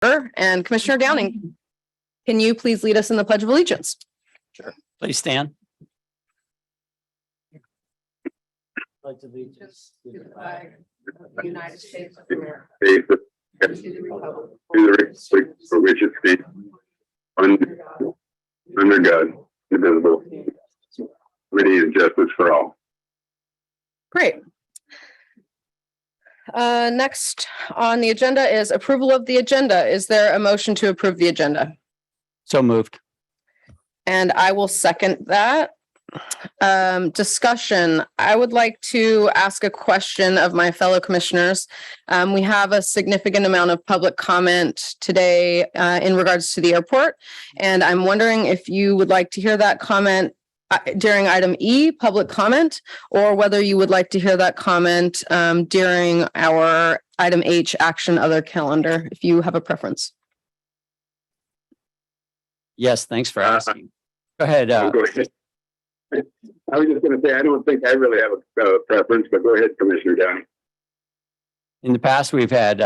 And Commissioner Downing, can you please lead us in the Pledge of Allegiance? Sure. Please stand. Pledge allegiance to the flag of the United States of America, to the republic for which it stands, under God, indivisible, liberty and justice for all. Great. Next on the agenda is approval of the agenda. Is there a motion to approve the agenda? So moved. And I will second that. Discussion. I would like to ask a question of my fellow commissioners. We have a significant amount of public comment today in regards to the airport. And I'm wondering if you would like to hear that comment during item E, public comment, or whether you would like to hear that comment during our item H, action other calendar, if you have a preference. Yes, thanks for asking. Go ahead. Go ahead. I was just going to say, I don't think I really have a preference, but go ahead, Commissioner Downey. In the past, we've had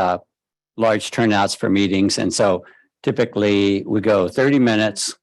large turnouts for meetings, and so typically we go 30 minutes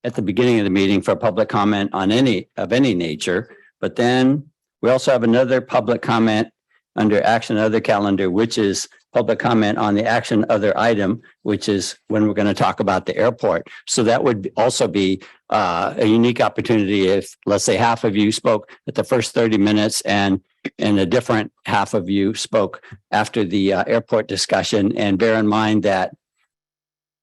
at the beginning of the meeting for public comment on any nature. But then we also have another public comment under action other calendar, which is public comment on the action other item, which is when we're going to talk about the airport. So that would also be a unique opportunity if, let's say, half of you spoke at the first 30 minutes and a different half of you spoke after the airport discussion. And bear in mind that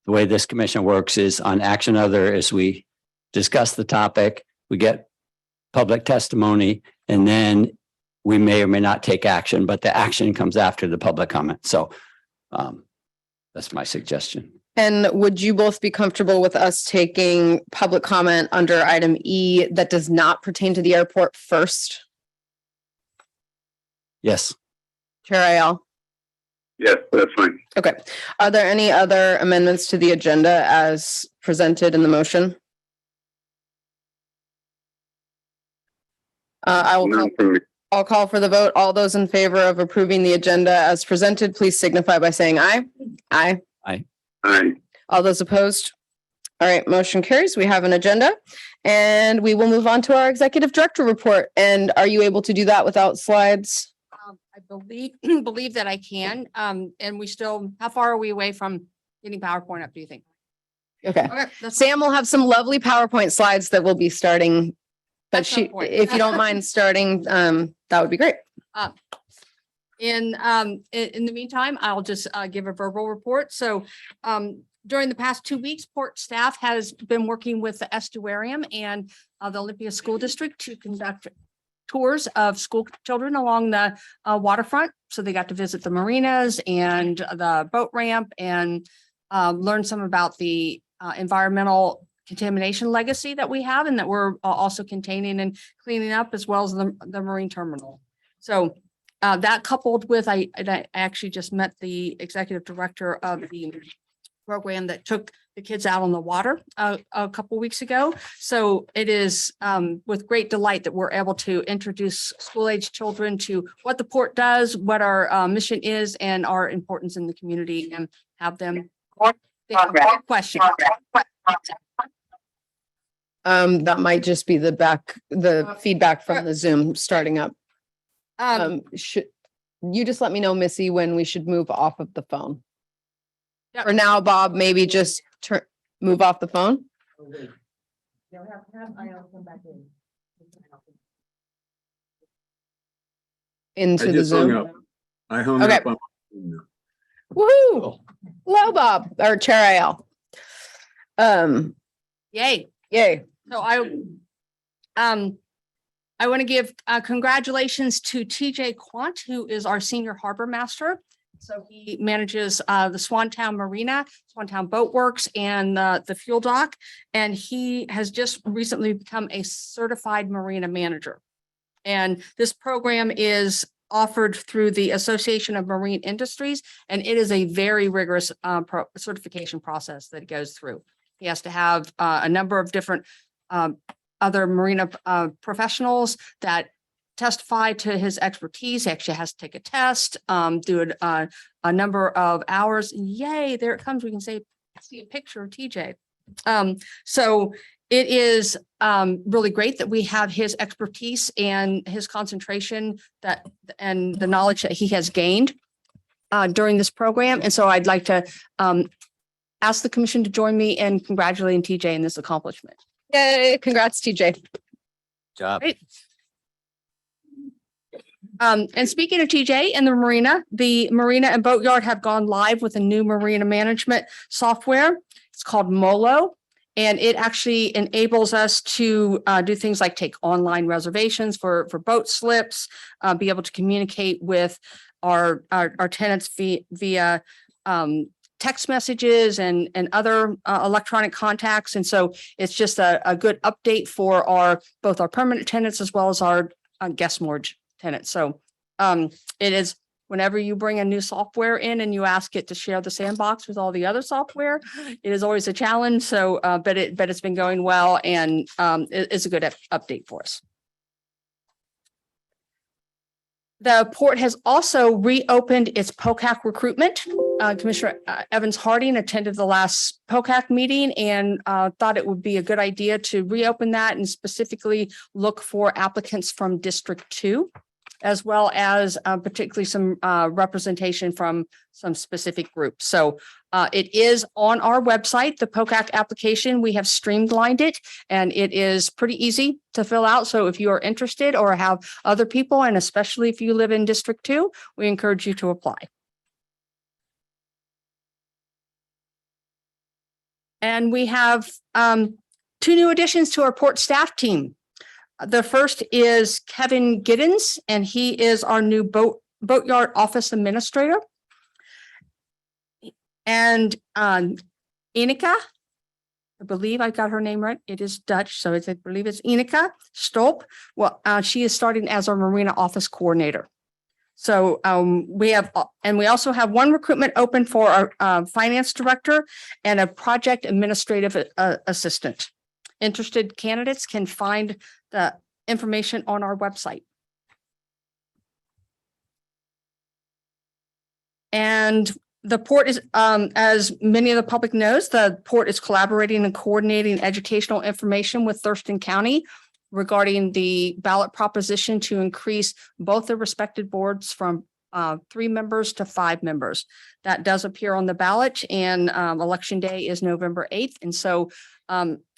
the way this commission works is on action other, as we discuss the topic, we get public testimony, and then we may or may not take action, but the action comes after the public comment. So that's my suggestion. And would you both be comfortable with us taking public comment under item E that does not pertain to the airport first? Yes. Chair Ayal? Yes, that's fine. Okay. Are there any other amendments to the agenda as presented in the motion? None from me. I'll call for the vote. All those in favor of approving the agenda as presented, please signify by saying aye. Aye. Aye. All those opposed? All right, motion carries. We have an agenda and we will move on to our executive director report. And are you able to do that without slides? I believe that I can. And we still, how far are we away from getting PowerPoint up, do you think? Okay. Okay, that's Sam will have some lovely PowerPoint slides that will be starting. But At some point. if you don't mind starting, that would be great. in the meantime, I'll just give a verbal report. So during the past 2 weeks, Port staff has been working with the Estuarium and the Olympia School District to conduct tours of school children along the waterfront. So they got to visit the marinas and the boat ramp and learn some about the environmental contamination legacy that we have and that we're also containing and cleaning up, as well as the marine terminal. So that coupled with, I actually just met the executive director of the program that took the kids out on the water a couple weeks ago. So it is with great delight that we're able to introduce school-age children to what the port does, what our mission is, and our importance in the community, and have them think of questions. That might just be the feedback from the Zoom starting up. Should you just let me know, Missy, when we should move off of the phone? Yep. For now, Bob, maybe just move off the phone. Into the Zoom. I hung Okay. up on. Woohoo! Hello, Bob, or Chair Ayal. Yay. Yay. So I want to give congratulations to TJ Quant, who is our senior harbor master. So he manages the Swantown Marina, Swantown Boat Works, and the fuel dock. And he has just recently become a certified marina manager. And this program is offered through the Association of Marine Industries, and it is a very rigorous certification process that it goes through. He has to have a number of different other marina professionals that testify to his expertise. He actually has to take a test, do a number of hours. Yay, there it comes. We can see a picture of TJ. So it is really great that we have his expertise and his concentration and the knowledge that he has gained during this program. And so I'd like to ask the commission to join me in congratulating TJ in this accomplishment. Yay, congrats, TJ. Job. Great. And speaking of TJ and the marina and boatyard have gone live with a new marina management software. It's called Molo. And it actually enables us to do things like take online reservations for boat slips, be able to communicate with our tenants via text messages and other electronic contacts. And so it's just a good update for both our permanent tenants as well as our guest moorage tenants. So it is whenever you bring a new software in and you ask it to share the sandbox with all the other software, it is always a challenge. So, but it's been going well, and it's a good update for us. The port has also reopened its POCAC recruitment. Commissioner Evans Harding attended the last POCAC meeting and thought it would be a good idea to reopen that and specifically look for applicants from District 2, as well as particularly some representation from some specific groups. So it is on our website, the POCAC application. We have streamlined it and it is pretty easy to fill out. So if you are interested or have other people, and especially if you live in District 2, we encourage you to apply. And we have 2 new additions to our port staff team. The first is Kevin Giddens, and he is our new boatyard office administrator. And Inika, I believe I got her name right. It is Dutch, so I believe it's Inika Stolp. Well, she is starting as our marina office coordinator. So we also have 1 recruitment open for our finance director and a project administrative assistant. Interested candidates can find the information on our website. And the port is, as many of the public knows, the port is collaborating and coordinating educational information with Thurston County regarding the ballot proposition to increase both the respective boards from 3 members to 5 members. That does appear on the ballot, and election day is November 8th. And so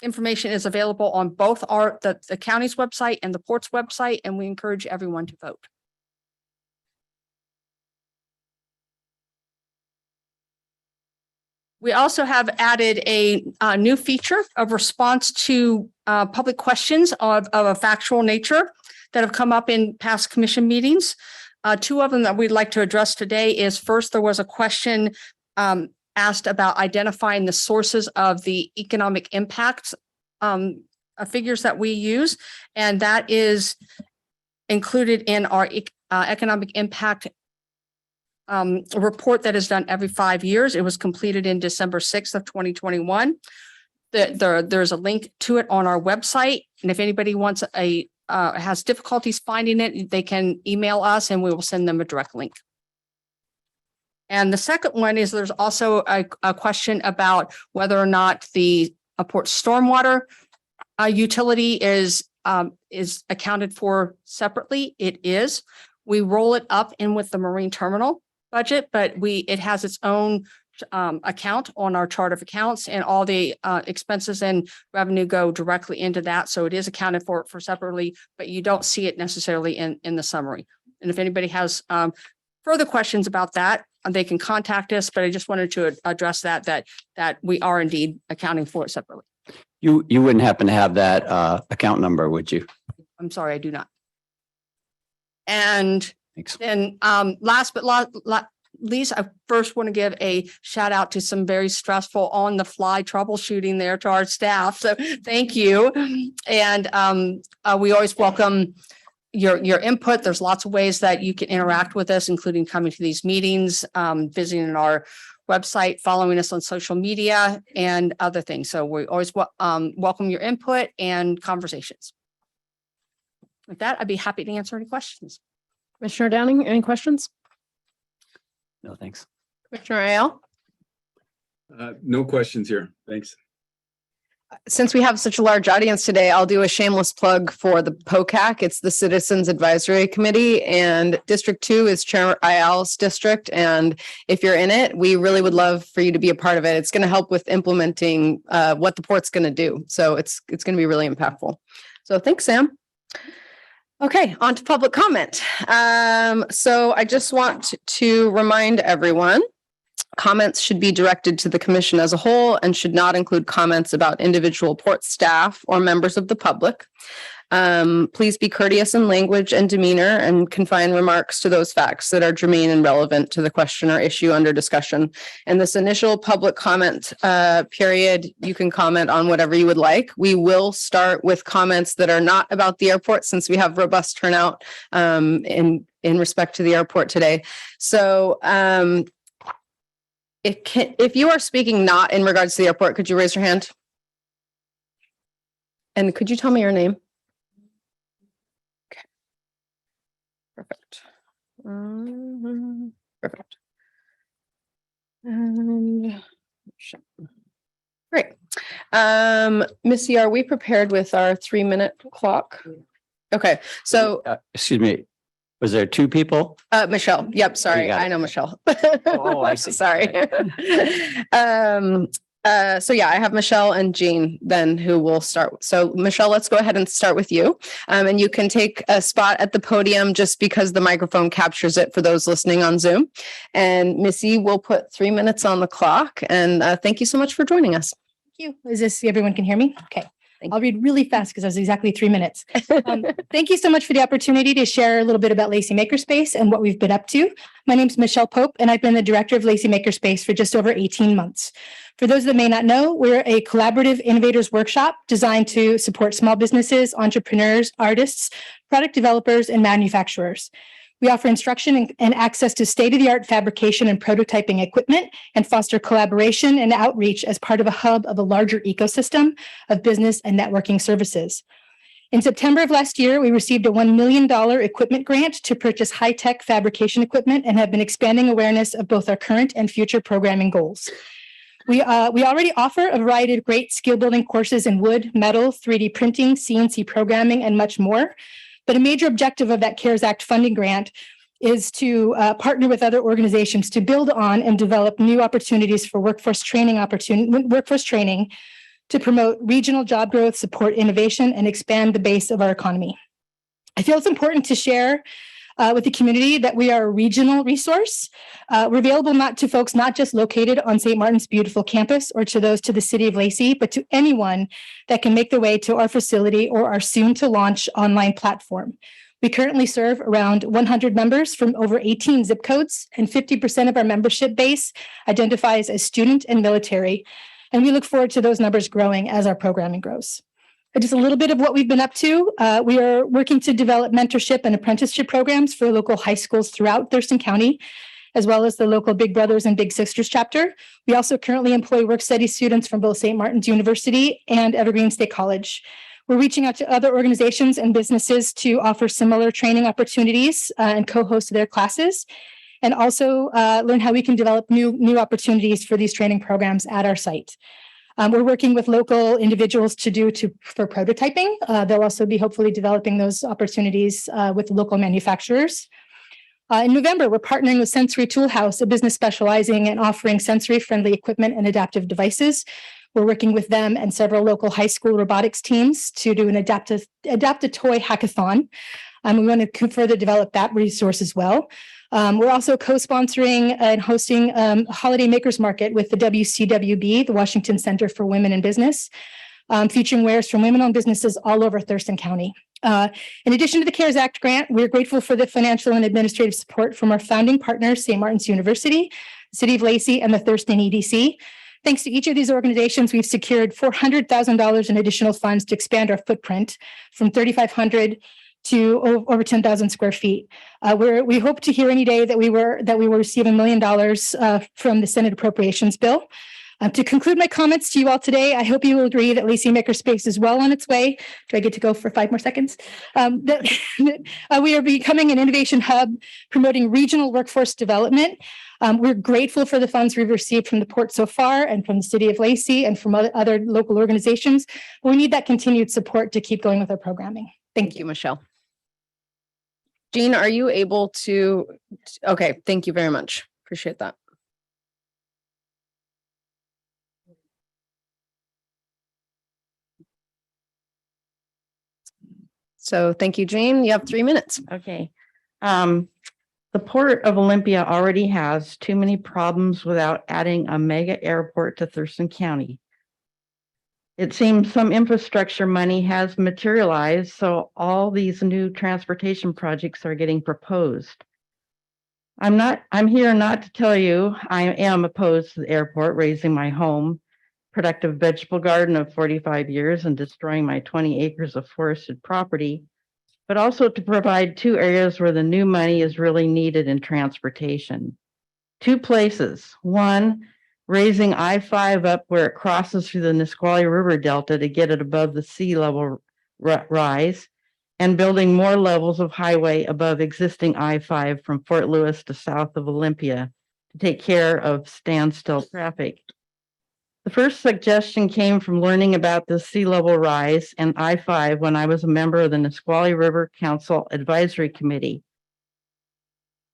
information is available on both the county's website and the port's website, and we encourage everyone to vote. We also have added a new feature of response to public questions of a factual nature that have come up in past commission meetings. 2 of them that we'd like to address today is, first, there was a question asked about identifying the sources of the economic impact figures that we use, and that is included in our economic impact report that is done every 5 years. It was completed in December 6th of 2021. There's a link to it on our website, and if anybody wants has difficulties finding it, they can email us and we will send them a direct link. And the second one is there's also a question about whether or not the port stormwater utility is accounted for separately. It is. We roll it up in with the marine terminal budget, but it has its own account on our chart of accounts, and all the expenses and revenue go directly into that. So it is accounted for separately, but you don't see it necessarily in the summary. And if anybody has further questions about that, they can contact us, but I just wanted to address that we are indeed accounting for it separately. You wouldn't happen to have that account number, would you? I'm sorry, I do not. And Thanks. then last but not least, I first want to give a shout out to some very stressful on the fly troubleshooting there to our staff. So thank you. And we always welcome your input. There's lots of ways that you can interact with us, including coming to these meetings, visiting our website, following us on social media, and other things. So we always welcome your input and conversations. With that, I'd be happy to answer any questions. Commissioner Downing, any questions? No, thanks. Commissioner Ayala? No questions here. Thanks. Since we have such a large audience today, I'll do a shameless plug for the POCAC. It's the Citizens Advisory Committee, and District 2 is Chair Ayala's district. And if you're in it, we really would love for you to be a part of it. It's going to help with implementing what the port's going to do. So it's going to be really impactful. So thanks, Sam. Okay, on to public comment. So I just want to remind everyone, comments should be directed to the commission as a whole and should not include comments about individual port staff or members of the public. Please be courteous in language and demeanor and confine remarks to those facts that are germane and relevant to the question or issue under discussion. In this initial public comment period, you can comment on whatever you would like. We will start with comments that are not about the airport since we have robust turnout in respect to the airport today. So if you are speaking not in regards to the airport, could you raise your hand? And could you tell me your name? Okay. Perfect. Perfect. And great. Missy, are we prepared with our 3-minute clock? Okay, so Excuse me. Was there 2 people? Michelle. Yep, sorry. got it. I know Michelle. Oh, I see. Sorry. So yeah, I have Michelle and Jean then who will start. So Michelle, let's go ahead and start with you. And you can take a spot at the podium just because the microphone captures it for those listening on Zoom. And Missy will put 3 minutes on the clock. And thank you so much for joining us. Thank you. Is this, everyone can hear me? Okay. Thank I'll read really fast because that's exactly 3 minutes. Thank you so much for the opportunity to share a little bit about Lacey Makerspace and what we've been up to. My name is Michelle Pope, and I've been the director of Lacey Makerspace for just over 18 months. For those that may not know, we're a collaborative innovators workshop designed to support small businesses, entrepreneurs, artists, product developers, and manufacturers. We offer instruction and access to state-of-the-art fabrication and prototyping equipment and foster collaboration and outreach as part of a hub of a larger ecosystem of business and networking services. In September of last year, we received a $1 million equipment grant to purchase high-tech fabrication equipment and have been expanding awareness of both our current and future programming goals. We already offer a variety of great skill-building courses in wood, metal, 3D printing, CNC programming, and much more. But a major objective of that CARES Act funding grant is to partner with other organizations to build on and develop new opportunities for workforce training to promote regional job growth, support innovation, and expand the base of our economy. I feel it's important to share with the community that we are a regional resource. We're available to folks not just located on St. Martin's beautiful campus or to those to the city of Lacey, but to anyone that can make their way to our facility or our soon-to-launch online platform. We currently serve around 100 members from over 18 zip codes, and 50% of our membership base identifies as student and military. And we look forward to those numbers growing as our programming grows. Just a little bit of what we've been up to. We are working to develop mentorship and apprenticeship programs for local high schools throughout Thurston County, as well as the local Big Brothers and Big Sisters chapter. We also currently employ work study students from both St. Martin's University and Evergreen State College. We're reaching out to other organizations and businesses to offer similar training opportunities and co-host their classes, and also learn how we can develop new opportunities for these training programs at our site. We're working with local individuals for prototyping. They'll also be hopefully developing those opportunities with local manufacturers. In November, we're partnering with Sensory Tool House, a business specializing in offering sensory-friendly equipment and adaptive devices. We're working with them and several local high school robotics teams to do an adapt a toy hackathon. We want to further develop that resource as well. We're also co-sponsoring and hosting a holiday makers market with the WCWB, the Washington Center for Women in Business, featuring wares from women-owned businesses all over Thurston County. In addition to the CARES Act grant, we're grateful for the financial and administrative support from our founding partners, St. Martin's University, the City of Lacey, and the Thurston EDC. Thanks to each of these organizations, we've secured $400,000 in additional funds to expand our footprint from 3,500 to over 10,000 square feet. We hope to hear any day that we will receive $1 million from the Senate Appropriations Bill. To conclude my comments to you all today, I hope you will agree that Lacey Makerspace is well on its way. Do I get to go for 5 more seconds? We are becoming an innovation hub promoting regional workforce development. We're grateful for the funds we've received from the port so far and from the city of Lacey and from other local organizations. But we need that continued support to keep going with our programming. Thank you. Michelle. Jean, are you able to? Okay, thank you very much. Appreciate that. So thank you, Jean. You have 3 minutes. Okay. The Port of Olympia already has too many problems without adding a mega airport to Thurston County. It seems some infrastructure money has materialized, so all these new transportation projects are getting proposed. I'm here not to tell you I am opposed to the airport raising my home, productive vegetable garden of 45 years and destroying my 20 acres of forested property, but also to provide 2 areas where the new money is really needed in transportation. 2 places. One, raising I-5 up where it crosses through the Nisqually River Delta to get it above the sea level rise, and building more levels of highway above existing I-5 from Fort Lewis to south of Olympia to take care of standstill traffic. The first suggestion came from learning about the sea level rise and I-5 when I was a member of the Nisqually River Council Advisory Committee.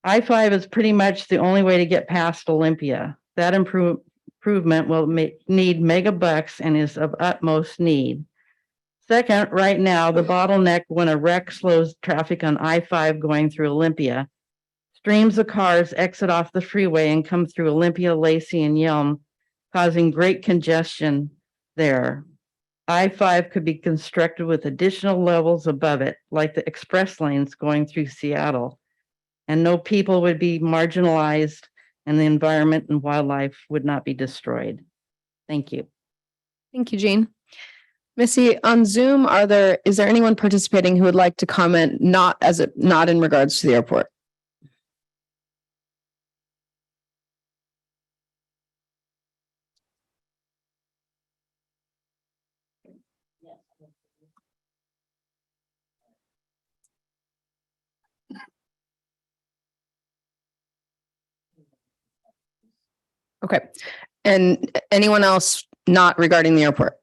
I-5 is pretty much the only way to get past Olympia. That improvement will need mega bucks and is of utmost need. Second, right now, the bottleneck when a wreck slows traffic on I-5 going through Olympia, streams of cars exit off the freeway and come through Olympia, Lacey, and Yelm, causing great congestion there. I-5 could be constructed with additional levels above it, like the express lanes going through Seattle, and no people would be marginalized and the environment and wildlife would not be destroyed. Thank you. Thank you, Jean. Missy, on Zoom, is there anyone participating who would like to comment not in regards to the airport? Okay. And anyone else not regarding the airport?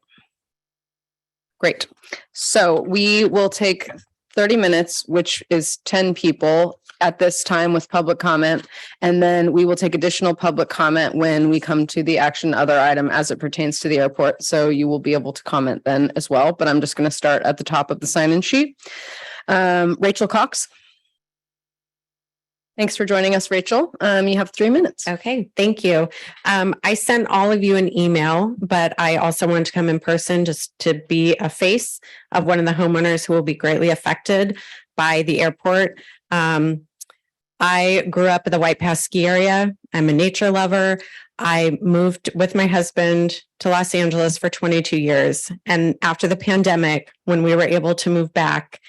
Great. So we will take 30 minutes, which is 10 people at this time with public comment. And then we will take additional public comment when we come to the action other item as it pertains to the airport. So you will be able to comment then as well, but I'm just going to start at the top of the sign-in sheet. Rachel Cox. Thanks for joining us, Rachel. You have 3 minutes. Okay, thank you. I sent all of you an email, but I also wanted to come in person just to be a face of one of the homeowners who will be greatly affected by the airport. I grew up in the White Pass ski area. I'm a nature lover. I moved with my husband to Los Angeles for 22 years. And after the pandemic, when we were able to move back,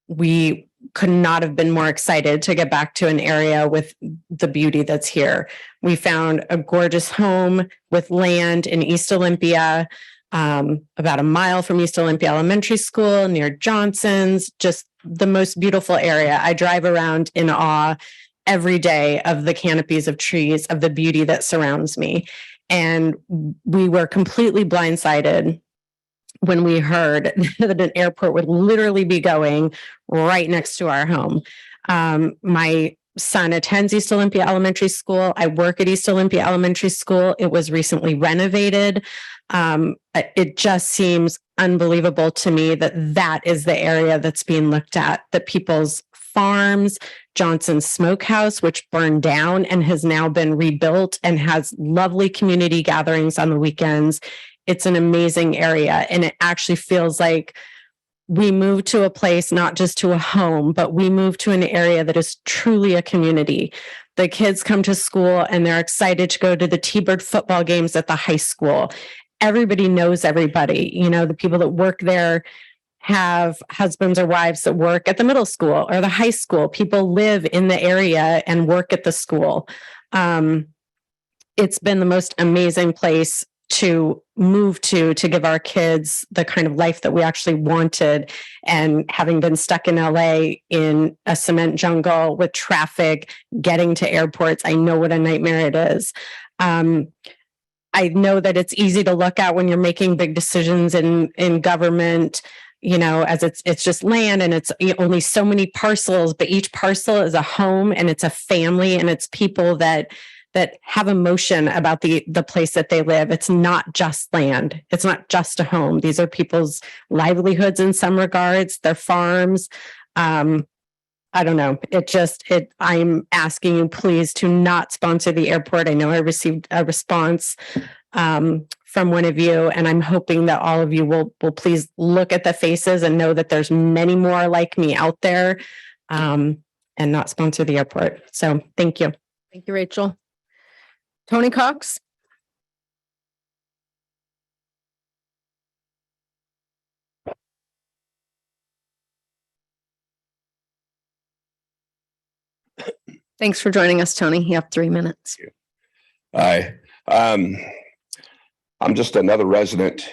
we could not have been more excited to get back to an area with the beauty that's here. We found a gorgeous home with land in East Olympia, about a mile from East Olympia Elementary School, near Johnson's, just the most beautiful area. I drive around in awe every day of the canopies of trees, of the beauty that surrounds me. And we were completely blindsided when we heard that an airport would literally be going right next to our home. My son attends East Olympia Elementary School. I work at East Olympia Elementary School. It was recently renovated. It just seems unbelievable to me that that is the area that's being looked at, that people's farms, Johnson's Smokehouse, which burned down and has now been rebuilt and has lovely community gatherings on the weekends. It's an amazing area. And it actually feels like we moved to a place, not just to a home, but we moved to an area that is truly a community. The kids come to school and they're excited to go to the T-Bird football games at the high school. Everybody knows everybody. You know, the people that work there have husbands or wives that work at the middle school or the high school. People live in the area and work at the school. it's been the most amazing place to move to give our kids the kind of life that we actually wanted. And having been stuck in LA in a cement jungle with traffic, getting to airports, I know what a nightmare it is. I know that it's easy to look at when you're making big decisions in government, you know, as it's just land and it's only so many parcels, but each parcel is a home and it's a family and it's people that have emotion about the place that they live. It's not just land. It's not just a home. These are people's livelihoods in some regards, their farms. I don't know. I'm asking you please to not sponsor the airport. I know I received a response from one of you, and I'm hoping that all of you will please look at the faces and know that there's many more like me out there, and not sponsor the airport. So thank you. Thank you, Rachel. Tony Cox? Thanks for joining us, Tony. You have 3 minutes. Hi, I'm just another resident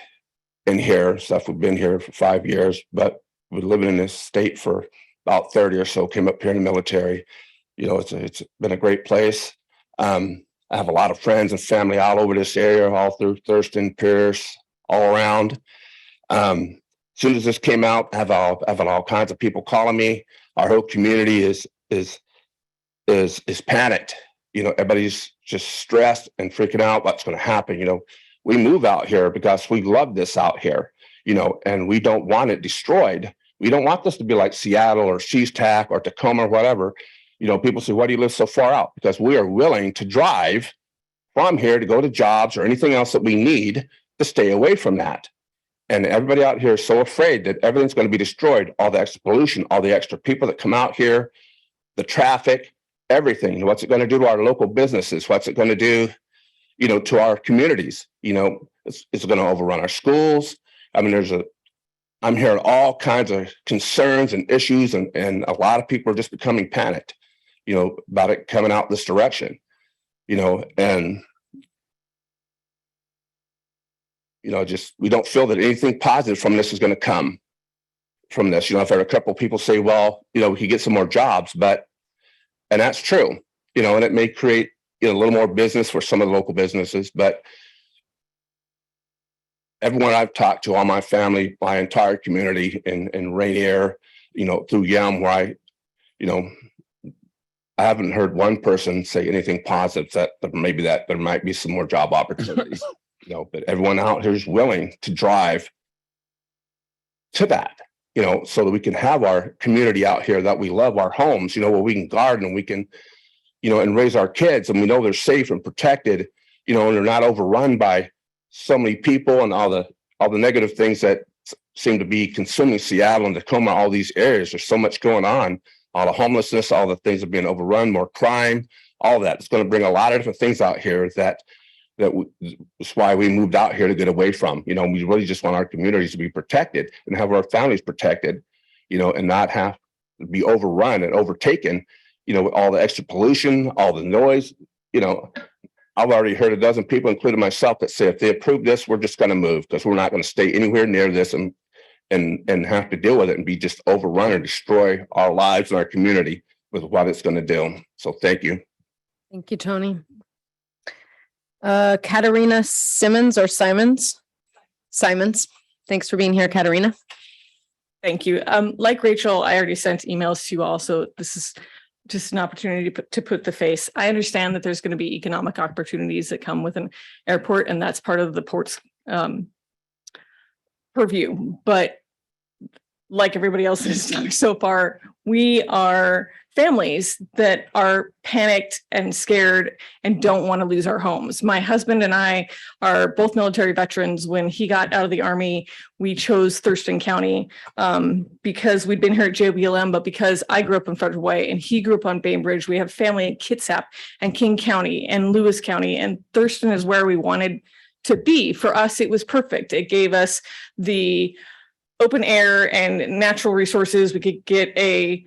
in here. We've been here for 5 years, but we're living in this state for about 30 or so. Came up here in the military. You know, it's been a great place. I have a lot of friends and family all over this area, all through Thurston, Pierce, all around. As soon as this came out, I have all kinds of people calling me. Our whole community is panicked. You know, everybody's just stressed and freaking out what's going to happen. You know, we move out here because we love this out here, you know, and we don't want it destroyed. We don't want this to be like Seattle or SeaTac or Tacoma or whatever. You know, people say, why do you live so far out? Because we are willing to drive from here to go to jobs or anything else that we need to stay away from that. And everybody out here is so afraid that everything's going to be destroyed. All the extra pollution, all the extra people that come out here, the traffic, everything. What's it going to do to our local businesses? What's it going to do, you know, to our communities? You know, it's going to overrun our schools. I mean, I'm hearing all kinds of concerns and issues, and a lot of people are just becoming panicked, you know, about it coming out this direction, you know, and, you know, just, we don't feel that anything positive from this is going to come from this. You know, I've heard a couple of people say, well, you know, we could get some more jobs, and that's true, you know, and it may create, you know, a little more business for some of the local businesses, but everyone I've talked to, all my family, my entire community in Rainier, you know, through Yum, where I haven't heard one person say anything positive that there might be some more job opportunities, you know, but everyone out here is willing to drive to that, you know, so that we can have our community out here that we love, our homes, you know, where we can garden and we can, you know, and raise our kids, and we know they're safe and protected, you know, and they're not overrun by so many people and all the negative things that seem to be consuming Seattle and Tacoma, all these areas. There's so much going on, all the homelessness, all the things are being overrun, more crime, all that. It's going to bring a lot of different things out here that's why we moved out here, to get away from. You know, we really just want our communities to be protected and have our families protected, you know, and not have to be overrun and overtaken, you know, with all the extra pollution, all the noise. You know, I've already heard a dozen people, including myself, that say if they approve this, we're just going to move, because we're not going to stay anywhere near this and have to deal with it and be just overrun or destroy our lives and our community with what it's going to do. So thank you. Thank you, Tony. Katarina Simmons or Simons? Simons. Thanks for being here, Katarina. Thank you. Like Rachel, I already sent emails to you all, so this is just an opportunity to put the face. I understand that there's going to be economic opportunities that come with an airport, and that's part of the port's purview. But like everybody else has done so far, we are families that are panicked and scared and don't want to lose our homes. My husband and I are both military veterans. When he got out of the Army, we chose Thurston County because we'd been here at JBLM, but because I grew up in Federal Way and he grew up on Bainbridge, we have family in Kitsap and King County and Lewis County, and Thurston is where we wanted to be. For us, it was perfect. It gave us the open air and natural resources. We could get a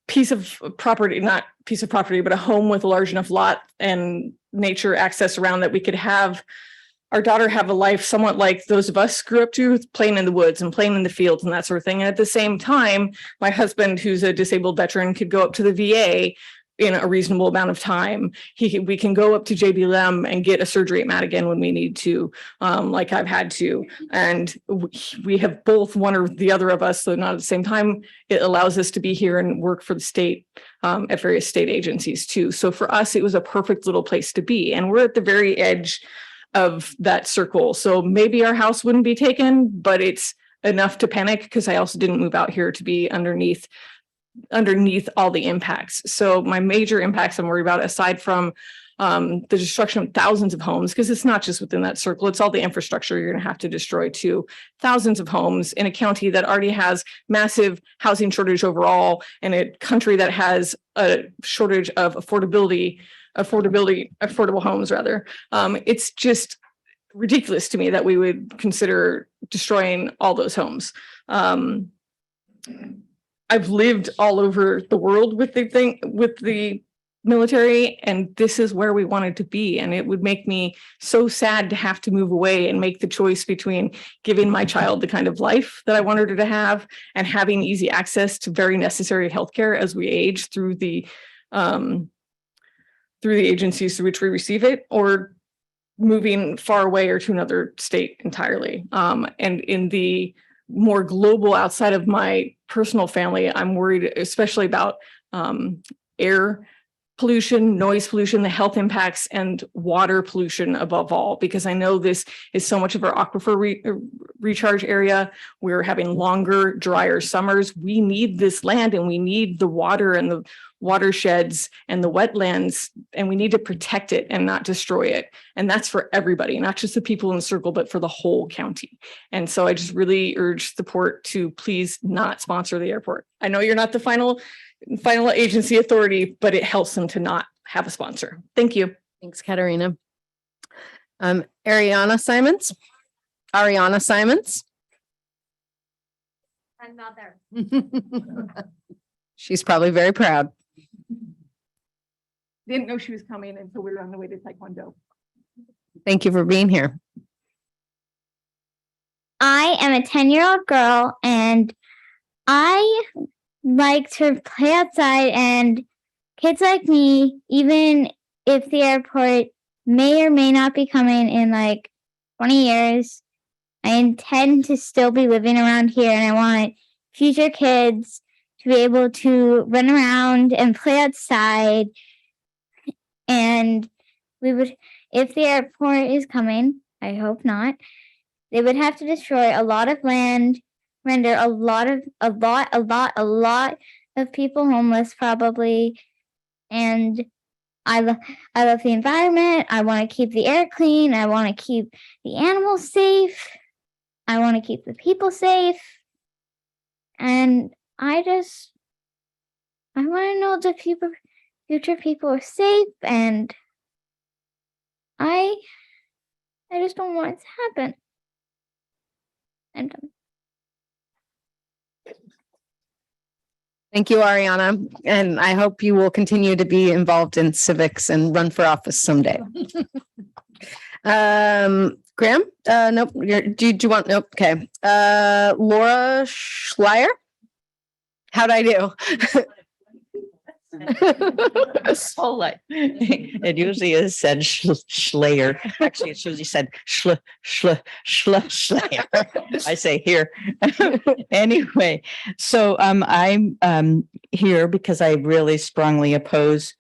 piece of property, not piece of property, but a home with a large enough lot and nature access around that we could have our daughter have a life somewhat like those of us grew up to, playing in the woods and playing in the fields and that sort of thing. And at the same time, my husband, who's a disabled veteran, could go up to the VA in a reasonable amount of time. We can go up to JBLM and get a surgery at Madigan when we need to, like I've had to. And we have both, one or the other of us, so not at the same time. It allows us to be here and work for the state at various state agencies too. So for us, it was a perfect little place to be. And we're at the very edge of that circle. So maybe our house wouldn't be taken, but it's enough to panic because I also didn't move out here to be underneath all the impacts. So my major impacts I'm worried about, aside from the destruction of thousands of homes, because it's not just within that circle, it's all the infrastructure you're going to have to destroy too. Thousands of homes in a county that already has massive housing shortage overall, and a country that has a shortage of affordable homes rather. It's just ridiculous to me that we would consider destroying all those homes. I've lived all over the world with the military, and this is where we wanted to be. And it would make me so sad to have to move away and make the choice between giving my child the kind of life that I wanted her to have and having easy access to very necessary healthcare as we age through the agencies through which we receive it, or moving far away or to another state entirely. And in the more global, outside of my personal family, I'm worried especially about air pollution, noise pollution, the health impacts, and water pollution above all, because I know this is so much of our aquifer recharge area. We're having longer, drier summers. We need this land, and we need the water and the watersheds and the wetlands, and we need to protect it and not destroy it. And that's for everybody, not just the people in the circle, but for the whole county. And so I just really urge support to please not sponsor the airport. I know you're not the final agency authority, but it helps them to not have a sponsor. Thank you. Thanks, Katarina. Ariana Simons. I'm not there. She's probably very proud. Didn't know she was coming until we were on the way to Taekwondo. Thank you for being here. I am a 10-year-old girl, and I like to play outside, and kids like me, even if the airport may or may not be coming in like 20 years, I intend to still be living around here, and I want future kids to be able to run around and play outside. And we would, if the airport is coming, I hope not, they would have to destroy a lot of land, render a lot of people homeless probably. And I love the environment. I want to keep the air clean. I want to keep the animals safe. I want to keep the people safe. And I want to know the future people are safe, and I just don't want it to happen. I'm done. Thank you, Ariana. And I hope you will continue to be involved in civics and run for office someday. Graham? Nope. Do you want? Nope. Okay. Laura Schleier? How'd I do? Whole life. It usually is said Schleier. Actually, it's usually said Schleier. I say here. Anyway, so I'm here because I really strongly oppose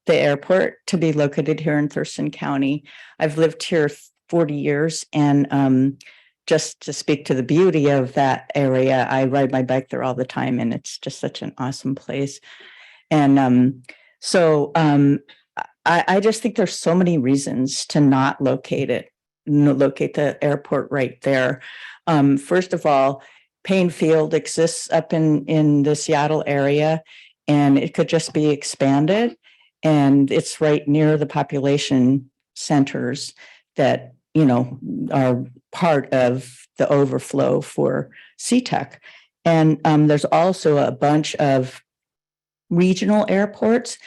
the airport to be located here in Thurston County. I've lived here 40 years, and just to speak to the beauty of that area, I ride my bike there all the time, and it's just such an awesome place. And I just think there's so many reasons to not locate the airport right there. First of all, Payne Field exists up in the Seattle area, and it could just be expanded. And it's right near the population centers that, are part of the overflow for SeaTac. And there's also a bunch of regional airports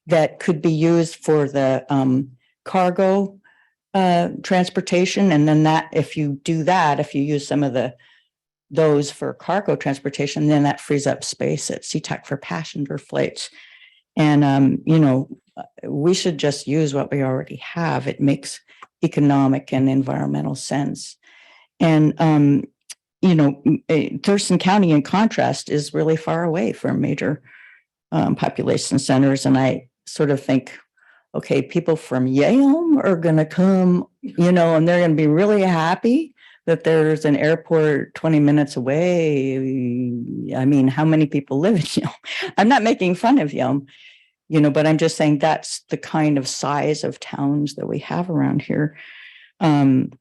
that could be used for the cargo transportation. And then that, if you do that, if you use some of those for cargo transportation, then that frees up space at SeaTac for passenger flights. And, we should just use what we already have. It makes economic and environmental sense. And, Thurston County, in contrast, is really far away from major population centers. And I sort of think, okay, people from Yale are going to come, and they're going to be really happy that there's an airport 20 minutes away. I mean, how many people live in Yale? I'm not making fun of Yale, but I'm just saying that's the kind of size of towns that we have around here. I'm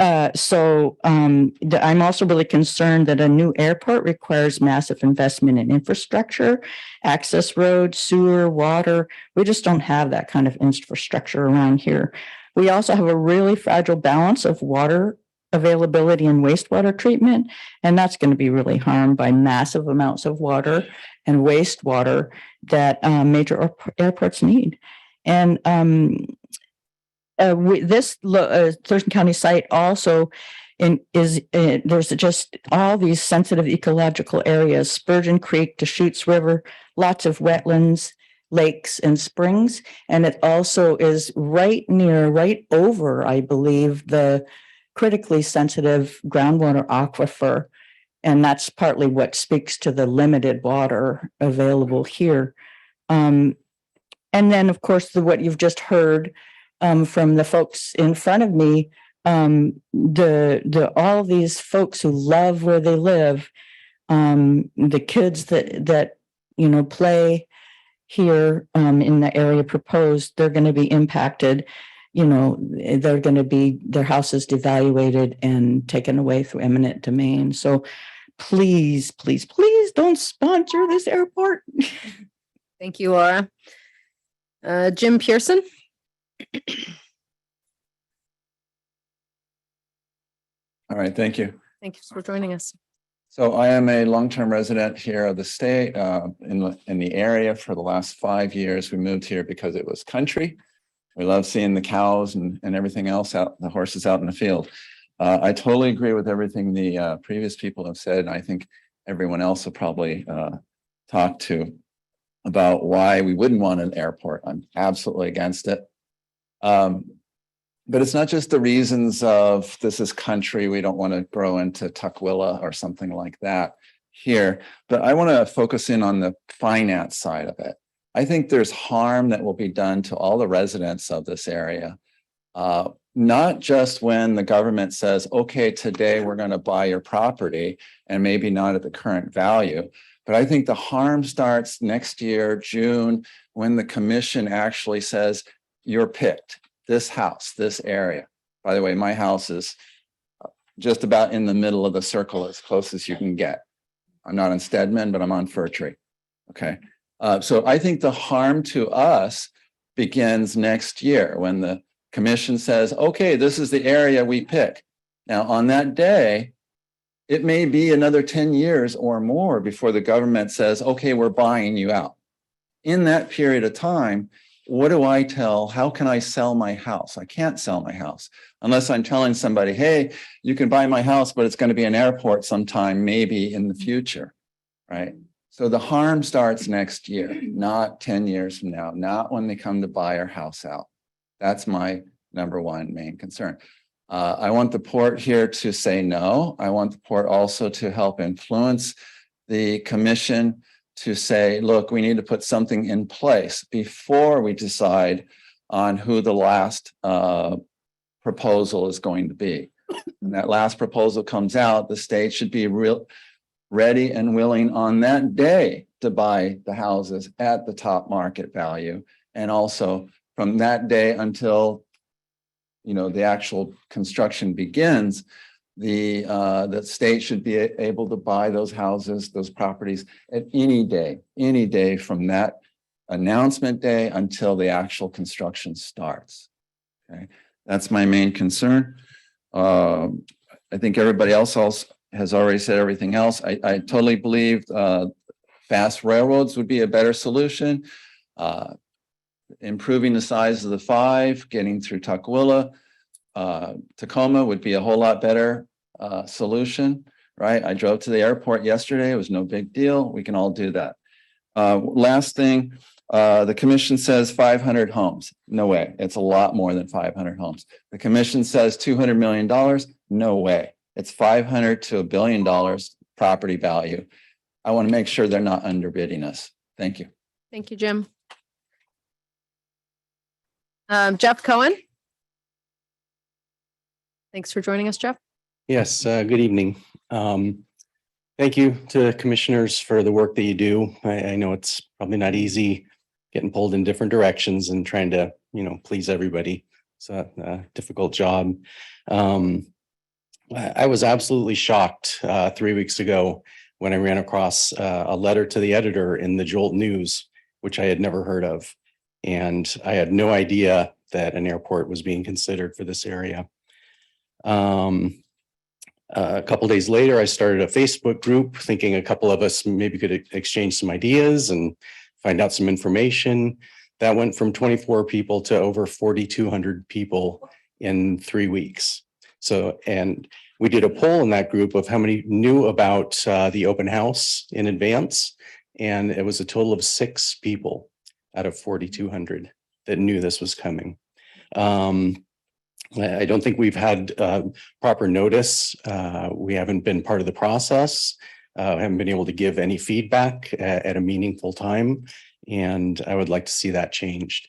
also really concerned that a new airport requires massive investment in infrastructure, access roads, sewer, water. We just don't have that kind of infrastructure around here. We also have a really fragile balance of water availability and wastewater treatment, and that's going to be really harmed by massive amounts of water and wastewater that major airports need. And this Thurston County site also there's just all these sensitive ecological areas: Spurgeon Creek, Deschutes River, lots of wetlands, lakes, and springs. And it also is right over, I believe, the critically sensitive groundwater aquifer. And that's partly what speaks to the limited water available here. And then, of course, what you've just heard from the folks in front of me, all these folks who love where they live, the kids that play here in the area proposed, they're going to be impacted. They're going to be, their houses devaluated and taken away through eminent domain. So please, please, please don't sponsor this airport. Thank you, Laura. Jim Pearson. All right, thank you. Thank you for joining us. So I am a long-term resident here of the state, in the area for the last 5 years. We moved here because it was country. We love seeing the cows and everything else out, the horses out in the field. I totally agree with everything the previous people have said. And I think everyone else will probably talk to about why we wouldn't want an airport. I'm absolutely against it. But it's not just the reasons of this is country, we don't want to grow into Tukwila or something like that here. But I want to focus in on the finance side of it. I think there's harm that will be done to all the residents of this area. Not just when the government says, okay, today we're going to buy your property and maybe not at the current value. But I think the harm starts next year, June, when the commission actually says, you're picked, this house, this area. By the way, my house is just about in the middle of the circle, as close as you can get. I'm not on Stedman, but I'm on Fir Tree. Okay. So I think the harm to us begins next year when the commission says, okay, this is the area we pick. Now, on that day, it may be another 10 years or more before the government says, okay, we're buying you out. In that period of time, what do I tell? How can I sell my house? I can't sell my house unless I'm telling somebody, hey, you can buy my house, but it's going to be an airport sometime, maybe in the future, right? So the harm starts next year, not 10 years from now, not when they come to buy our house out. That's my number one main concern. I want the port here to say no. I want the port also to help influence the commission to say, look, we need to put something in place before we decide on who the last proposal is going to be. When that last proposal comes out, the state should be ready and willing on that day to buy the houses at the top market value. And also from that day until the actual construction begins, the state should be able to buy those houses, those properties at any day from that announcement day until the actual construction starts. Okay, that's my main concern. I think everybody else has already said everything else. I totally believe fast railroads would be a better solution. Improving the size of the 5, getting through Tukwila, Tacoma would be a whole lot better solution, right? I drove to the airport yesterday. It was no big deal. We can all do that. Last thing, the commission says 500 homes. No way. It's a lot more than 500 homes. The commission says $200 million. No way. It's $500 to $1 billion property value. I want to make sure they're not underbidding us. Thank you. Thank you, Jim. Jeff Cohen. Thanks for joining us, Jeff. Yes, good evening. Thank you to commissioners for the work that you do. I know it's probably not easy getting pulled in different directions and trying to, please everybody. It's a difficult job. I was absolutely shocked 3 weeks ago when I ran across a letter to the editor in the Jolt News, which I had never heard of. And I had no idea that an airport was being considered for this area. A couple of days later, I started a Facebook group thinking a couple of us maybe could exchange some ideas and find out some information. That went from 24 people to over 4,200 people in 3 weeks. So, and we did a poll in that group of how many knew about the open house in advance. And it was a total of 6 people out of 4,200 that knew this was coming. I don't think we've had proper notice. We haven't been part of the process. Haven't been able to give any feedback at a meaningful time. And I would like to see that changed.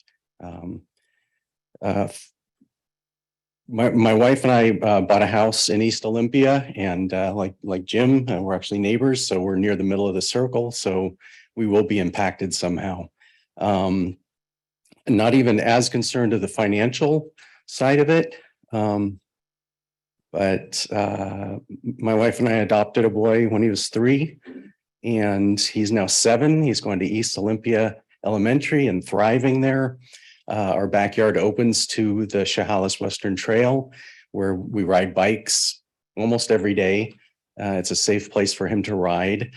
My wife and I bought a house in East Olympia, and like Jim, we're actually neighbors. So we're near the middle of the circle. So we will be impacted somehow. Not even as concerned of the financial side of it. But my wife and I adopted a boy when he was 3, and he's now 7. He's going to East Olympia Elementary and thriving there. Our backyard opens to the Chehalis Western Trail, where we ride bikes almost every day. It's a safe place for him to ride.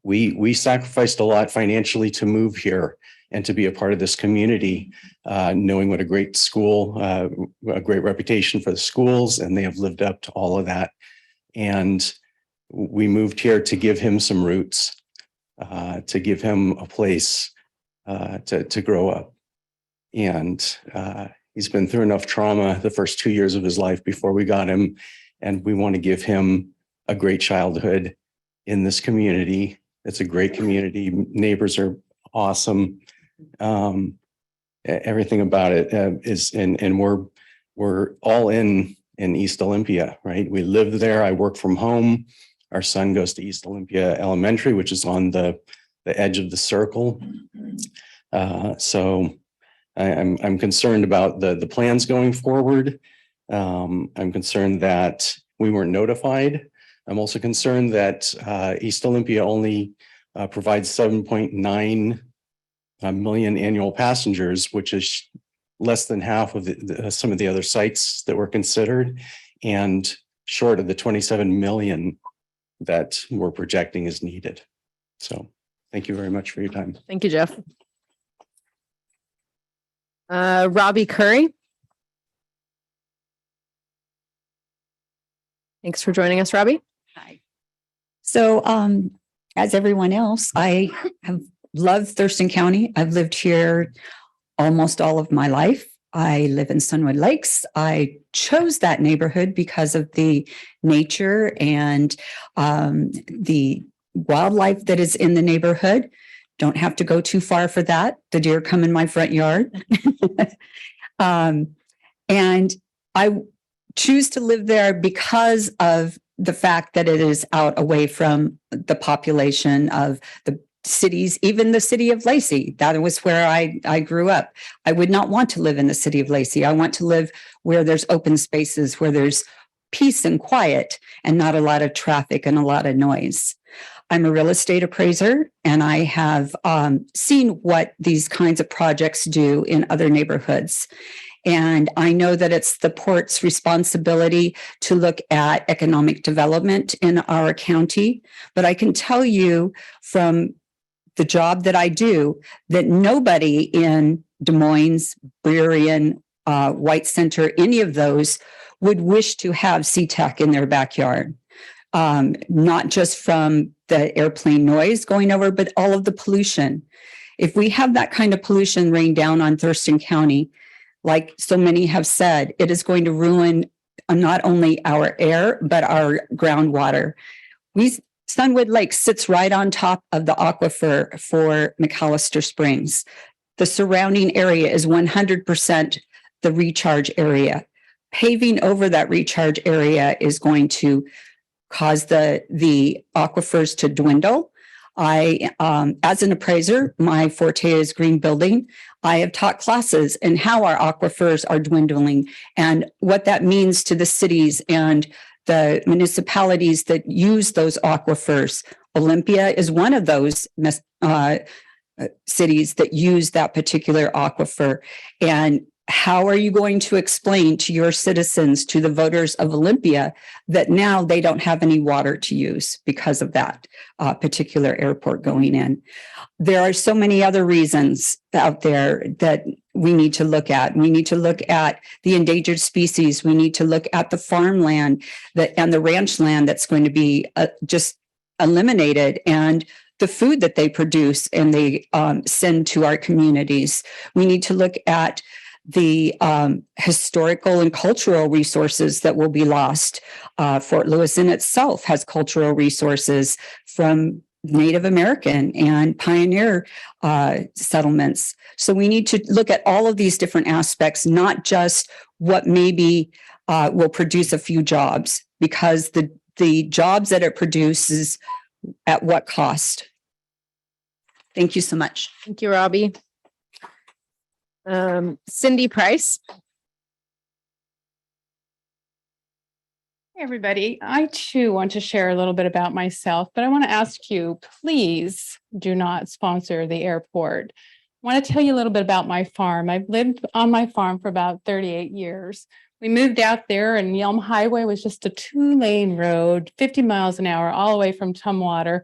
We sacrificed a lot financially to move here and to be a part of this community, knowing what a great school, a great reputation for the schools, and they have lived up to all of that. And we moved here to give him some roots, to give him a place to grow up. And he's been through enough trauma the first 2 years of his life before we got him, and we want to give him a great childhood in this community. It's a great community. Neighbors are awesome. Everything about it is, and we're all in East Olympia, right? We live there. I work from home. Our son goes to East Olympia Elementary, which is on the edge of the circle. So I'm concerned about the plans going forward. I'm concerned that we weren't notified. I'm also concerned that East Olympia only provides 7.9 million annual passengers, which is less than half of some of the other sites that were considered, and short of the 27 million that we're projecting is needed. So thank you very much for your time. Thank you, Jeff. Robbie Curry. Thanks for joining us, Robbie. Hi. So, as everyone else, I have loved Thurston County. I've lived here almost all of my life. I live in Sunwood Lakes. I chose that neighborhood because of the nature and the wildlife that is in the neighborhood. Don't have to go too far for that. The deer come in my front yard. And I choose to live there because of the fact that it is out away from the population of the cities, even the city of Lacey. That was where I grew up. I would not want to live in the city of Lacey. I want to live where there's open spaces, where there's peace and quiet and not a lot of traffic and a lot of noise. I'm a real estate appraiser, and I have seen what these kinds of projects do in other neighborhoods. And I know that it's the port's responsibility to look at economic development in our county. But I can tell you from the job that I do that nobody in Des Moines, Burien, White Center, any of those would wish to have SeaTac in their backyard. Not just from the airplane noise going over, but all of the pollution. If we have that kind of pollution rain down on Thurston County, like so many have said, it is going to ruin not only our air, but our groundwater. Sunwood Lake sits right on top of the aquifer for McAllister Springs. The surrounding area is 100% the recharge area. Paving over that recharge area is going to cause the aquifers to dwindle. As an appraiser, my forte is green building. I have taught classes in how our aquifers are dwindling and what that means to the cities and the municipalities that use those aquifers. Olympia is one of those cities that use that particular aquifer. And how are you going to explain to your citizens, to the voters of Olympia, that now they don't have any water to use because of that particular airport going in? There are so many other reasons out there that we need to look at. We need to look at the endangered species. We need to look at the farmland and the ranch land that's going to be just eliminated, and the food that they produce and they send to our communities. We need to look at the historical and cultural resources that will be lost. Fort Lewis in itself has cultural resources from Native American and pioneer settlements. So we need to look at all of these different aspects, not just what maybe will produce a few jobs, because the jobs that it produces, at what cost? Thank you so much. Thank you, Robbie. Cindy Price. Hey, everybody. I too want to share a little bit about myself, but I want to ask you, please do not sponsor the airport. I want to tell you a little bit about my farm. I've lived on my farm for about 38 years. We moved out there and Yelm Highway was just a 2-lane road, 50 miles an hour, all the way from Tumwater.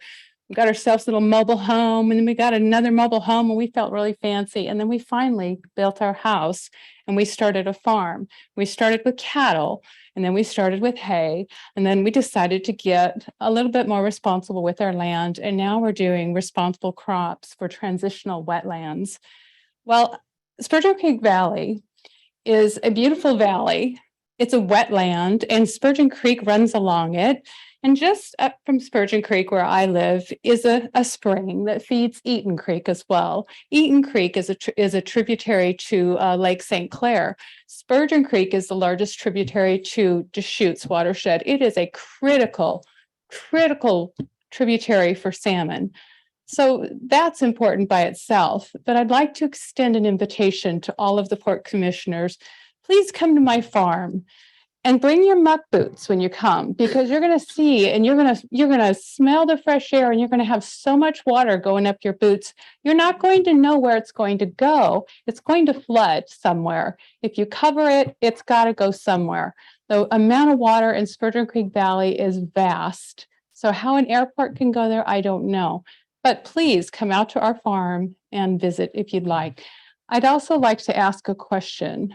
We got ourselves a little mobile home, and then we got another mobile home, and we felt really fancy. And then we finally built our house and we started a farm. We started with cattle, and then we started with hay, and then we decided to get a little bit more responsible with our land. And now we're doing responsible crops for transitional wetlands. Well, Sturgeon Creek Valley is a beautiful valley. It's a wetland, and Spurgeon Creek runs along it. And just up from Spurgeon Creek, where I live, is a spring that feeds Eaton Creek as well. Eaton Creek is a tributary to Lake St. Clair. Spurgeon Creek is the largest tributary to Deschutes watershed. It is a critical tributary for salmon. So that's important by itself. But I'd like to extend an invitation to all of the port commissioners. Please come to my farm. And bring your muck boots when you come, because you're going to see and you're going to smell the fresh air, and you're going to have so much water going up your boots. You're not going to know where it's going to go. It's going to flood somewhere. If you cover it, it's got to go somewhere. The amount of water in Spurgeon Creek Valley is vast. So how an airport can go there, I don't know. But please come out to our farm and visit if you'd like. I'd also like to ask a question.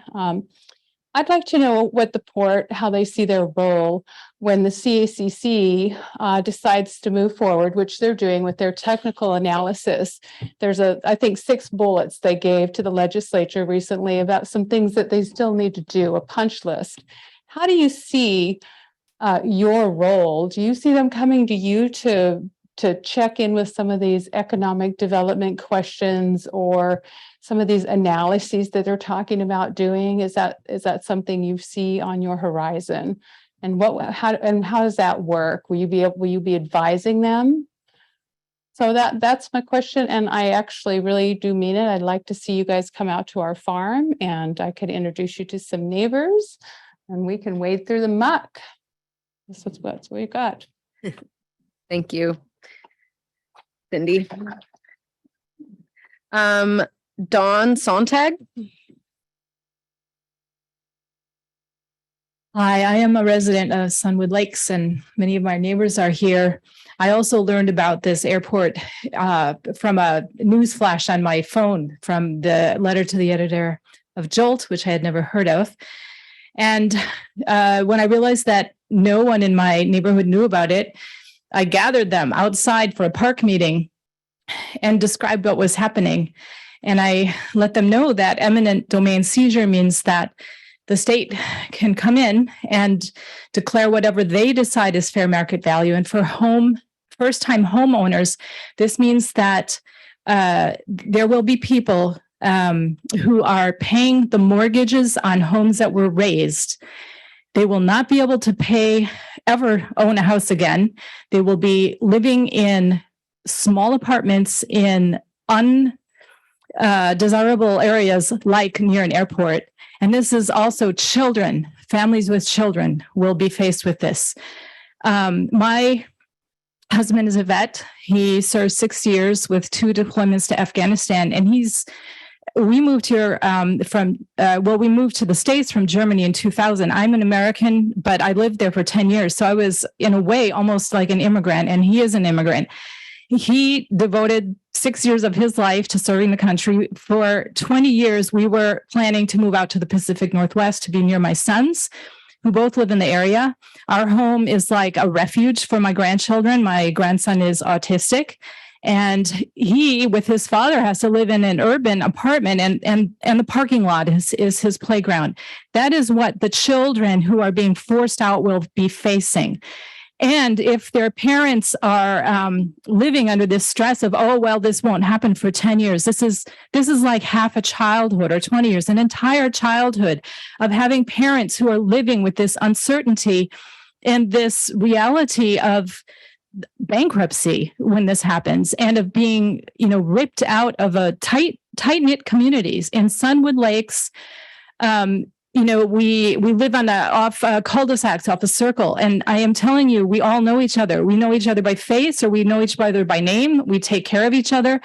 I'd like to know what the port, how they see their role when the CACC decides to move forward, which they're doing with their technical analysis. There's I think 6 bullets they gave to the legislature recently about some things that they still need to do, a punch list. How do you see your role? Do you see them coming to you to check in with some of these economic development questions or some of these analyses that they're talking about doing? Is that something you see on your horizon? And how does that work? Will you be advising them? So that's my question, and I actually really do mean it. I'd like to see you guys come out to our farm, and I could introduce you to some neighbors, and we can wade through the muck. That's what we've got. Thank you, Cindy. Dawn Sontag. Hi, I am a resident of Sunwood Lakes and many of my neighbors are here. I also learned about this airport from a news flash on my phone from the letter to the editor of Jolt, which I had never heard of. And when I realized that no one in my neighborhood knew about it, I gathered them outside for a park meeting and described what was happening. And I let them know that eminent domain seizure means that the state can come in and declare whatever they decide is fair market value. And for first-time homeowners, this means that there will be people who are paying the mortgages on homes that were raised. They will not be able to ever own a house again. They will be living in small apartments in undesirable areas like near an airport. And this is also children, families with children will be faced with this. My husband is a vet. He served 6 years with 2 deployments to Afghanistan. And we moved here we moved to the States from Germany in 2000. I'm an American, but I lived there for 10 years. So I was in a way almost like an immigrant, and he is an immigrant. He devoted 6 years of his life to serving the country. For 20 years, we were planning to move out to the Pacific Northwest to be near my sons, who both live in the area. Our home is like a refuge for my grandchildren. My grandson is autistic, and he, with his father, has to live in an urban apartment, and the parking lot is his playground. That is what the children who are being forced out will be facing. And if their parents are living under this stress of, oh, well, this won't happen for 10 years, this is like half a childhood, or 20 years, an entire childhood of having parents who are living with this uncertainty and this reality of bankruptcy when this happens, and of being, ripped out of a tight-knit communities in Sunwood Lakes. We live on off cul-de-sacs, off a circle. And I am telling you, we all know each other. We know each other by face, or we know each other by name. We take care of each other.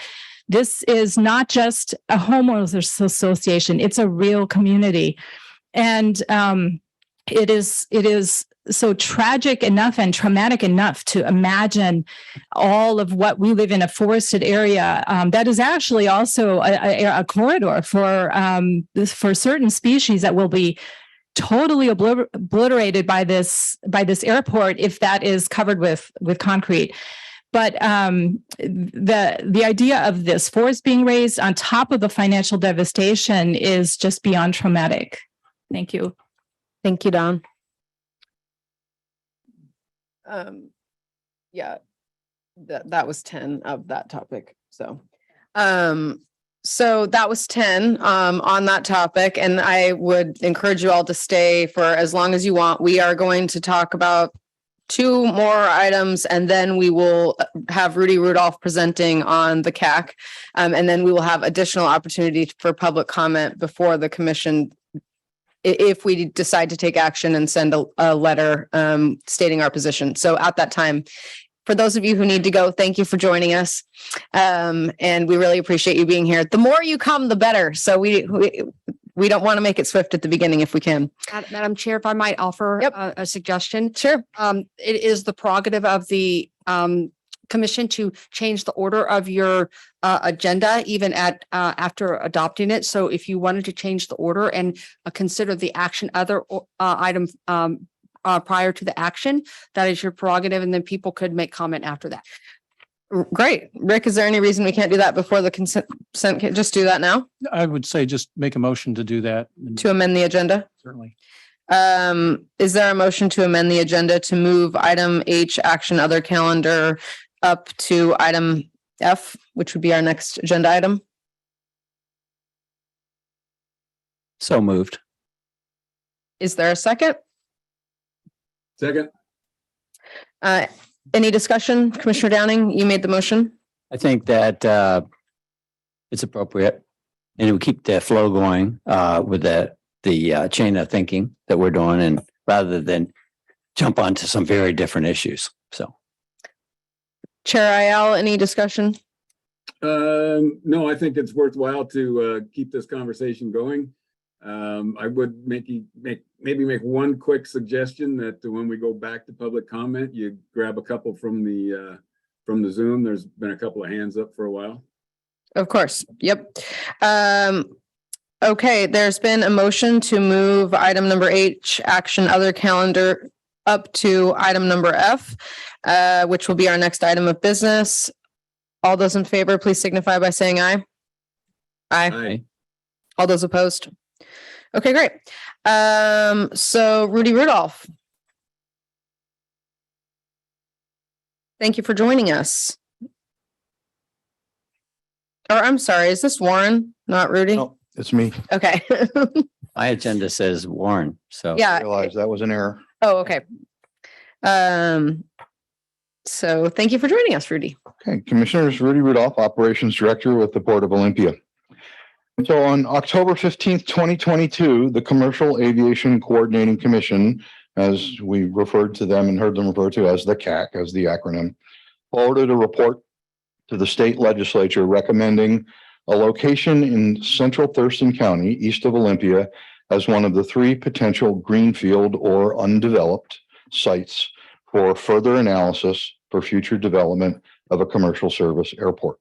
This is not just a homeowners association. It's a real community. And it is so tragic enough and traumatic enough to imagine all of what we live in a forested area that is actually also a corridor for certain species that will be totally obliterated by this airport if that is covered with concrete. But the idea of this forest being raised on top of the financial devastation is just beyond traumatic. Thank you. Thank you, Dawn. That was 10 of that topic. So that was 10 on that topic, and I would encourage you all to stay for as long as you want. We are going to talk about 2 more items, and then we will have Rudy Rudolph presenting on the CAC, and then we will have additional opportunity for public comment before the commission, if we decide to take action and send a letter stating our position. So at that time, for those of you who need to go, thank you for joining us. And we really appreciate you being here. The more you come, the better. So we don't want to make it swift at the beginning if we can. Madam Chair, if I might offer a suggestion. Sure. It is the prerogative of the commission to change the order of your agenda even after adopting it. So if you wanted to change the order and consider the action other item prior to the action, that is your prerogative, and then people could make comment after that. Great. Rick, is there any reason we can't do that before the consent? Just do that now I would say just make a motion to do that. to amend the agenda? Certainly. Is there a motion to amend the agenda to move item H, action other calendar, up to item F, which would be our next agenda item? So moved. Is there a second? Second. Any discussion? Commissioner Downing, you made the motion. I think that it's appropriate, and it will keep the flow going with the chain of thinking that we're doing, and rather than jump onto some very different issues. So, Chair Ayal, any discussion? No, I think it's worthwhile to keep this conversation going. I would maybe make one quick suggestion that when we go back to public comment, you grab a couple from the Zoom. There's been a couple of hands up for a while. Of course. Yep. Okay, there's been a motion to move item number H, action other calendar, up to item number F, which will be our next item of business. All those in favor, please signify by saying aye. Aye. Aye. All those opposed? Okay, great. So Rudy Rudolph. Thank you for joining us. Or I'm sorry, is this Warren, not Rudy? No, it's me. Okay. My agenda says Warren, so. Yeah. Realize that was an error. Oh, okay. So thank you for joining us, Rudy. Okay, Commissioners, Rudy Rudolph, Operations Director with the Port of Olympia. So on October 15th, 2022, the Commercial Aviation Coordinating Commission, as we referred to them and heard them referred to as the CAC, as the acronym, forwarded a report to the state legislature recommending a location in central Thurston County, east of Olympia, as one of the 3 potential greenfield or undeveloped sites for further analysis for future development of a commercial service airport.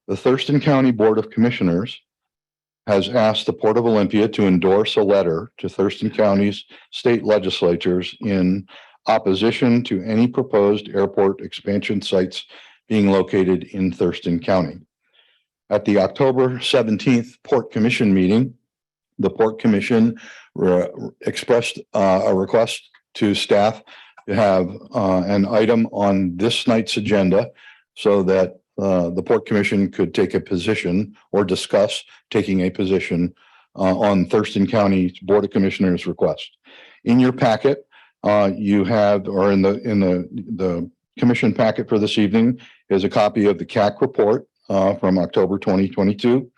The Thurston County Board of Commissioners has asked the Port of Olympia to endorse a letter to Thurston County's state legislatures in opposition to any proposed airport expansion sites being located in Thurston County. At the October 17th Port Commission meeting, the Port Commission expressed a request to staff to have an item on this night's agenda so that the Port Commission could take a position or discuss taking a position on Thurston County Board of Commissioners request. In your packet, you have, or in the commission packet for this evening, is a copy of the CAC report from October 2022,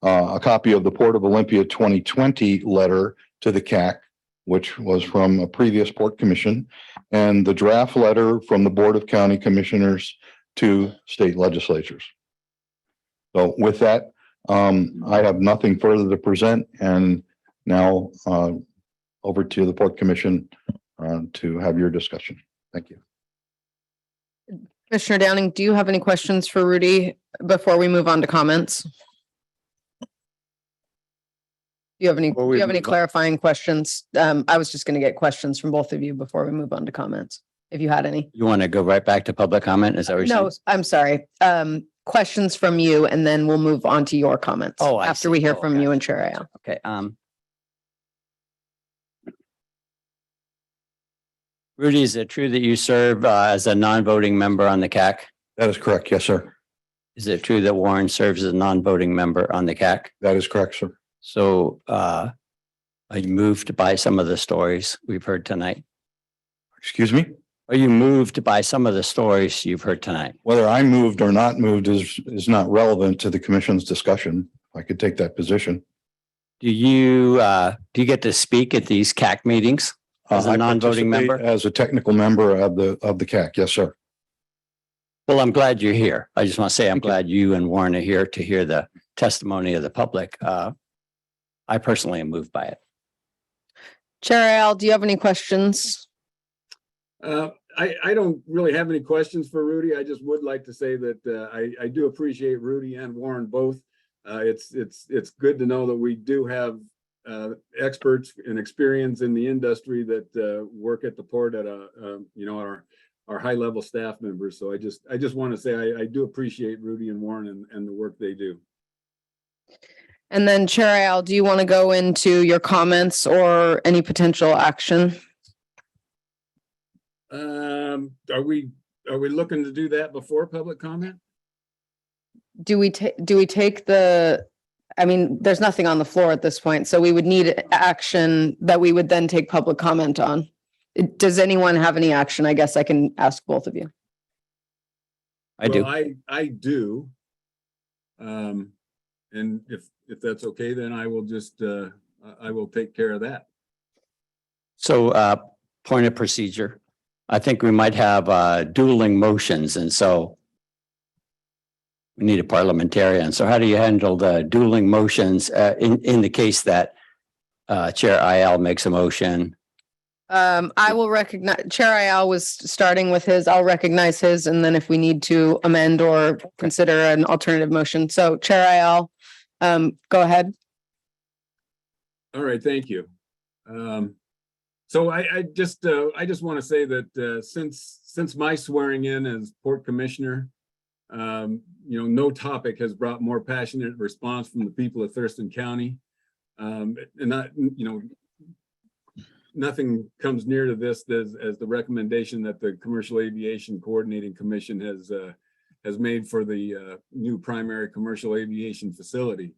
a copy of the Port of Olympia 2020 letter to the CAC, which was from a previous Port Commission, and the draft letter from the Board of County Commissioners to state legislatures. So with that, I have nothing further to present, and now over to the Port Commission to have your discussion. Thank you. Commissioner Downing, do you have any questions for Rudy before we move on to comments? Do you have any clarifying questions? I was just going to get questions from both of you before we move on to comments, if you had any. You want to go right back to public comment? Is that what you're saying? No, I'm sorry. Questions from you, and then we'll move on to your comments. Oh, I after see. we hear Oh, from you and Chair Ayala. Okay, Rudy, is it true that you serve as a non-voting member on the CAC? That is correct. Yes, sir. Is it true that Warren serves as a non-voting member on the CAC? That is correct, sir. So are you moved by some of the stories we've heard tonight? Excuse me? Are you moved by some of the stories you've heard tonight? Whether I'm moved or not moved is not relevant to the commission's discussion. I could take that position. Do you get to speak at these CAC meetings as a I non-voting participate member? as a technical member of the CAC. Yes, sir. Well, I'm glad you're here. I just want to say I'm glad you and Warren are here to hear the testimony of the public. I personally am moved by it. Chair Ayala, do you have any questions? I don't really have any questions for Rudy. I just would like to say that I do appreciate Rudy and Warren both. It's good to know that we do have experts and experience in the industry that work at the port at our high level staff members. So I just want to say I do appreciate Rudy and Warren and the work they do. And then Chair Ayala, do you want to go into your comments or any potential action? Are we looking to do that before public comment? Do we take the, I mean, there's nothing on the floor at this point, so we would need action that we would then take public comment on. Does anyone have any action? I guess I can ask both of you. I do. I do. And if that's okay, then I will just, I will take care of that. So point of procedure. I think we might have dueling motions, and so we need a parliamentarian. So how do you handle the dueling motions in the case that Chair IL makes a motion. I will recognize, Chair Ayal was starting with his, I'll recognize his, and then if we need to amend or consider an alternative motion. So Chair Ayal, go ahead. All right, thank you. So I just want to say that since my swearing in as Port Commissioner, no topic has brought more passionate response from the people of Thurston County. And not, nothing comes near to this as the recommendation that the Commercial Aviation Coordinating Commission has made for the new primary commercial aviation facility.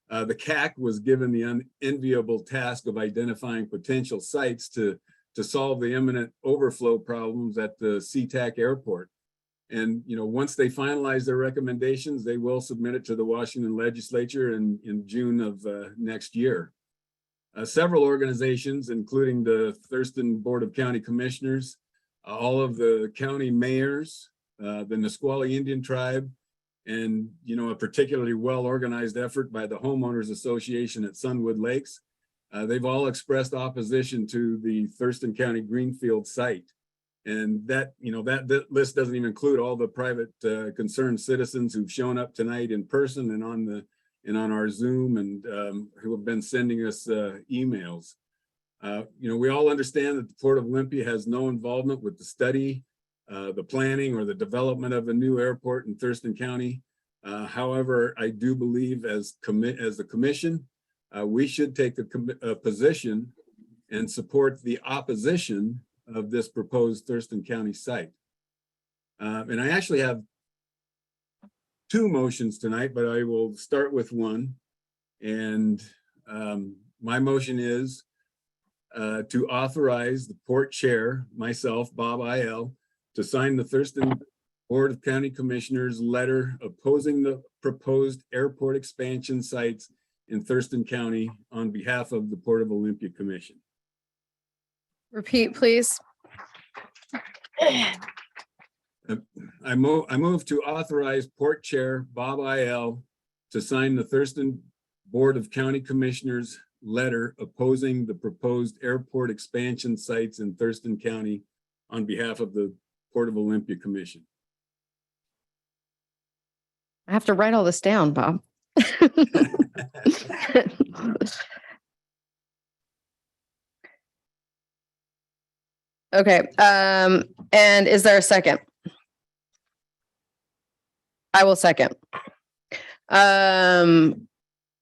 The CAC was given the unenviable task of identifying potential sites to solve the imminent overflow problems at the SeaTac Airport. And, once they finalize their recommendations, they will submit it to the Washington Legislature in June of next year. Several organizations, including the Thurston Board of County Commissioners, all of the county mayors, the Nisqually Indian Tribe, and, a particularly well-organized effort by the Homeowners Association at Sunwood Lakes. They've all expressed opposition to the Thurston County Greenfield site. And that list doesn't even include all the private concerned citizens who've shown up tonight in person and on our Zoom and who have been sending us emails. We all understand that the Port of Olympia has no involvement with the study, the planning, or the development of a new airport in Thurston County. However, I do believe as the commission, we should take a position and support the opposition of this proposed Thurston County site. And I actually have two motions tonight, but I will start with one. And my motion is to authorize the port chair, myself, Bob IL, to sign the Thurston Board of County Commissioners letter opposing the proposed airport expansion sites in Thurston County on behalf of the Port of Olympia Commission. Repeat, please. I move to authorize Port Chair Bob IL to sign the Thurston Board of County Commissioners letter opposing the proposed airport expansion sites in Thurston County on behalf of the Port of Olympia Commission. I have to write all this down, Bob. Okay, and is there a second? I will second.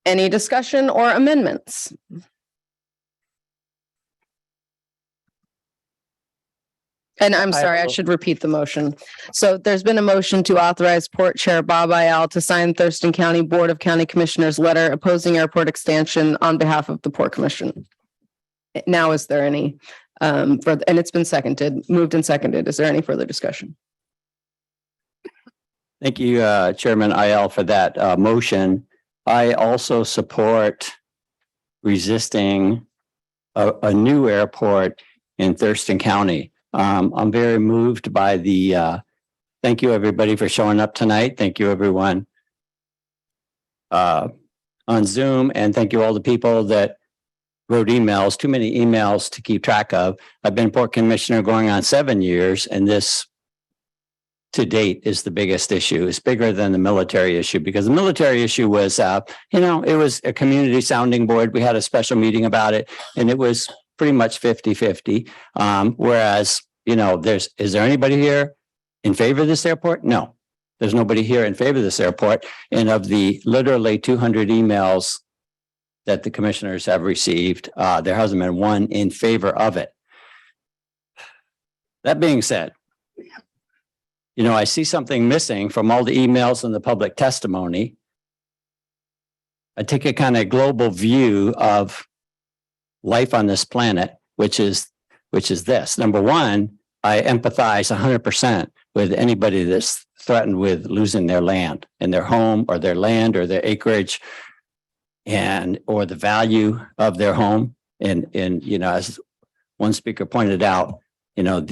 Any discussion or amendments? And I'm sorry, I should repeat the motion. So there's been a motion to authorize Port Chair Bob Ayal to sign Thurston County Board of County Commissioners letter opposing airport expansion on behalf of the Port Commission. Now, is there any, and it's been moved and seconded. Is there any further discussion? Thank you, Chairman IL, for that motion. I also support resisting a new airport in Thurston County. I'm very moved by thank you everybody for showing up tonight. Thank you everyone on Zoom, and thank you all the people that wrote emails, too many emails to keep track of. I've been Port Commissioner going on 7 years, and this to date is the biggest issue. It's bigger than the military issue, because the military issue was, it was a community sounding board. We had a special meeting about it, and it was pretty much 50-50. Whereas, is there anybody here in favor of this airport? No, there's nobody here in favor of this airport. And of the literally 200 emails that the commissioners have received, there hasn't been one in favor of it. That being said, I see something missing from all the emails and the public testimony. I take a kind of global view of life on this planet, which is this. Number one, I empathize 100% with anybody that's threatened with losing their land and their home or their land or their acreage or the value of their home. And as one speaker pointed out, if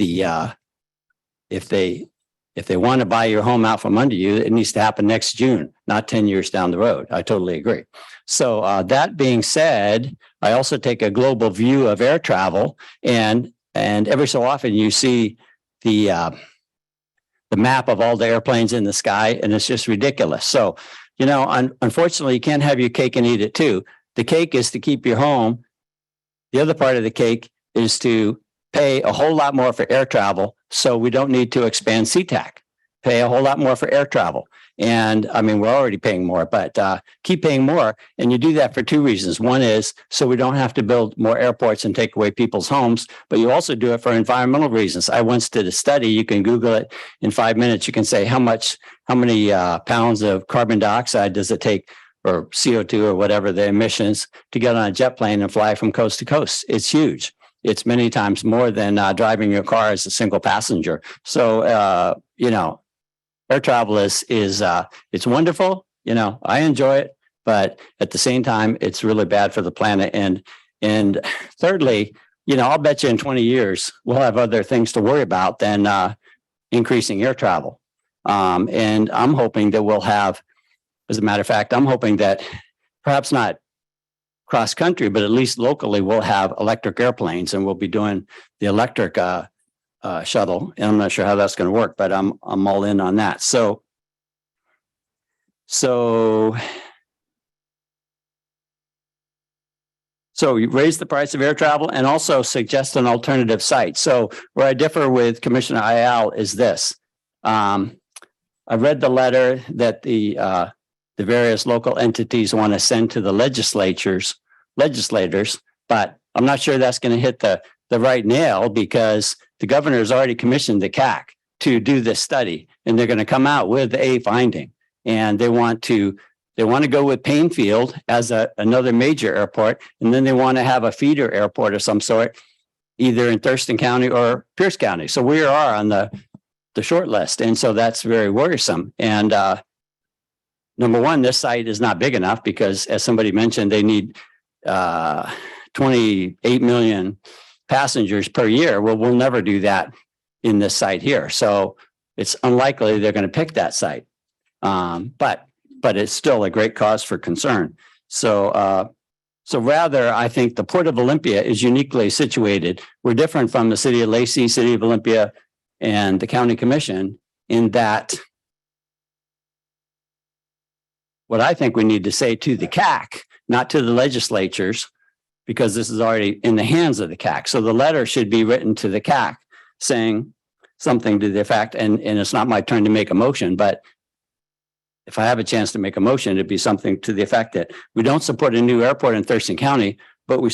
they want to buy your home out from under you, it needs to happen next June, not 10 years down the road. I totally agree. So that being said, I also take a global view of air travel, and every so often you see the map of all the airplanes in the sky, and it's just ridiculous. So, you know, unfortunately, you can't have your cake and eat it too. The cake is to keep your home. The other part of the cake is to pay a whole lot more for air travel, so we don't need to expand SeaTac. Pay a whole lot more for air travel. And I mean, we're already paying more, but keep paying more. And you do that for two reasons. One is so we don't have to build more airports and take away people's homes, but you also do it for environmental reasons. I once did a study. You can Google it in 5 minutes. You can say how many pounds of carbon dioxide does it take, or CO2 or whatever the emissions, to get on a jet plane and fly from coast to coast. It's huge. It's many times more than driving your car as a single passenger. So, you know, air travel is it's wonderful. You know, I enjoy it, but at the same time, it's really bad for the planet. And thirdly, you know, I'll bet you in 20 years, we'll have other things to worry about than increasing air travel. And I'm hoping that we'll have, as a matter of fact, I'm hoping that perhaps not cross country, but at least locally, we'll have electric airplanes, and we'll be doing the electric shuttle. And I'm not sure how that's going to work, but I'm all in on that. So you raise the price of air travel and also suggest an alternative site. So where I differ with Commissioner Ayala is this. I read the letter that the various local entities want to send to the legislators, but I'm not sure that's going to hit the right nail, because the governor has already commissioned the CAC to do this study, and they're going to come out with a finding, and they want to go with Painfield as another major airport, and then they want to have a feeder airport of some sort, either in Thurston County or Pierce County. So we are on the short list, and so that's very worrisome. And number one, this site is not big enough because, as somebody mentioned, they need 28 million passengers per year. Well, we'll never do that in this site here. So it's unlikely they're going to pick that site. But it's still a great cause for concern. So rather, I think the Port of Olympia is uniquely situated. We're different from the City of Lacey, City of Olympia, and the County Commission in that what I think we need to say to the CAC, not to the legislatures, because this is already in the hands of the CAC. So the letter should be written to the CAC saying something to the effect, and it's not my turn to make a motion, but if I have a chance to make a motion, it'd be something to the effect that we don't support a new airport in Thurston County, but we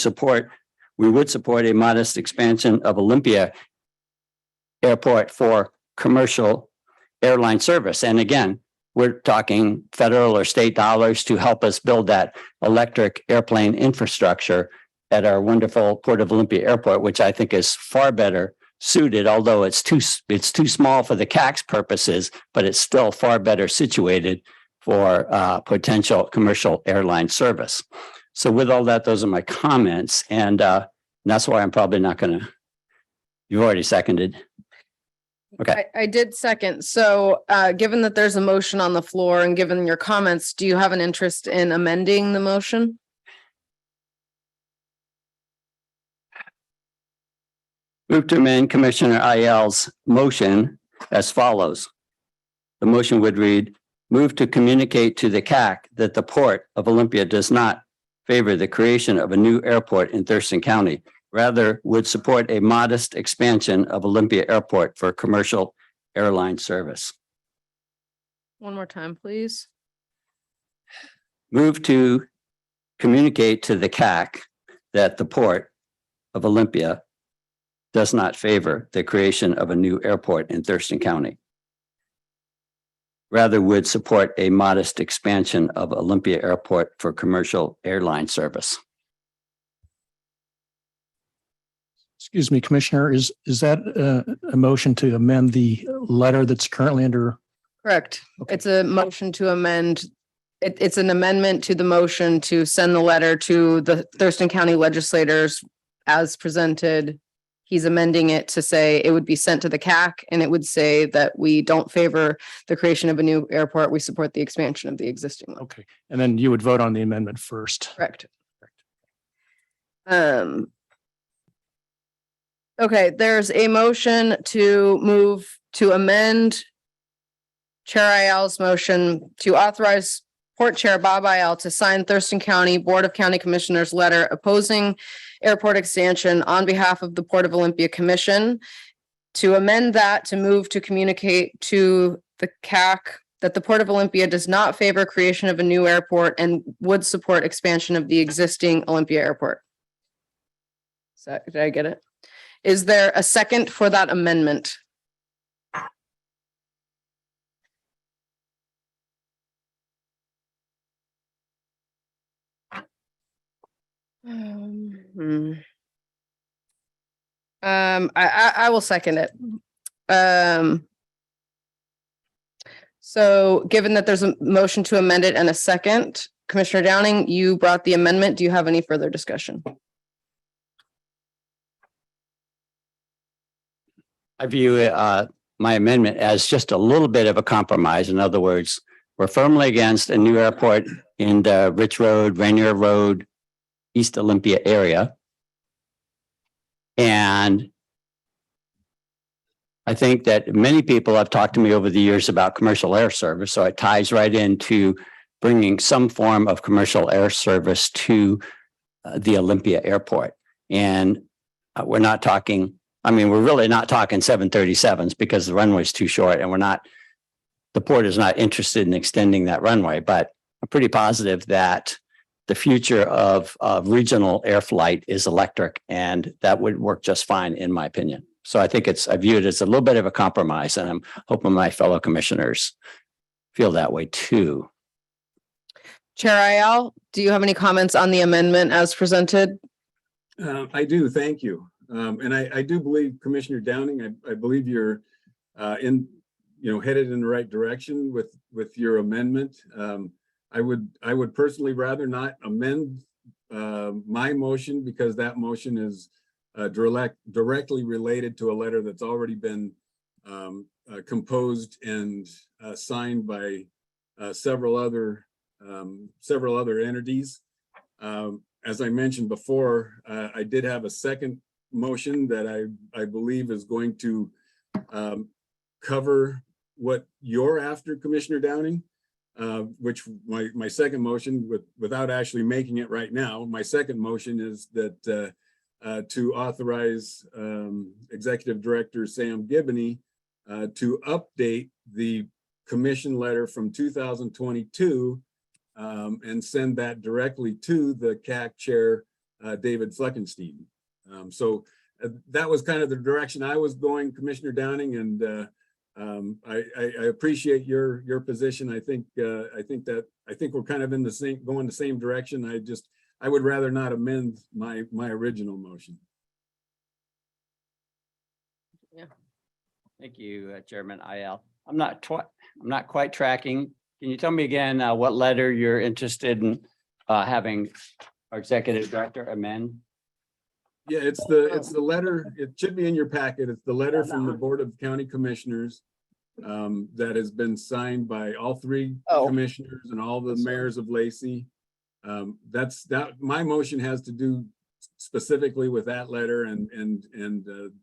would support a modest expansion of Olympia Airport for commercial airline service. And again, we're talking federal or state dollars to help us build that electric airplane infrastructure at our wonderful Port of Olympia Airport, which I think is far better suited, although it's too small for the CAC's purposes, but it's still far better situated for potential commercial airline service. So with all that, those are my comments. And that's why I'm probably not going to, you've already seconded. Okay. I did second. So given that there's a motion on the floor and given your comments, do you have an interest in amending the motion? Move to amend Commissioner Ayal's motion as follows. The motion would read, move to communicate to the CAC that the Port of Olympia does not favor the creation of a new airport in Thurston County, rather would support a modest expansion of Olympia Airport for commercial airline service. One more time, please. Move to communicate to the CAC that the Port of Olympia does not favor the creation of a new airport in Thurston County. Rather would support a modest expansion of Olympia Airport for commercial airline service. Excuse me, Commissioner, is that a motion to amend the letter that's currently under? Correct. It's a motion to amend. It's an amendment to the motion to send the letter to the Thurston County legislators as presented. He's amending it to say it would be sent to the CAC, and it would say that we don't favor the creation of a new airport. We support the expansion of the existing one. Okay. And then you would vote on the amendment first. Correct. Okay, there's a motion to move to amend Chair Ayal's motion to authorize Port Chair Bob Ayal to sign Thurston County Board of County Commissioners letter opposing airport expansion on behalf of the Port of Olympia Commission. To amend that to move to communicate to the CAC that the Port of Olympia does not favor creation of a new airport and would support expansion of the existing Olympia Airport. Did I get it? Is there a second for that amendment? I will second it. So given that there's a motion to amend it and a second, Commissioner Downing, you brought the amendment. Do you have any further discussion? I view my amendment as just a little bit of a compromise. In other words, we're firmly against a new airport in the Rich Road, Rainier Road, East Olympia area. And I think that many people have talked to me over the years about commercial air service, so it ties right into bringing some form of commercial air service to the Olympia Airport. And we're not talking, I mean, we're really not talking 737s because the runway is too short, and the port is not interested in extending that runway, but I'm pretty positive that the future of regional air flight is electric, and that would work just fine, in my opinion. So I think I view it as a little bit of a compromise, and I'm hoping my fellow commissioners feel that way too. Chair Ayal, do you have any comments on the amendment as presented? I do, thank you. And I do believe Commissioner Downing, I believe you're headed in the right direction with your amendment. I would personally rather not amend my motion, because that motion is directly related to a letter that's already been composed and signed by several other entities. As I mentioned before, I did have a second motion that I believe is going to cover what you're after, Commissioner Downing. Which my second motion, without actually making it right now, my second motion is that to authorize Executive Director Sam Gibney to update the commission letter from 2022 and send that directly to the CAC Chair, David Fleckenstein. So that was kind of the direction I was going, Commissioner Downing, and I appreciate your position. I think we're kind of going the same direction. I would rather not amend my original motion. Yeah. Thank you, Chairman Ayal. I'm not quite tracking. Can you tell me again what letter you're interested in having our Executive Director amend? Yeah, it's the letter. It should be in your packet. It's the letter from the Board of County Commissioners that has been signed by all three commissioners and all the mayors of Lacey. My motion has to do specifically with that letter and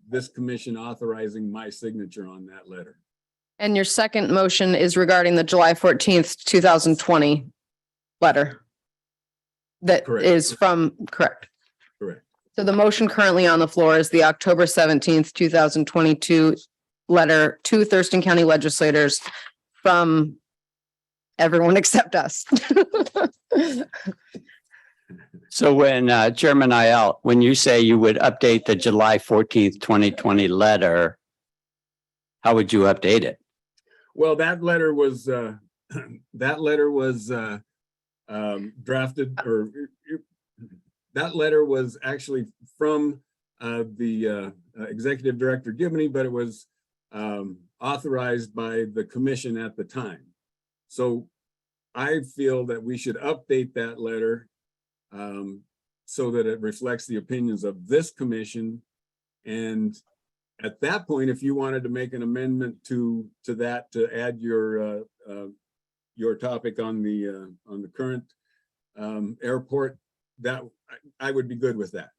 this commission authorizing my signature on that letter. And your second motion is regarding the July 14th, 2020 letter. That is from, correct. Correct. So the motion currently on the floor is the October 17th, 2022 letter to Thurston County legislators from everyone except us. So when Chairman Ayal, when you say you would update the July 14th, 2020 letter, how would you update it? Well, that letter was drafted, or that letter was actually from the Executive Director Gibney, but it was authorized by the commission at the time. So I feel that we should update that letter so that it reflects the opinions of this commission. And at that point, if you wanted to make an amendment to that, to add your topic on the current airport, that I would be good with that.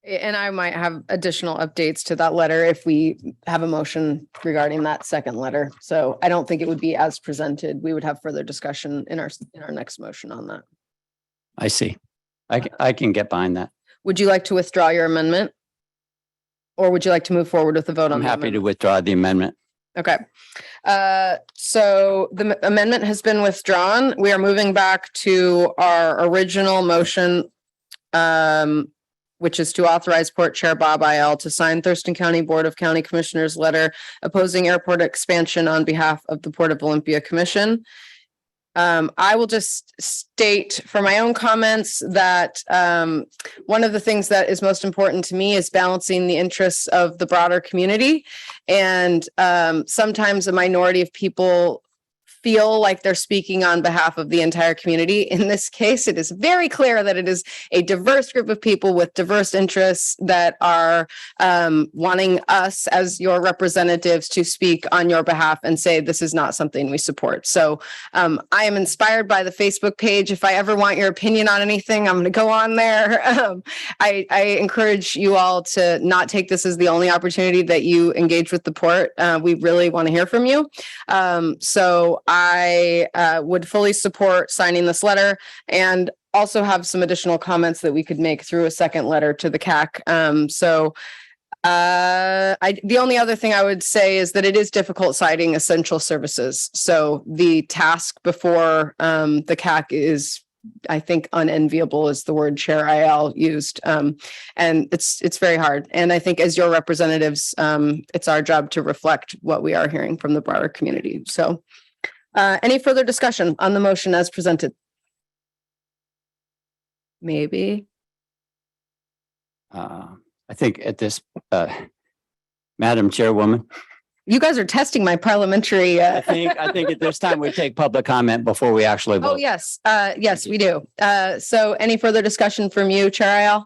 And I might have additional updates to that letter if we have a motion regarding that second letter. So I don't think it would be as presented. We would have further discussion in our next motion on that. I see. I can get behind that. Would you like to withdraw your amendment? Or would you like to move forward with the vote on? I'm the happy to amendment? withdraw the amendment. Okay. So the amendment has been withdrawn. We are moving back to our original motion, which is to authorize Port Chair Bob Iell to sign Thurston County Board of County Commissioners letter opposing airport expansion on behalf of the Port of Olympia Commission. I will just state for my own comments that one of the things that is most important to me is balancing the interests of the broader community. And sometimes a minority of people feel like they're speaking on behalf of the entire community. In this case, it is very clear that it is a diverse group of people with diverse interests that are wanting us as your representatives to speak on your behalf and say this is not something we support. So I am inspired by the Facebook page. If I ever want your opinion on anything, I'm going to go on there. I encourage you all to not take this as the only opportunity that you engage with the port. We really want to hear from you. So I would fully support signing this letter and also have some additional comments that we could make through a second letter to the CAC. The only other thing I would say is that it is difficult citing essential services. So the task before the CAC is, I think, unenviable is the word Chair Iell used. And it's very hard. And I think as your representatives, it's our job to reflect what we are hearing from the broader community. So any further discussion on the motion as presented? Maybe. I think at this, Madam Chairwoman, You guys are testing my parliamentary. I think at this time we take public comment before we actually vote. Oh, yes. Yes, we do. So any further discussion from you, Chair Iell?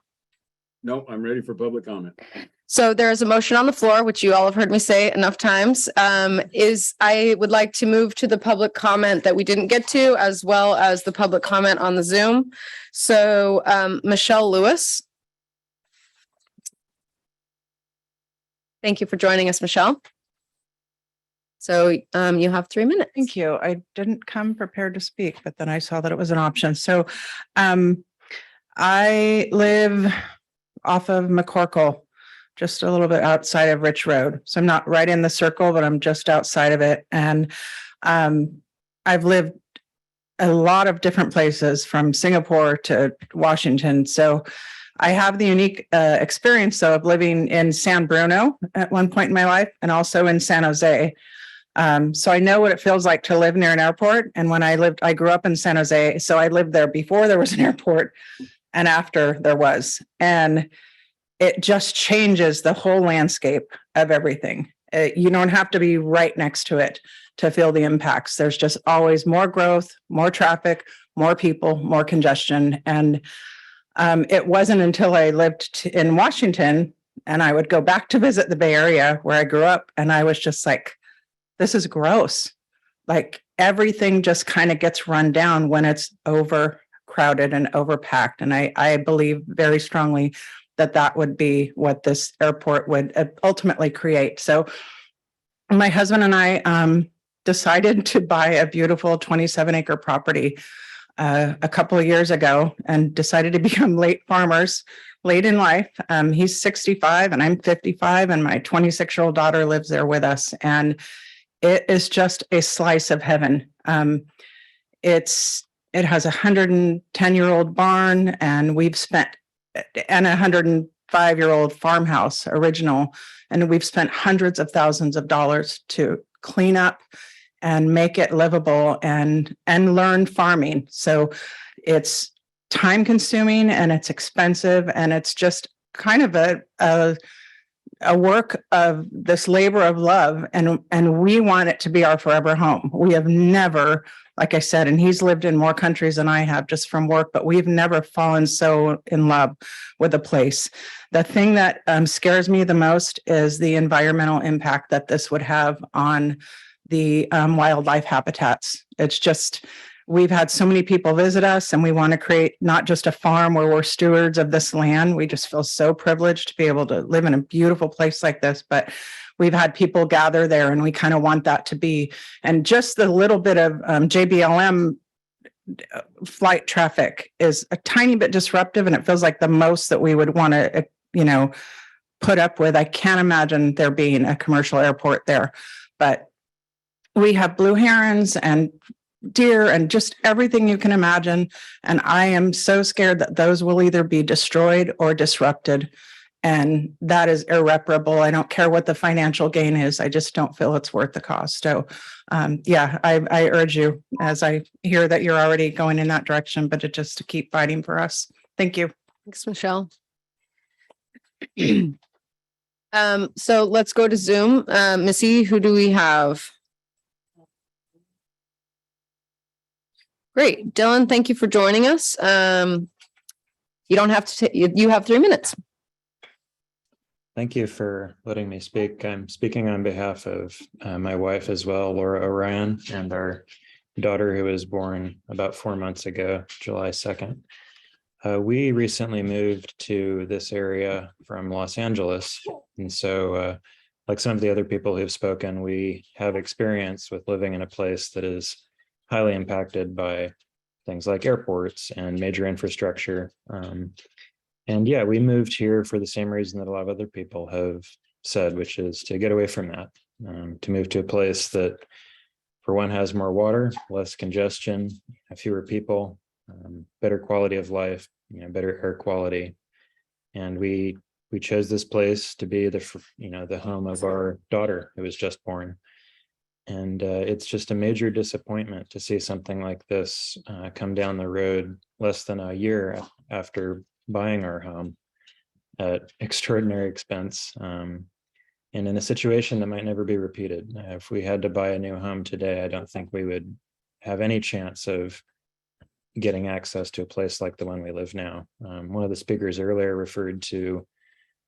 No, I'm ready for public comment. So there is a motion on the floor, which you all have heard me say enough times, I would like to move to the public comment that we didn't get to, as well as the public comment on the Zoom. So Michelle Lewis. Thank you for joining us, Michelle. So you have 3 minutes. Thank you. I didn't come prepared to speak, but then I saw that it was an option. So I live off of McCorkle, just a little bit outside of Rich Road. So I'm not right in the circle, but I'm just outside of it. And I've lived a lot of different places from Singapore to Washington. So I have the unique experience though of living in San Bruno at one point in my life and also in San Jose. So I know what it feels like to live near an airport. And when I grew up in San Jose. So I lived there before there was an airport and after there was. And it just changes the whole landscape of everything. You don't have to be right next to it to feel the impacts. There's just always more growth, more traffic, more people, more congestion. And it wasn't until I lived in Washington and I would go back to visit the Bay Area where I grew up. And I was just like, this is gross. Like everything just kind of gets run down when it's overcrowded and overpacked. And I believe very strongly that would be what this airport would ultimately create. So my husband and I decided to buy a beautiful 27-acre property a couple of years ago and decided to become late farmers late in life. He's 65 and I'm 55 and my 26-year-old daughter lives there with us. And it is just a slice of heaven. It has a 110-year-old barn and we've spent and a 105-year-old farmhouse original. And we've spent hundreds of thousands of dollars to clean up and make it livable and learn farming. So it's time consuming and it's expensive and it's just kind of a work of this labor of love. And we want it to be our forever home. We have never, like I said, and he's lived in more countries than I have just from work, but we've never fallen so in love with a place. The thing that scares me the most is the environmental impact that this would have on the wildlife habitats. It's just, we've had so many people visit us, and we want to create not just a farm where we're stewards of this land. We just feel so privileged to be able to live in a beautiful place like this, but we've had people gather there, and we kind of want that to be. And just the little bit of JBLM flight traffic is a tiny bit disruptive, and it feels like the most that we would want to, put up with. I can't imagine there being a commercial airport there, but we have blue herons and deer and just everything you can imagine. And I am so scared that those will either be destroyed or disrupted. And that is irreparable. I don't care what the financial gain is. I just don't feel it's worth the cost. So I urge you, as I hear that you're already going in that direction, but just to keep fighting for us. Thank you. Thanks, Michelle. So let's go to Zoom. Missy, who do we have? Great. Dylan, thank you for joining us. You don't have to, you have 3 minutes. Thank you for letting me speak. I'm speaking on behalf of my wife as well, Laura Orion, and our daughter who was born about 4 months ago, July 2nd. We recently moved to this area from Los Angeles. And so like some of the other people who've spoken, we have experience with living in a place that is highly impacted by things like airports and major infrastructure. And yeah, we moved here for the same reason that a lot of other people have said, which is to get away from that, to move to a place that, for one, has more water, less congestion, fewer people, better quality of life, better air quality. And we chose this place to be the home of our daughter who was just born. And it's just a major disappointment to see something like this come down the road less than a year after buying our home at extraordinary expense, and in a situation that might never be repeated. If we had to buy a new home today, I don't think we would have any chance of getting access to a place like the one we live now. One of the speakers earlier referred to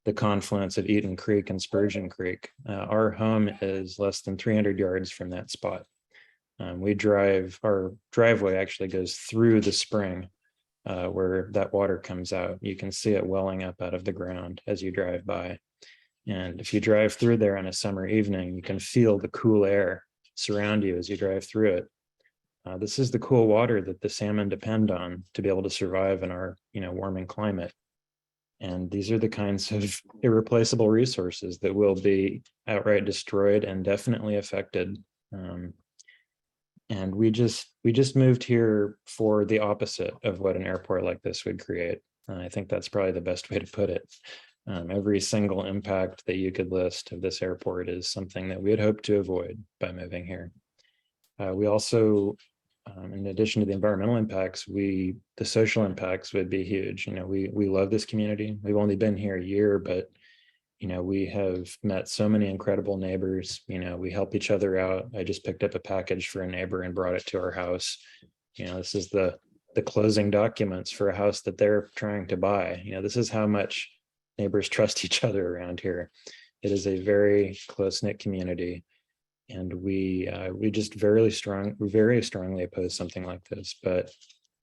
the confluence of Eaton Creek and Spurgeon Creek. Our home is less than 300 yards from that spot. Our driveway actually goes through the spring where that water comes out. You can see it welling up out of the ground as you drive by. And if you drive through there on a summer evening, you can feel the cool air surround you as you drive through it. This is the cool water that the salmon depend on to be able to survive in our, warming climate. And these are the kinds of irreplaceable resources that will be outright destroyed and definitely affected. And we just moved here for the opposite of what an airport like this would create. I think that's probably the best way to put it. Every single impact that you could list of this airport is something that we had hoped to avoid by moving here. We also, in addition to the environmental impacts, the social impacts would be huge. We love this community. We've only been here a year, but we have met so many incredible neighbors. We help each other out. I just picked up a package for a neighbor and brought it to our house. This is the closing documents for a house that they're trying to buy. This is how much neighbors trust each other around here. It is a very close-knit community. And we just very strongly oppose something like this. But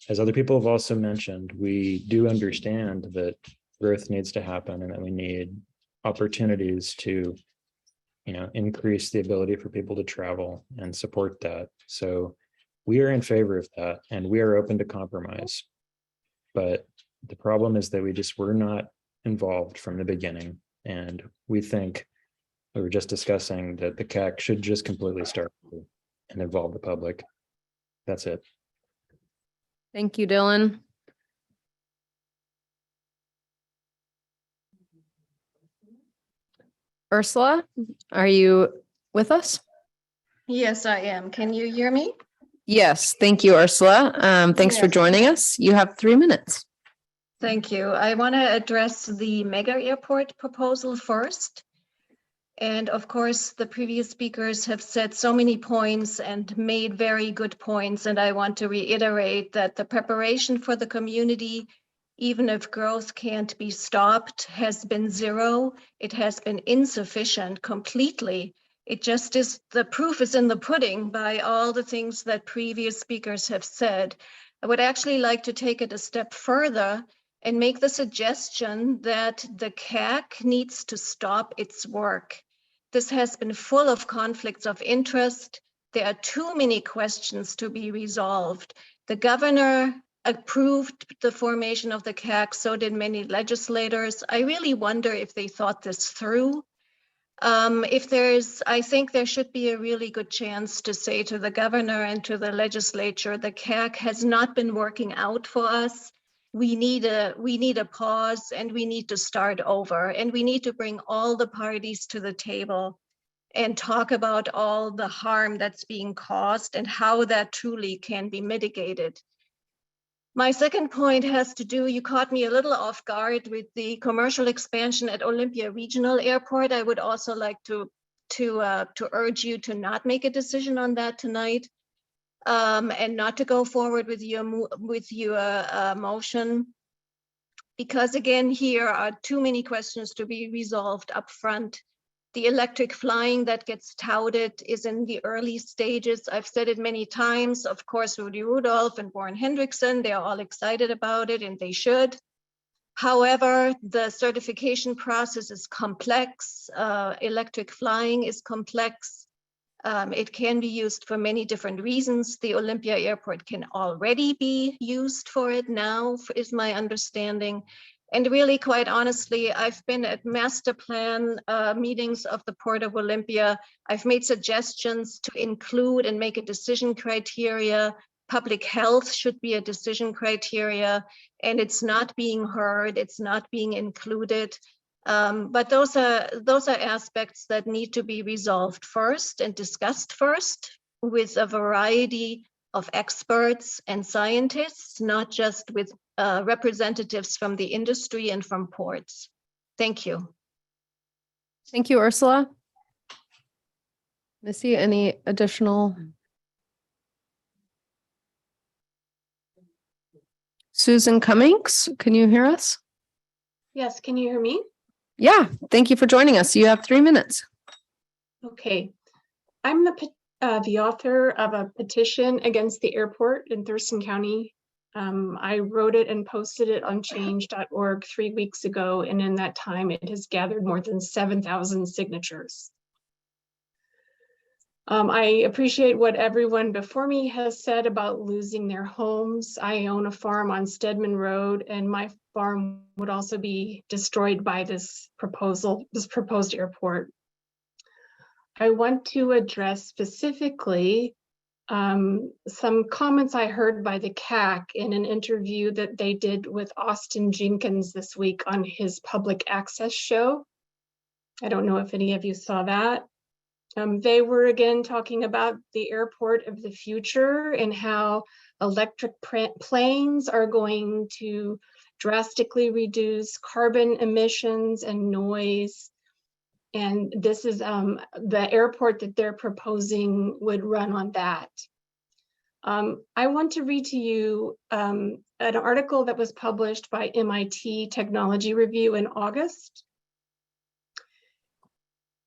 as other people have also mentioned, we do understand that growth needs to happen and that we need opportunities to, increase the ability for people to travel and support that. So we are in favor of that, and we are open to compromise. But the problem is that we just were not involved from the beginning. And we think, we were just discussing, that the CAC should just completely start and involve the public. That's it. Thank you, Dylan. Ursula, are you with us? Yes, I am. Can you hear me? Yes, thank you, Ursula. Thanks for Yes. joining us. You have 3 minutes. Thank you. I want to address the mega airport proposal first. And of course, the previous speakers have said so many points and made very good points. And I want to reiterate that the preparation for the community, even if growth can't be stopped, has been zero. It has been insufficient completely. It just is, the proof is in the pudding by all the things that previous speakers have said. I would actually like to take it a step further and make the suggestion that the CAC needs to stop its work. This has been full of conflicts of interest. There are too many questions to be resolved. The governor approved the formation of the CAC, so did many legislators. I really wonder if they thought this through. I think there should be a really good chance to say to the governor and to the legislature, the CAC has not been working out for us. We need a pause, and we need to start over, and we need to bring all the parties to the table and talk about all the harm that's being caused and how that truly can be mitigated. My second point has to do, you caught me a little off guard with the commercial expansion at Olympia Regional Airport. I would also like to urge you to not make a decision on that tonight, and not to go forward with your motion. Because again, here are too many questions to be resolved up front. The electric flying that gets touted is in the early stages. I've said it many times. Of course, Rudy Rudolph and Warren Hendrickson, they're all excited about it, and they should. However, the certification process is complex. Electric flying is complex. It can be used for many different reasons. The Olympia Airport can already be used for it now, is my understanding. And really, quite honestly, I've been at master plan meetings of the Port of Olympia. I've made suggestions to include and make a decision criteria. Public health should be a decision criteria, and it's not being heard, it's not being included. But those are aspects that need to be resolved first and discussed first with a variety of experts and scientists, not just with representatives from the industry and from ports. Thank you. Thank you, Ursula. Missy, any additional? Susan Cummings, can you hear us? Yes, can you hear me? Yeah, thank you for joining us. You have 3 minutes. Okay. I'm the author of a petition against the airport in Thurston County. I wrote it and posted it on change.org 3 weeks ago, and in that time it has gathered more than 7,000 signatures. I appreciate what everyone before me has said about losing their homes. I own a farm on Stedman Road, and my farm would also be destroyed by this proposed airport. I want to address specifically some comments I heard by the CAC in an interview that they did with Austin Jenkins this week on his public access show. I don't know if any of you saw that. They were again talking about the airport of the future and how electric planes are going to drastically reduce carbon emissions and noise. And this is the airport that they're proposing would run on that. I want to read to you an article that was published by MIT Technology Review in August.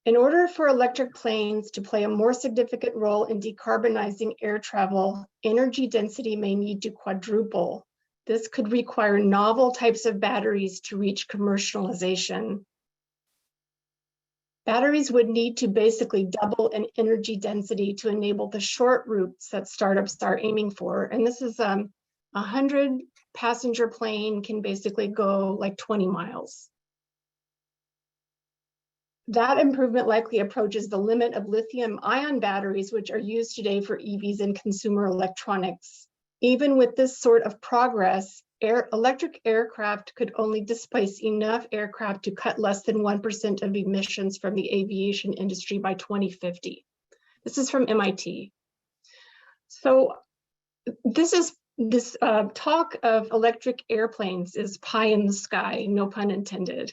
In order for electric planes to play a more significant role in decarbonizing air travel, energy density may need to quadruple. This could require novel types of batteries to reach commercialization. Batteries would need to basically double in energy density to enable the short routes that startups are aiming for. And this is 100 passenger plane can basically go like 20 miles. That improvement likely approaches the limit of lithium-ion batteries, which are used today for EVs and consumer electronics. Even with this sort of progress, electric aircraft could only displace enough aircraft to cut less than 1% of emissions from the aviation industry by 2050. This is from MIT. So this talk of electric airplanes is pie in the sky, no pun intended.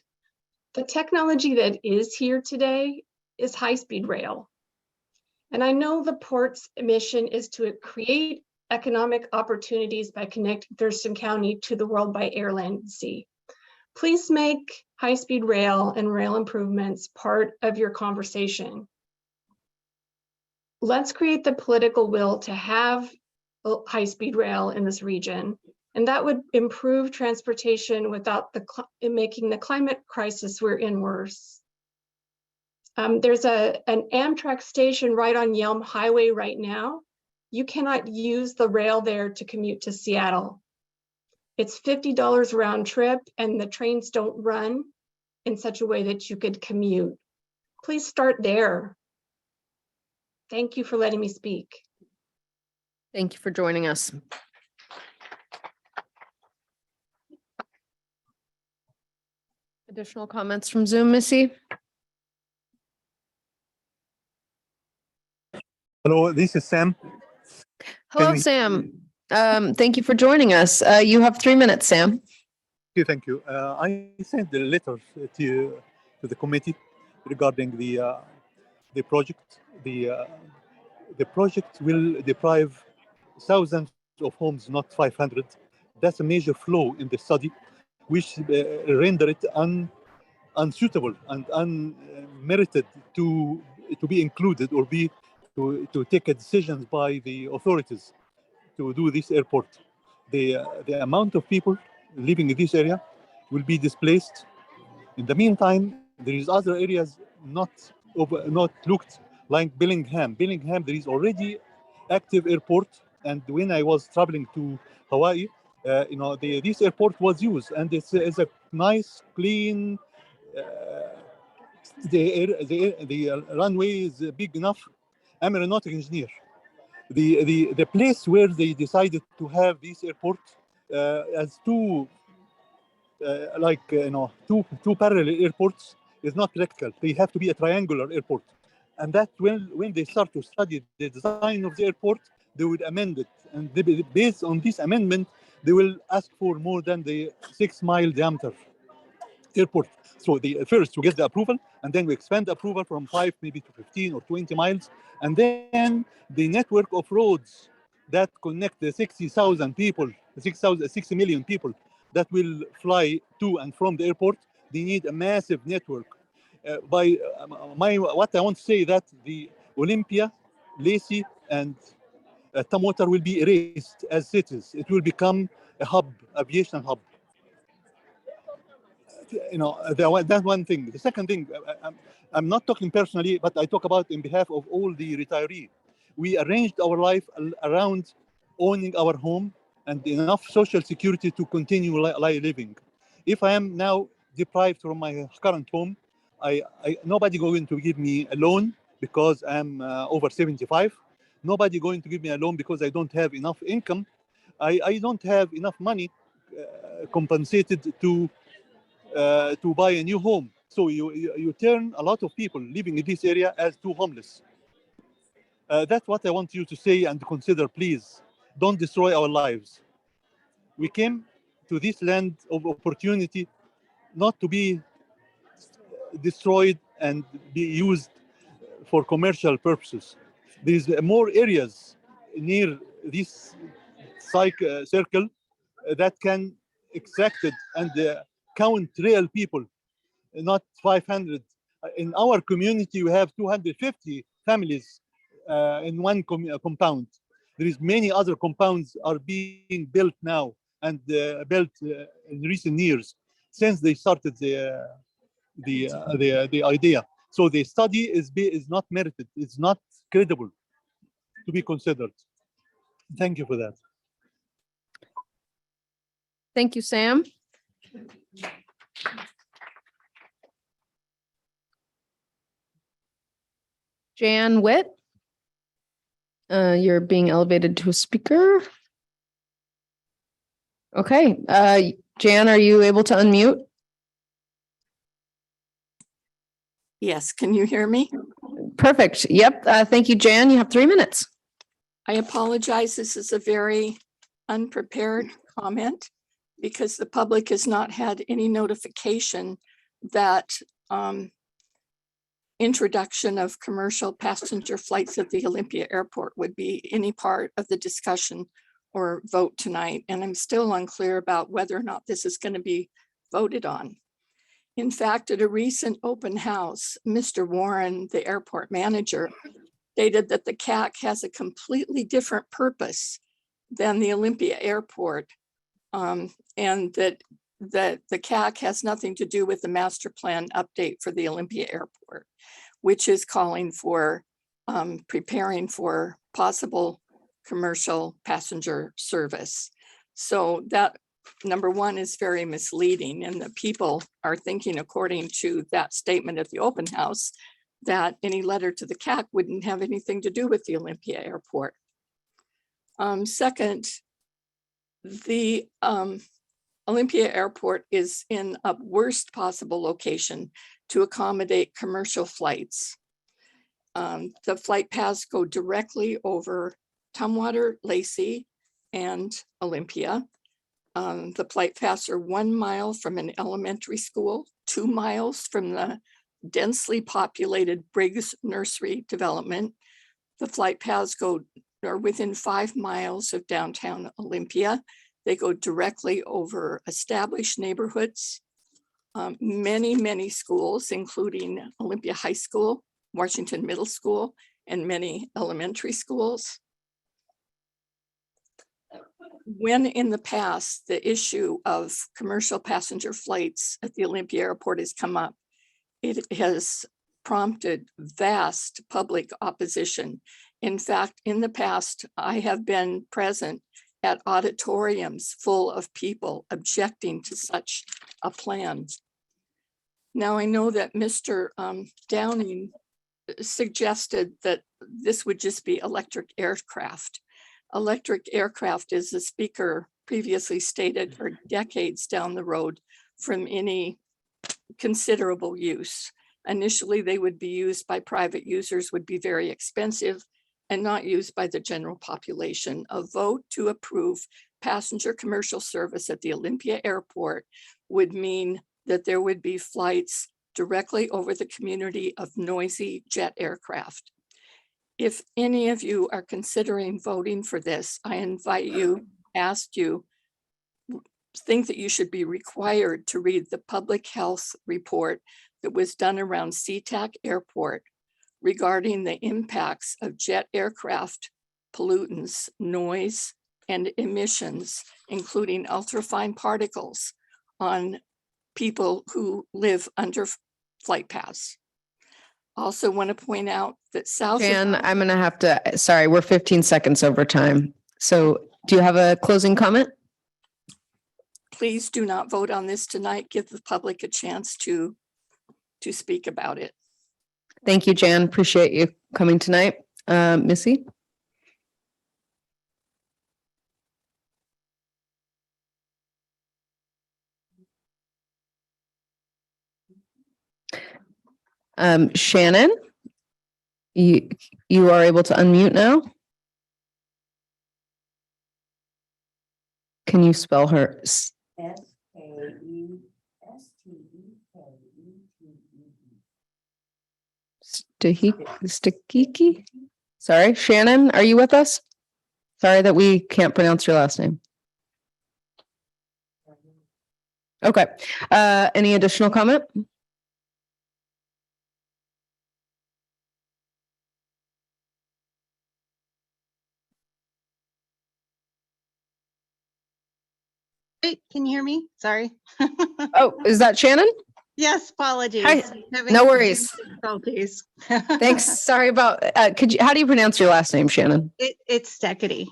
The technology that is here today is high-speed rail. And I know the port's mission is to create economic opportunities by connecting Thurston County to the world by air, land, and sea. Please make high-speed rail and rail improvements part of your conversation. let's create the political will to have a high-speed rail in this region. And that would improve transportation without making the climate crisis we're in worse. There's an Amtrak station right on Yelm Highway right now. You cannot use the rail there to commute to Seattle. It's $50 round trip, and the trains don't run in such a way that you could commute. Please start there. Thank you for letting me speak. Thank you for joining us. Additional comments from Zoom, Missy? Hello, this is Sam. Hello, Sam. Thank you for joining us. You have 3 minutes, Sam. Thank you. I sent the letters to the committee regarding the project. The project will deprive thousands of homes, not 500. That's a major flaw in the study, which render it unsuitable and unmerited to be included or to take a decision by the authorities to do this airport. The amount of people living in this area will be displaced. In the meantime, there is other areas not looked, like Bellingham. Bellingham, there is already active airport, and when I was traveling to Hawaii, this airport was used, and it's a nice, clean. The runway is big enough. I'm an aeronautic engineer. The place where they decided to have this airport as two parallel airports is not practical. They have to be a triangular airport, and that when they start to study the design of the airport, they would amend it, and based on this amendment, they will ask for more than the 6-mile diameter airport. So first to get the approval, and then we expand the approval from 5 maybe to 15 or 20 miles, and then the network of roads that connect the 60,000 people, 60 million people that will fly to and from the airport. They need a massive network. What I want to say that the Olympia, Lacey, and Tumwater will be erased as cities. It will become a hub, aviation hub. That's one thing. The second thing, I'm not talking personally, but I talk about in behalf of all the retirees. We arranged our life around owning our home and enough social security to continue living. If I am now deprived from my current home, nobody going to give me a loan because I'm over 75. Nobody going to give me a loan because I don't have enough income. I don't have enough money compensated to buy a new home. So you turn a lot of people living in this area as too homeless. That's what I want you to say and consider, please. Don't destroy our lives. We came to this land of opportunity not to be destroyed and be used for commercial purposes. There's more areas near this circle that can extract it and count real people, not 500. In our community, we have 250 families in one compound. There is many other compounds are being built now and built in recent years since they started the idea. So the study is not merited. It's not credible to be considered. Thank you for that. Thank you, Sam. Jan Witt. You're being elevated to a speaker. Okay, Jan, are you able to unmute? Yes, can you hear me? Perfect. Yep. Thank you, Jan. You have 3 minutes. I apologize. This is a very unprepared comment because the public has not had any notification that introduction of commercial passenger flights at the Olympia Airport would be any part of the discussion or vote tonight. And I'm still unclear about whether or not this is going to be voted on. In fact, at a recent open house, Mr. Warren, the airport manager, stated that the CAC has a completely different purpose than the Olympia Airport. And that the CAC has nothing to do with the master plan update for the Olympia Airport, which is calling for preparing for possible commercial passenger service. So that, number one, is very misleading, and the people are thinking, according to that statement at the open house, that any letter to the CAC wouldn't have anything to do with the Olympia Airport. Second, the Olympia Airport is in a worst possible location to accommodate commercial flights. The flight paths go directly over Tumwater, Lacey, and Olympia. The flight paths are 1 mile from an elementary school, 2 miles from the densely populated Briggs Nursery development. The flight paths are within 5 miles of downtown Olympia. They go directly over established neighborhoods, many schools, including Olympia High School, Washington Middle School, and many elementary schools. When in the past, the issue of commercial passenger flights at the Olympia Airport has come up, it has prompted vast public opposition. In fact, in the past, I have been present at auditoriums full of people objecting to such a plan. Now, I know that Mr. Downing suggested that this would just be electric aircraft. Electric aircraft, as the speaker previously stated, are decades down the road from any considerable use. Initially, they would be used by private users, would be very expensive, and not used by the general population. A vote to approve passenger commercial service at the Olympia Airport would mean that there would be flights directly over the community of noisy jet aircraft. If any of you are considering voting for this, I invite you, ask you, think that you should be required to read the public health report that was done around SeaTac Airport regarding the impacts of jet aircraft pollutants, noise, and emissions, including ultrafine particles, on people who live under flight paths. Also want to point out that south. Jan, I'm going to have to, sorry, we're 15 seconds over time. So do you have a closing comment? Please do not vote on this tonight. Give the public a chance to speak about it. Thank you, Jan. Appreciate you coming tonight. Missy? Shannon? You are able to unmute now? Can you spell her? Stakiki? Sorry, Shannon, are you with us? Sorry that we can't pronounce your last name. Okay, any additional comment? Wait, can you hear me? Sorry. Oh, is that Shannon? Yes, apologies. Hi. Having No worries. difficulties. Thanks. Sorry about, how do you pronounce your last name, Shannon? It's Steckity.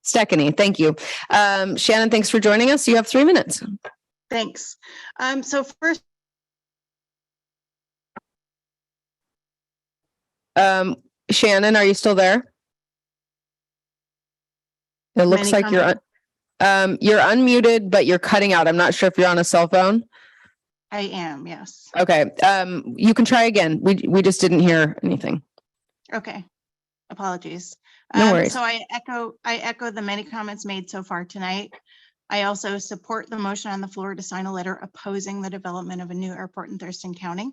Steckany, thank you. Shannon, thanks for joining us. You have 3 minutes. Thanks. So first, Shannon, are you still there? It looks Many like you're unmuted, but you're cutting out. I'm not sure if you're on a cell phone. I am, yes. Okay, you can try again. We just didn't hear anything. Okay. Apologies. No worries. So I echo the many comments made so far tonight. I also support the motion on the floor to sign a letter opposing the development of a new airport in Thurston County.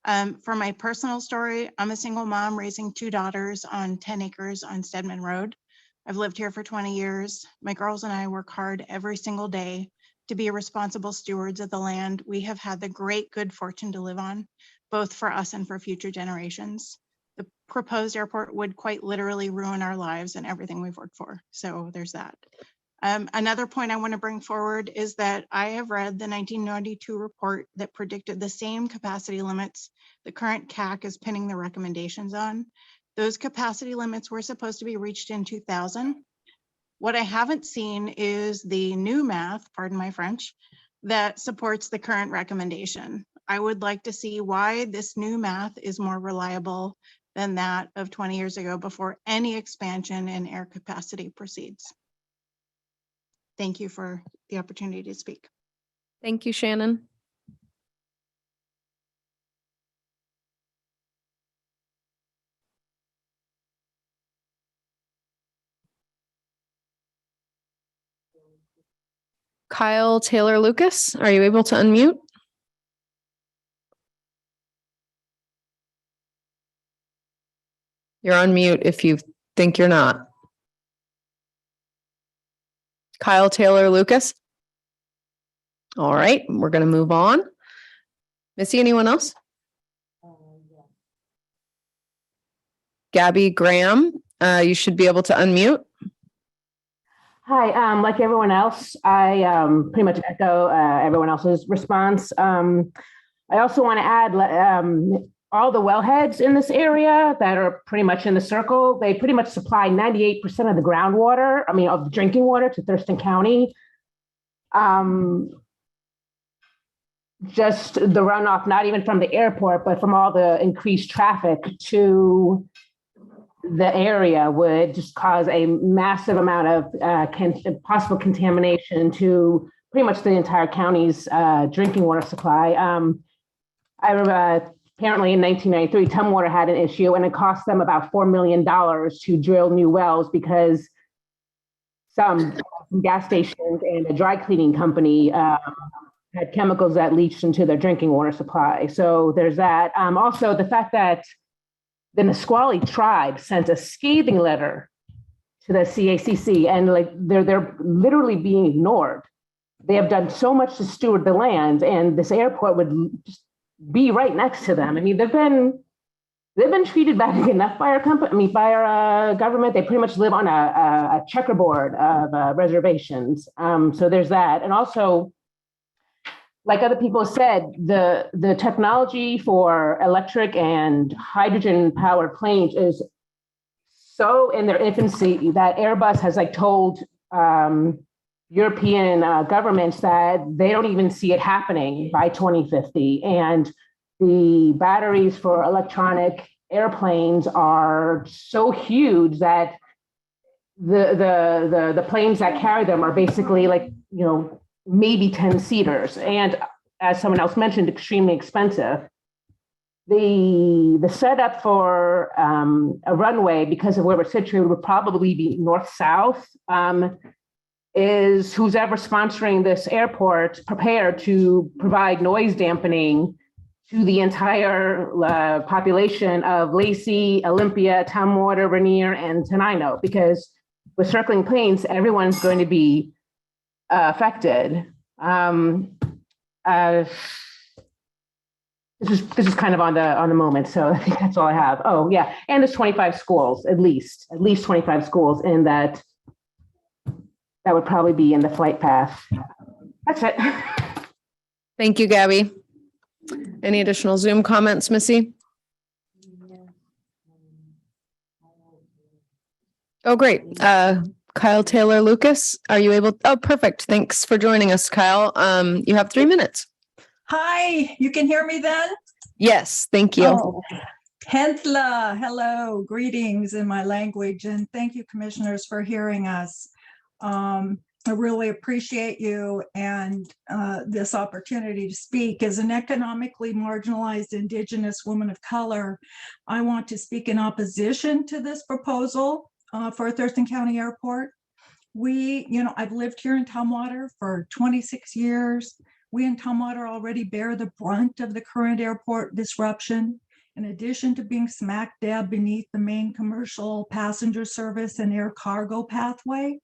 For my personal story, I'm a single mom raising 2 daughters on 10 acres on Stedman Road. I've lived here for 20 years. My girls and I work hard every single day to be responsible stewards of the land we have had the great good fortune to live on, both for us and for future generations. The proposed airport would quite literally ruin our lives and everything we've worked for. So there's that. Another point I want to bring forward is that I have read the 1992 report that predicted the same capacity limits the current CAC is pinning the recommendations on. Those capacity limits were supposed to be reached in 2000. What I haven't seen is the new math, pardon my French, that supports the current recommendation. I would like to see why this new math is more reliable than that of 20 years ago before any expansion in air capacity proceeds. Thank you for the opportunity to speak. Thank you, Shannon. Kyle Taylor Lucas, are you able to unmute? You're on mute if you think you're not. Kyle Taylor Lucas. All right, we're going to move on. Missy, anyone else? Gabby Graham, you should be able to unmute. Hi, like everyone else, I pretty much echo everyone else's response. I also want to add all the wellheads in this area that are pretty much in the circle, they pretty much supply 98% of the groundwater, of the drinking water to Thurston County. Just the runoff, not even from the airport, but from all the increased traffic to the area would just cause a massive amount of possible contamination to pretty much the entire county's drinking water supply. I remember apparently in 1993, Tumwater had an issue and it cost them about $4 million to drill new wells because some gas stations and a dry cleaning company had chemicals that leached into their drinking water supply. So there's that. Also, the fact that the Nisqually tribe sent a scathing letter to the CACC, and they're literally being ignored. They have done so much to steward the land, and this airport would just be right next to them. They've been treated badly enough by our company, by our government. They pretty much live on a checkerboard of reservations. So there's that, and also, like other people said, the technology for electric and hydrogen powered planes is so in their infancy that Airbus has told European governments that they don't even see it happening by 2050. And the batteries for electronic airplanes are so huge that the planes that carry them are basically maybe 10-seaters, and as someone else mentioned, extremely expensive. The setup for a runway, because of where we're situated, would probably be north-south. Is who's ever sponsoring this airport prepared to provide noise dampening to the entire population of Lacey, Olympia, Tumwater, Rainier, and Tenino? Because with circling planes, everyone's going to be affected. This is kind of on the moment, so I think that's all I have. Oh yeah, and there's 25 schools, at least 25 schools in that would probably be in the flight path. That's it. Thank you, Gabby. Any additional Zoom comments, Missy? Oh, great. Kyle Taylor Lucas, are you able? Oh, perfect. Thanks for joining us, Kyle. You have 3 minutes. Hi, you can hear me then? Yes, thank you. Oh, Hentla, hello, greetings in my language, and thank you, commissioners, for hearing us. I really appreciate you and this opportunity to speak. As an economically marginalized Indigenous woman of color, I want to speak in opposition to this proposal for Thurston County Airport. I've lived here in Tumwater for 26 years. We in Tumwater already bear the brunt of the current airport disruption. In addition to being smack dab beneath the main commercial passenger service and air cargo pathway,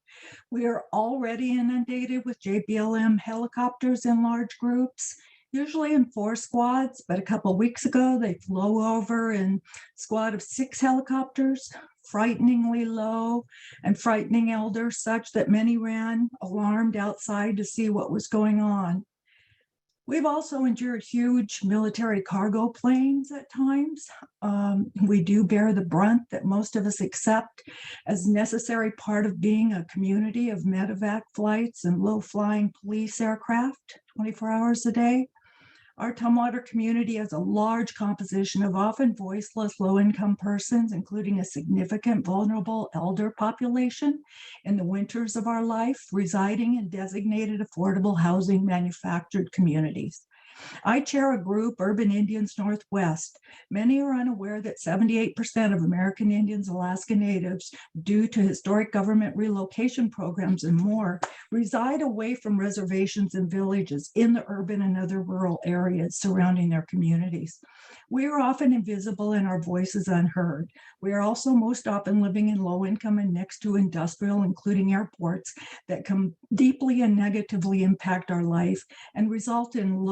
we are already inundated with JBLM helicopters in large groups usually in 4 squads, but a couple weeks ago, they flew over in squad of 6 helicopters, frighteningly low and frightening elders such that many ran alarmed outside to see what was going on. We've also endured huge military cargo planes at times. We do bear the brunt that most of us accept as necessary part of being a community of medevac flights and low-flying police aircraft 24 hours a day. Our Tumwater community has a large composition of often voiceless, low-income persons, including a significant vulnerable elder population in the winters of our life, residing in designated affordable housing manufactured communities. I chair a group, Urban Indians Northwest. Many are unaware that 78% of American Indians, Alaska Natives, due to historic government relocation programs and more, reside away from reservations and villages in the urban and other rural areas surrounding their communities. We are often invisible and our voices unheard. We are also most often living in low income and next to industrial, including airports, that can deeply and negatively impact our life and result in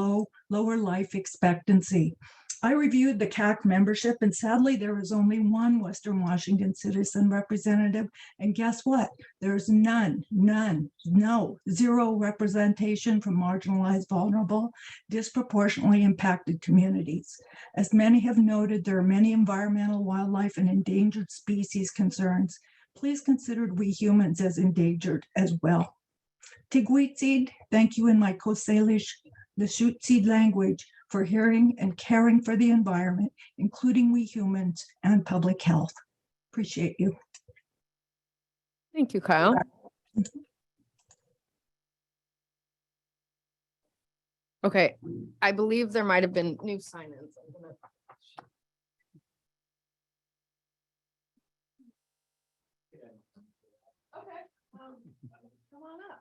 lower life expectancy. I reviewed the CAC membership, and sadly, there is only one Western Washington citizen representative. And guess what? There's zero representation from marginalized, vulnerable, disproportionately impacted communities. As many have noted, there are many environmental, wildlife, and endangered species concerns. Please consider we humans as endangered as well. Tigwitsid, thank you in my Coast Salish, the Shutzid language, for hearing and caring for the environment, including we humans and public health. Appreciate you. Thank you, Kyle. Okay, I believe there might have been new sign-ins. Okay, come on up.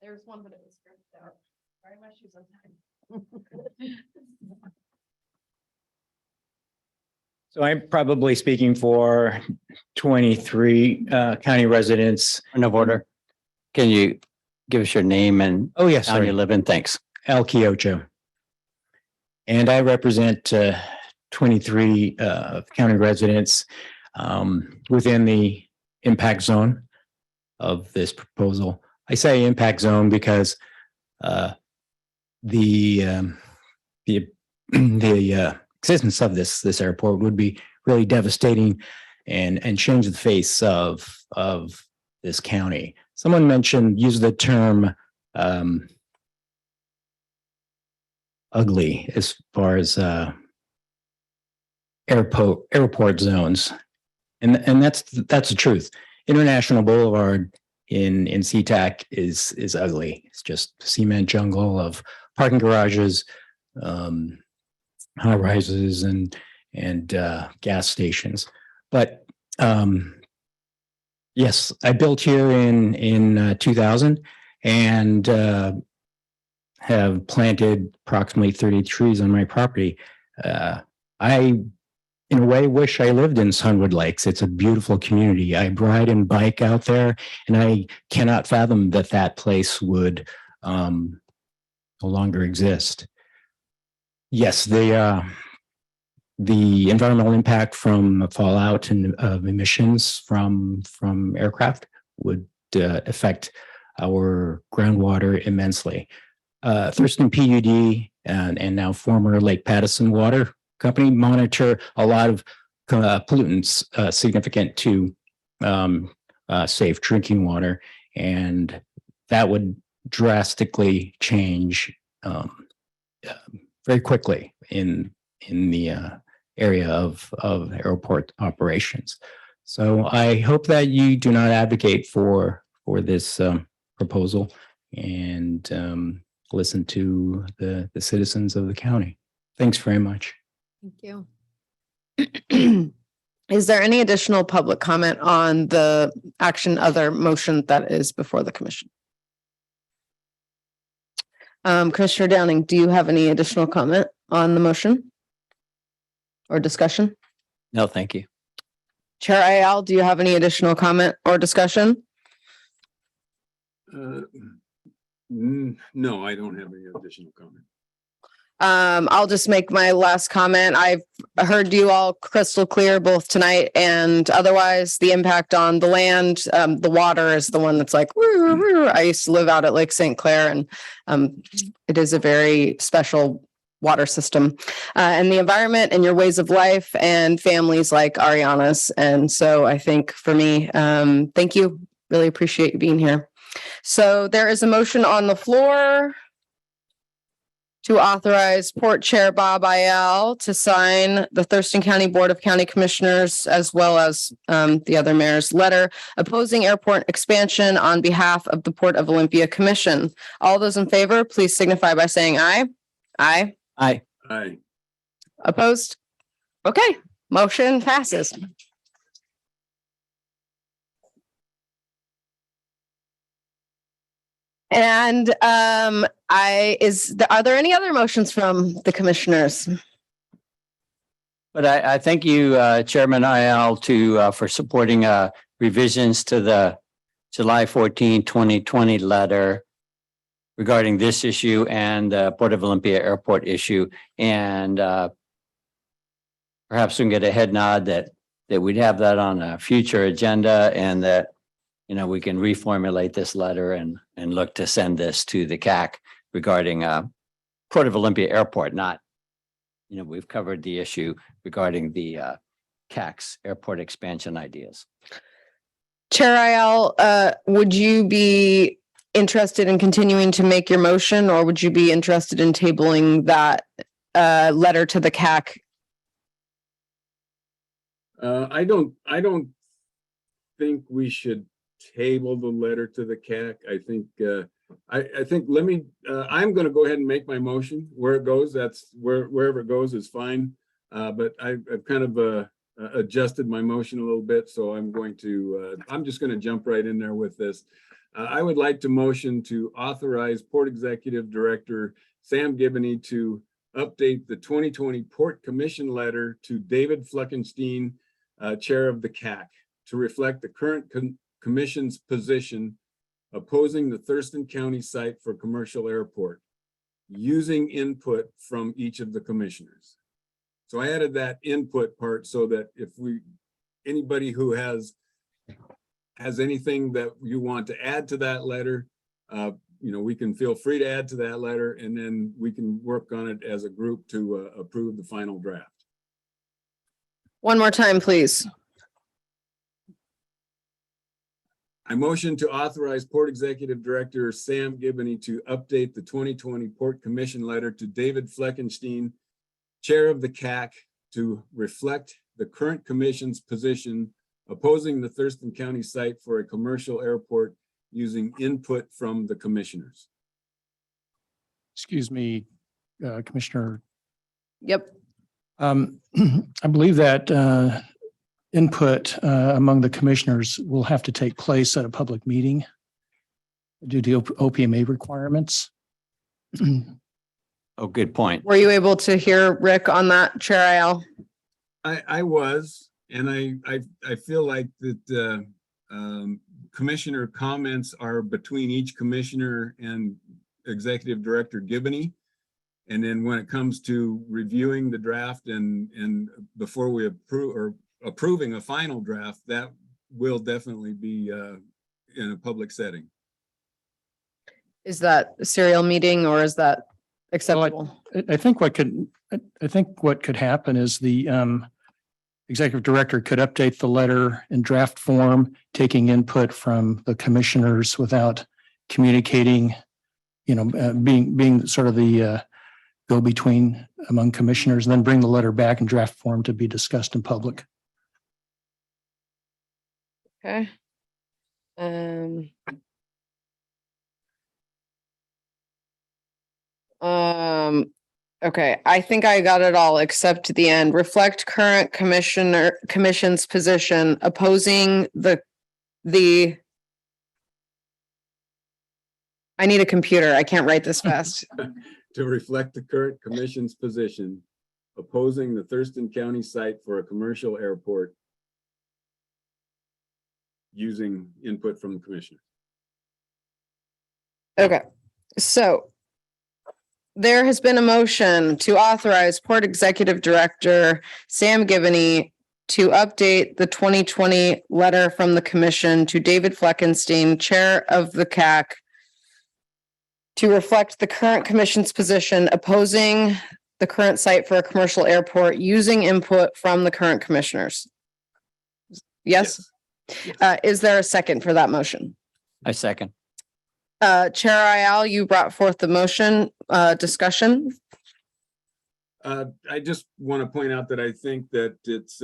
There's one, but it was scratched out. Sorry, my shoes untied. So I'm probably speaking for 23 county residents. Point of order. Can you give us your name and Oh, yes, town you sorry. live in? Thanks. Al Kiocho. And I represent 23 county residents within the impact zone of this proposal. I say impact zone because the existence of this airport would be really devastating and change the face of this county. Someone used the term ugly as far as airport zones, and that's the truth. International Boulevard in SeaTac is ugly. It's just cement jungle of parking garages, high rises, and gas stations. But yes, I built here in 2000 and have planted approximately 30 trees on my property. I, in a way, wish I lived in Sunwood Lakes. It's a beautiful community. I ride and bike out there, and I cannot fathom that place would no longer exist. Yes, the environmental impact from fallout and of emissions from aircraft would affect our groundwater immensely. Thurston PUD and now former Lake Pattison Water Company monitor a lot of pollutants significant to safe drinking water, and that would drastically change very quickly in the area of airport operations. So I hope that you do not advocate for this proposal and listen to the citizens of the county. Thanks very much. Thank you. Is there any additional public comment on the other motion that is before the commission? Commissioner Downing, do you have any additional comment on the motion or discussion? No, thank you. Chair Ayal, do you have any additional comment or discussion? No, I don't have any additional comment. I'll just make my last comment. I've heard you all crystal clear both tonight and otherwise. The impact on the land, the water is the one that's like, woo, woo, woo. I used to live out at Lake St. Clair, and it is a very special water system, and the environment and your ways of life and families like Ariana's. And so I think for me, thank you. Really appreciate you being here. So there is a motion on the floor to authorize Port Chair Bob Ayel to sign the Thurston County Board of County Commissioners, as well as the other mayor's letter opposing airport expansion on behalf of the Port of Olympia Commission. All those in favor, please signify by saying aye. Aye. Aye. Aye. Opposed? Okay, motion passes. And are there any other motions from the commissioners? But I thank you, Chairman Ayel, for supporting revisions to the July 14, 2020 letter regarding this issue and the Port of Olympia Airport issue. And perhaps we can get a head nod that we'd have that on a future agenda, and that, you know, we can reformulate this letter and look to send this to the CAC regarding Port of Olympia Airport. Not, you know, we've covered the issue regarding the CAC's airport expansion ideas. Chair Ayel, would you be interested in continuing to make your motion, or would you be interested in tabling that letter to the CAC? I don't think we should table the letter to the CAC. I think I'm going to go ahead and make my motion. Where it goes, that's wherever it goes is fine. But I've kind of adjusted my motion a little bit, so I'm just going to jump right in there with this. I would like to motion to authorize Port Executive Director Sam Gibney to update the 2020 Port Commission letter to David Fleckenstein, Chair of the CAC, to reflect the current Commission's position opposing the Thurston County site for commercial airport, using input from each of the commissioners. So I added that input part so that if anybody who has anything that you want to add to that letter, we can feel free to add to that letter, and then we can work on it as a group to approve the final draft. One more time, please. I motion to authorize Port Executive Director Sam Gibney to update the 2020 Port Commission letter to David Fleckenstein, Chair of the CAC, to reflect the current Commission's position opposing the Thurston County site for a commercial airport, using input from the commissioners. Excuse me, Commissioner. Yep. I believe that input among the commissioners will have to take place at a public meeting due to OPMA requirements. Oh, good point. Were you able to hear Rick on that, Chair Ayel? I was, and I feel like that commissioner comments are between each commissioner and Executive Director Gibney. And then when it comes to reviewing the draft and before we approve or approving a final draft, that will definitely be in a public setting. Is that a serial meeting, or is that acceptable? I think what could happen is the executive director could update the letter in draft form, taking input from the commissioners without communicating, being sort of the go-between among commissioners, and then bring the letter back in draft form to be discussed in public. Okay. Okay, I think I got it all except the end. Reflect current commission's position opposing the I need a computer. I can't write this fast. To reflect the current commission's position opposing the Thurston County site for a commercial airport, using input from the commissioner. Okay, so there has been a motion to authorize Port Executive Director Sam Givney to update the 2020 letter from the commission to David Fleckenstein, Chair of the CAC, to reflect the current commission's position opposing the current site for a commercial airport using input from the current commissioners. Yes? Is there a second for that motion? I second. Chair Ayal, you brought forth the motion, discussion. I just want to point out that I think that it's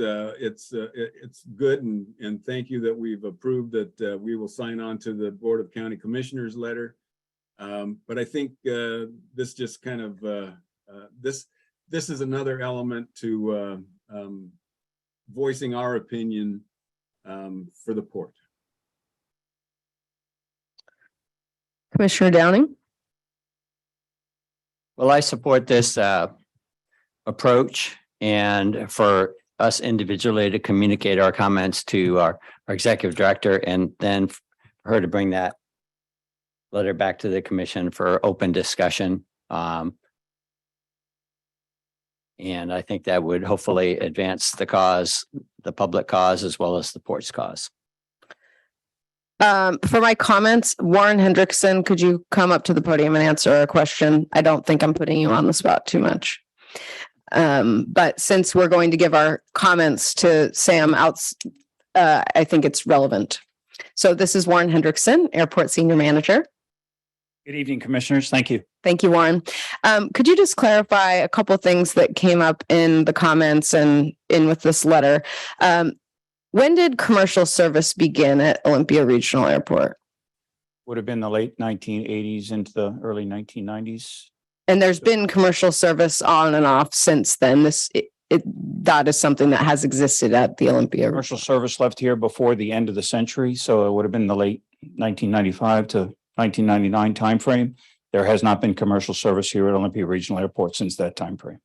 good and thank you that we've approved that we will sign on to the Board of County Commissioners letter. But I think this just kind of this is another element to voicing our opinion for the port. Commissioner Downing? Well, I support this approach, and for us individually to communicate our comments to our executive director, and then for her to bring that letter back to the commission for open discussion. And I think that would hopefully advance the cause, the public cause, as well as the port's cause. For my comments, Warren Hendrickson, could you come up to the podium and answer a question? I don't think I'm putting you on the spot too much. But since we're going to give our comments to Sam I think it's relevant. So this is Warren Hendrickson, Airport Senior Manager. Good evening, Commissioners. Thank you. Thank you, Warren. Could you just clarify a couple of things that came up in the comments and in with this letter? When did commercial service begin at Olympia Regional Airport? Would have been the late 1980s into the early 1990s. And there's been commercial service on and off since then. That is something that has existed at the Olympia. Commercial service left here before the end of the century, so it would have been the late 1995 to 1999 timeframe. There has not been commercial service here at Olympia Regional Airport since that timeframe.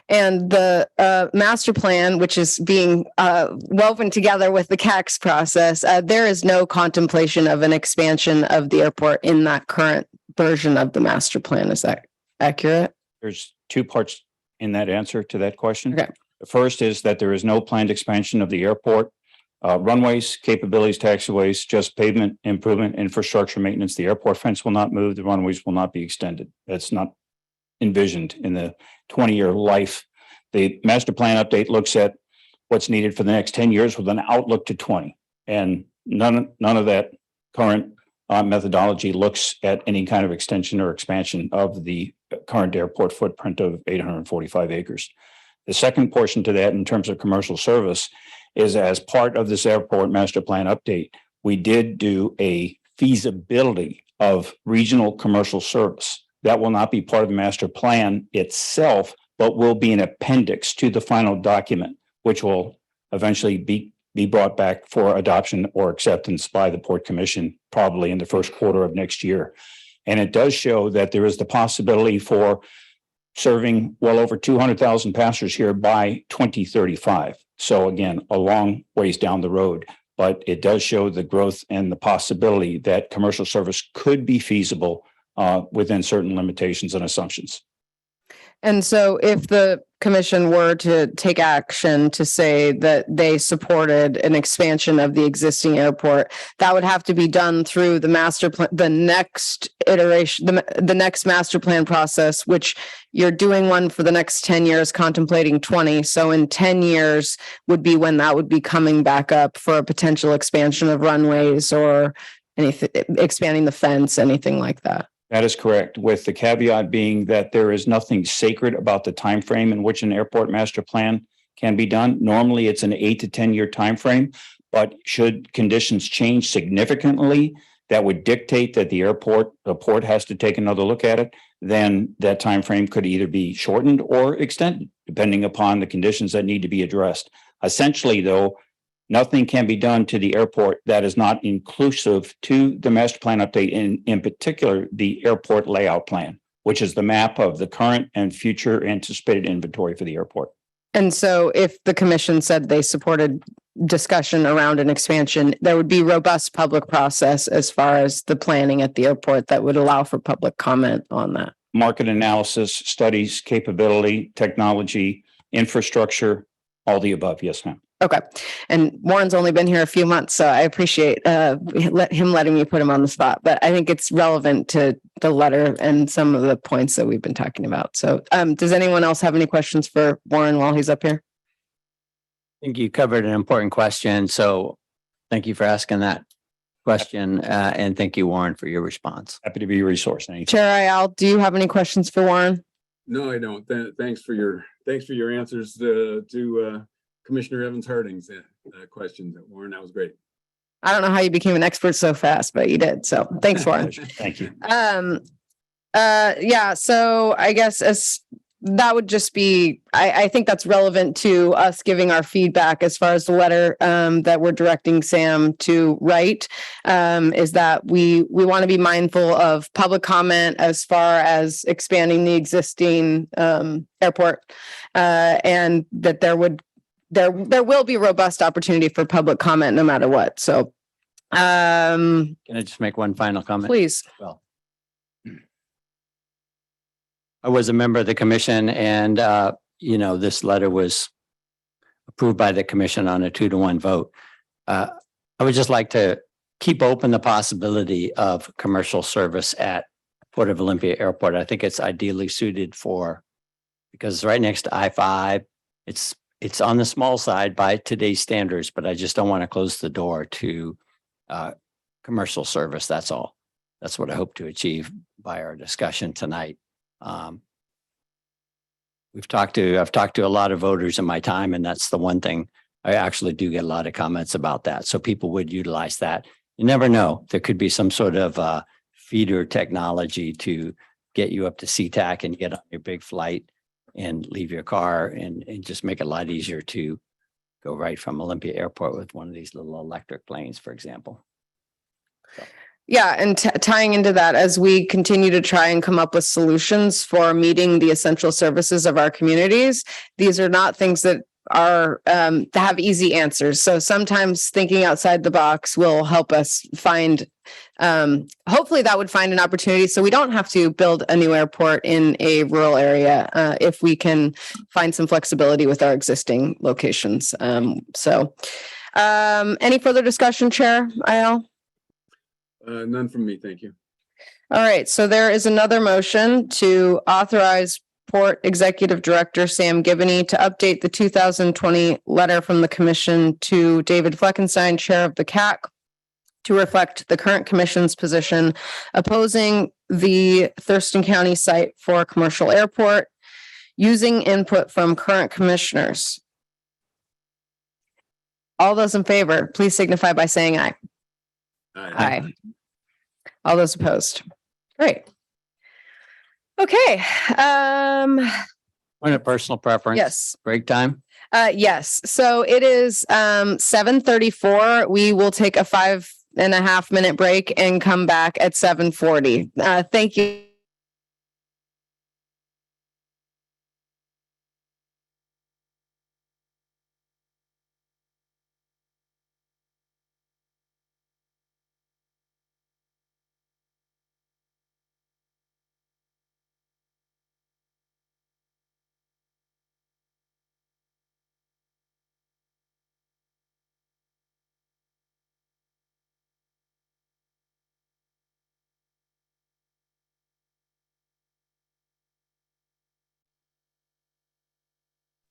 And the master plan, which is being woven together with the CAC's process, there is no contemplation of an expansion of the airport in that current version of the master plan. Is that accurate? There's two parts in that answer to that question. Okay. The first is that there is no planned expansion of the airport. Runways, capabilities, taxiways, just pavement improvement, infrastructure maintenance. The airport fence will not move. The runways will not be extended. That's not envisioned in the 20-year life. The master plan update looks at what's needed for the next 10 years with an outlook to 20. And none of that current methodology looks at any kind of extension or expansion of the current airport footprint of 845 acres. The second portion to that in terms of commercial service is as part of this airport master plan update, we did do a feasibility of regional commercial service. That will not be part of the master plan itself, but will be an appendix to the final document, which will eventually be brought back for adoption or acceptance by the Port Commission, probably in the first quarter of next year. And it does show that there is the possibility for serving well over 200,000 passengers here by 2035. So again, a long ways down the road, but it does show the growth and the possibility that commercial service could be feasible within certain limitations and assumptions. And so if the commission were to take action to say that they supported an expansion of the existing airport, that would have to be done through the master plan, the next iteration, the next master plan process, which you're doing one for the next 10 years, contemplating 20. So in 10 years would be when that would be coming back up for a potential expansion of runways or anything, expanding the fence, anything like that. That is correct, with the caveat being that there is nothing sacred about the time frame in which an airport master plan can be done. Normally, it's an 8 to 10 year time frame, but should conditions change significantly that would dictate that the port has to take another look at it, then that time frame could either be shortened or extended, depending upon the conditions that need to be addressed. Essentially, though, nothing can be done to the airport that is not inclusive to the master plan update, in particular, the airport layout plan, which is the map of the current and future anticipated inventory for the airport. And so if the commission said they supported discussion around an expansion, there would be robust public process as far as the planning at the airport that would allow for public comment on that. market analysis, studies, capability, technology, infrastructure, all the above. Yes, ma'am. Okay. And Warren's only been here a few months, so I appreciate letting me put him on the spot, but I think it's relevant to the letter and some of the points that we've been talking about. So does anyone else have any questions for Warren while he's up here? I think you covered an important question. So thank you for asking that question. And thank you, Warren, for your response. Happy to be a resource. Anytime. Chair Ayal, do you have any questions for Warren? No, I don't. Thanks for your answers to Commissioner Evans Harding's questions, Warren. That was great. I don't know how you became an expert so fast, but you did. So thanks, Warren. Thank you. Yeah, so I guess that would just be, I think that's relevant to us giving our feedback as far as the letter that we're directing Sam to write, is that we want to be mindful of public comment as far as expanding the existing airport, and that there will be robust opportunity for public comment no matter what. So Can I just make one final comment? please. Well, I was a member of the commission and, this letter was approved by the commission on a 2-1 vote. I would just like to keep open the possibility of commercial service at Port of Olympia Airport. I think it's ideally suited because it's right next to I-5. It's on the small side by today's standards, but I just don't want to close the door to commercial service. That's all. That's what I hope to achieve by our discussion tonight. I've talked to a lot of voters in my time, and that's the one thing I actually do get a lot of comments about that. So people would utilize that. You never know. There could be some sort of feeder technology to get you up to SeaTac and get on your big flight and leave your car and just make it a lot easier to go right from Olympia Airport with one of these little electric planes, for example. Yeah, and tying into that, as we continue to try and come up with solutions for meeting the essential services of our communities, these are not things that are to have easy answers. So sometimes thinking outside the box will help us find, hopefully that would find an opportunity so we don't have to build a new airport in a rural area if we can find some flexibility with our existing locations. Any further discussion, Chair Ayal? None from me. Thank you. All right, so there is another motion to authorize Port Executive Director Sam Gibney to update the 2020 letter from the commission to David Fleckenstein, Chair of the CAC, to reflect the current commission's position opposing the Thurston County site for a commercial airport, using input from current commissioners. All those in favor, please signify by saying aye. Aye. All those opposed? Great. Okay. Point of personal preference. Yes. Break time. Yes. So it is 7:34. We will take a 5.5-minute break and come back at 7:40. Thank you.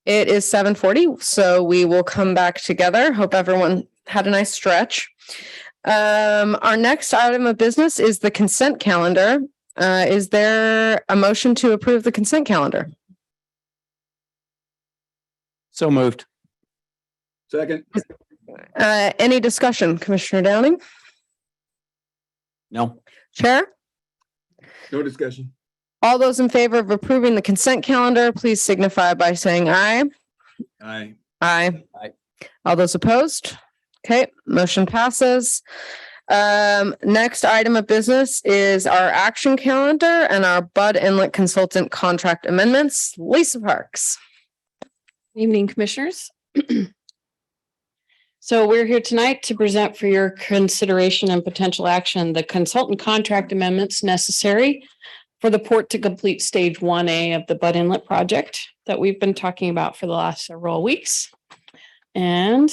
It is 7:40, so we will come back together. Hope everyone had a nice stretch. Our next item of business is the consent calendar. Is there a motion to approve the consent calendar? So moved. Second. Any discussion, Commissioner Downing? No. Chair? No discussion. All those in favor of approving the consent calendar, please signify by saying aye. Aye. Aye. Aye. All those opposed? Okay, motion passes. Next item of business is our action calendar and our Bud Inlet Consultant contract amendments. Lisa Parks. Evening, Commissioners. So we're here tonight to present for your consideration and potential action the consultant contract amendments necessary for the port to complete stage 1A of the Bud Inlet project that we've been talking about for the last several weeks. And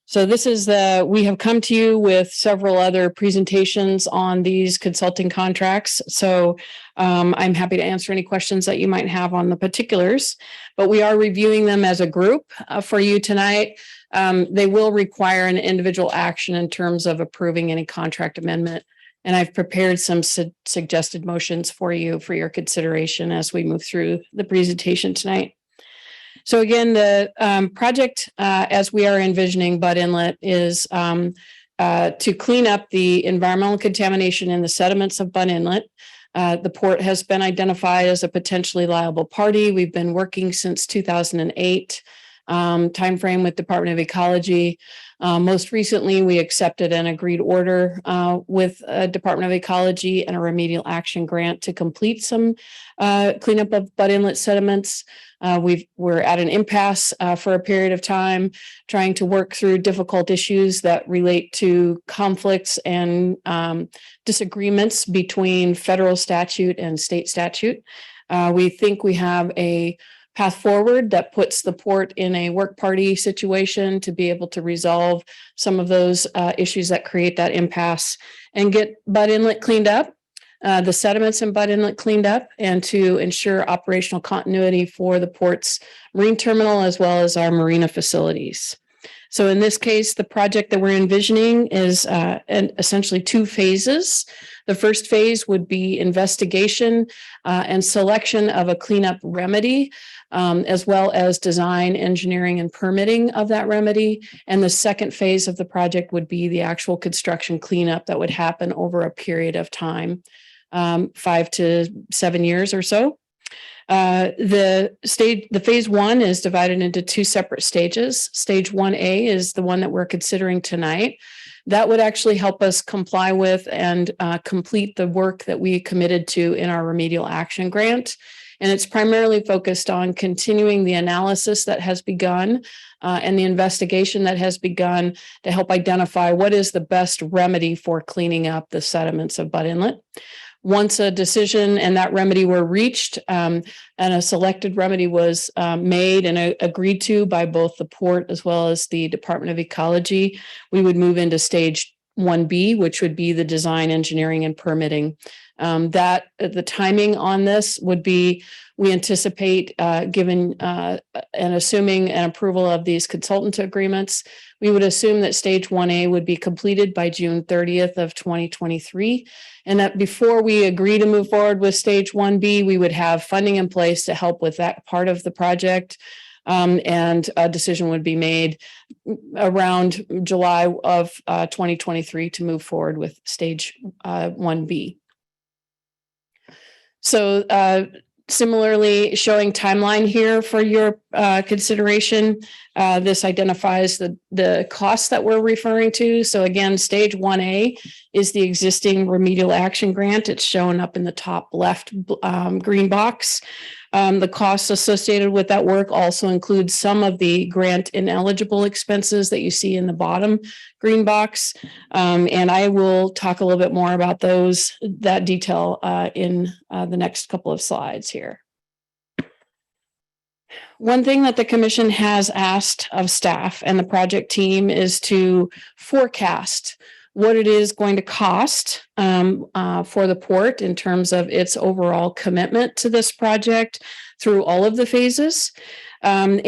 so this is we have come to you with several other presentations on these consulting contracts. So I'm happy to answer any questions that you might have on the particulars, but we are reviewing them as a group for you tonight. They will require an individual action in terms of approving any contract amendment. And I've prepared some suggested motions for you for your consideration as we move through the presentation tonight. So again, the project, as we are envisioning Bud Inlet, is to clean up the environmental contamination in the sediments of Bud Inlet. The port has been identified as a potentially liable party. We've been working since 2008 timeframe with Department of Ecology. Most recently, we accepted an agreed order with Department of Ecology and a remedial action grant to complete some cleanup of Bud Inlet sediments. We're at an impasse for a period of time, trying to work through difficult issues that relate to conflicts and disagreements between federal statute and state statute. We think we have a path forward that puts the port in a work party situation to be able to resolve some of those issues that create that impasse and get Bud Inlet cleaned up, the sediments in Bud Inlet cleaned up, and to ensure operational continuity for the port's marine terminal as well as our marina facilities. So in this case, the project that we're envisioning is essentially 2 phases. The first phase would be investigation and selection of a cleanup remedy, as well as design, engineering, and permitting of that remedy. And the second phase of the project would be the actual construction cleanup that would happen over a period of time, 5 to 7 years or so. The phase 1 is divided into 2 separate stages. Stage 1A is the one that we're considering tonight. That would actually help us comply with and complete the work that we committed to in our remedial action grant. And it's primarily focused on continuing the analysis that has begun and the investigation that has begun to help identify what is the best remedy for cleaning up the sediments of Bud Inlet. Once a decision and that remedy were reached and a selected remedy was made and agreed to by both the port as well as the Department of Ecology, we would move into stage 1B, which would be the design, engineering, and permitting. The timing on this would be, we anticipate, given and assuming an approval of these consultant agreements, we would assume that stage 1A would be completed by June 30th of 2023. And that before we agree to move forward with stage 1B, we would have funding in place to help with that part of the project. And a decision would be made around July of 2023 to move forward with stage 1B. So similarly, showing timeline here for your consideration, this identifies the costs that we're referring to. So again, stage 1A is the existing remedial action grant. It's shown up in the top left green box. The costs associated with that work also include some of the grant ineligible expenses that you see in the bottom green box. And I will talk a little bit more about that detail in the next couple of slides here. One thing that the commission has asked of staff and the project team is to forecast what it is going to cost for the port in terms of its overall commitment to this project through all of the phases. And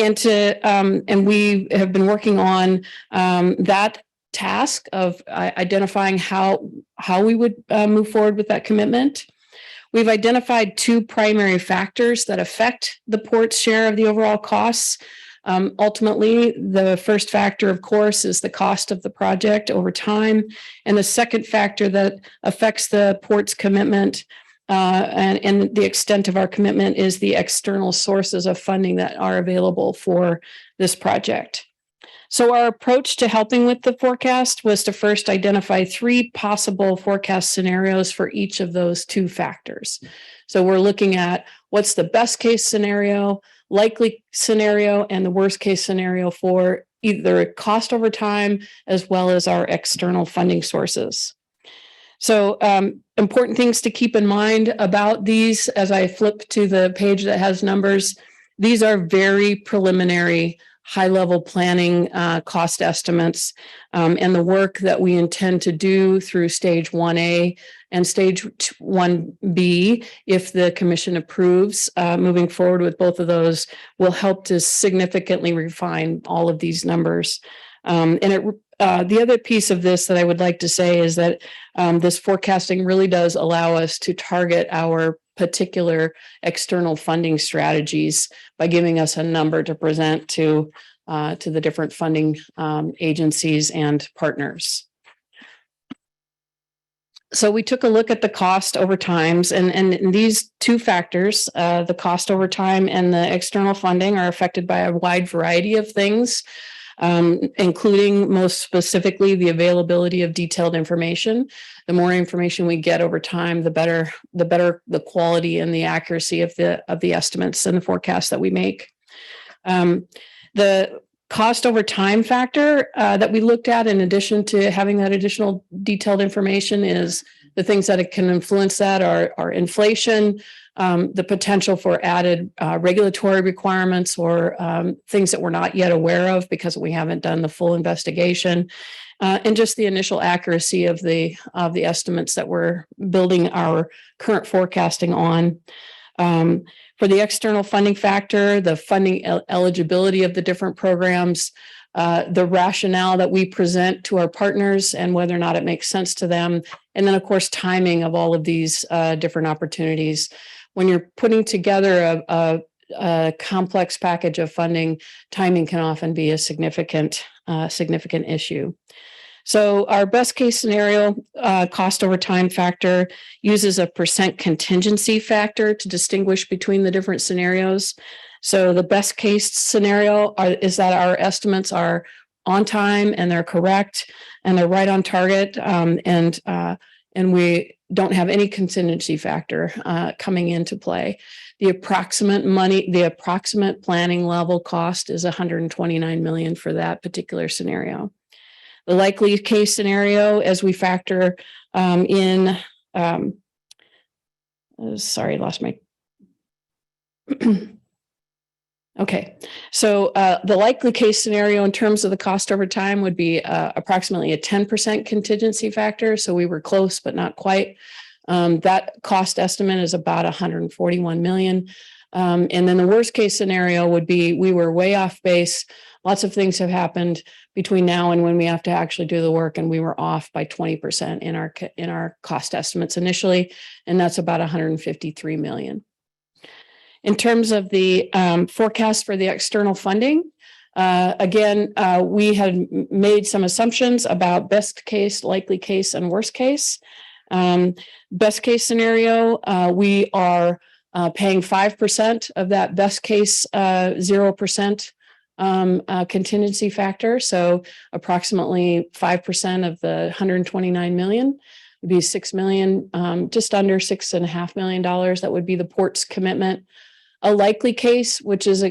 we have been working on that task of identifying how we would move forward with that commitment. We've identified 2 primary factors that affect the port's share of the overall costs. Ultimately, the first factor, of course, is the cost of the project over time. And the second factor that affects the port's commitment and the extent of our commitment is the external sources of funding that are available for this project. So our approach to helping with the forecast was to first identify 3 possible forecast scenarios for each of those 2 factors. So we're looking at what's the best case scenario, likely scenario, and the worst case scenario for either cost over time as well as our external funding sources. So important things to keep in mind about these as I flip to the page that has numbers. These are very preliminary, high-level planning cost estimates, and the work that we intend to do through stage 1A and stage 1B, if the commission approves, moving forward with both of those, will help to significantly refine all of these numbers. The other piece of this that I would like to say is that this forecasting really does allow us to target our particular external funding strategies by giving us a number to present to the different funding agencies and partners. So we took a look at the cost over times, and these two factors, the cost over time and the external funding, are affected by a wide variety of things, including most specifically the availability of detailed information. The more information we get over time, the better the quality and the accuracy of the estimates and the forecasts that we make. The cost over time factor that we looked at, in addition to having that additional detailed information, is the things that it can influence that are inflation, the potential for added regulatory requirements or things that we're not yet aware of because we haven't done the full investigation, and just the initial accuracy of the estimates that we're building our current forecasting on. For the external funding factor, the funding eligibility of the different programs, the rationale that we present to our partners and whether or not it makes sense to them. And then, of course, timing of all of these different opportunities. When you're putting together a complex package of funding, timing can often be a significant issue. So our best case scenario cost over time factor uses a percent contingency factor to distinguish between the different scenarios. So the best case scenario is that our estimates are on time and they're correct and they're right on target, and we don't have any contingency factor coming into play. The approximate planning level cost is $129 million for that particular scenario. The likely case scenario, as we factor in, sorry, lost my. Okay, so the likely case scenario in terms of the cost over time would be approximately a 10% contingency factor. So we were close, but not quite. That cost estimate is about $141 million. And then the worst case scenario would be we were way off base. Lots of things have happened between now and when we have to actually do the work, and we were off by 20% in our cost estimates initially, and that's about $153 million. In terms of the forecast for the external funding, again, we had made some assumptions about best case, likely case, and worst case. Best case scenario, we are paying 5% of that best case 0% contingency factor. So approximately 5% of the $129 million would be $6 million, just under $6.5 million. That would be the port's commitment. A likely case, which is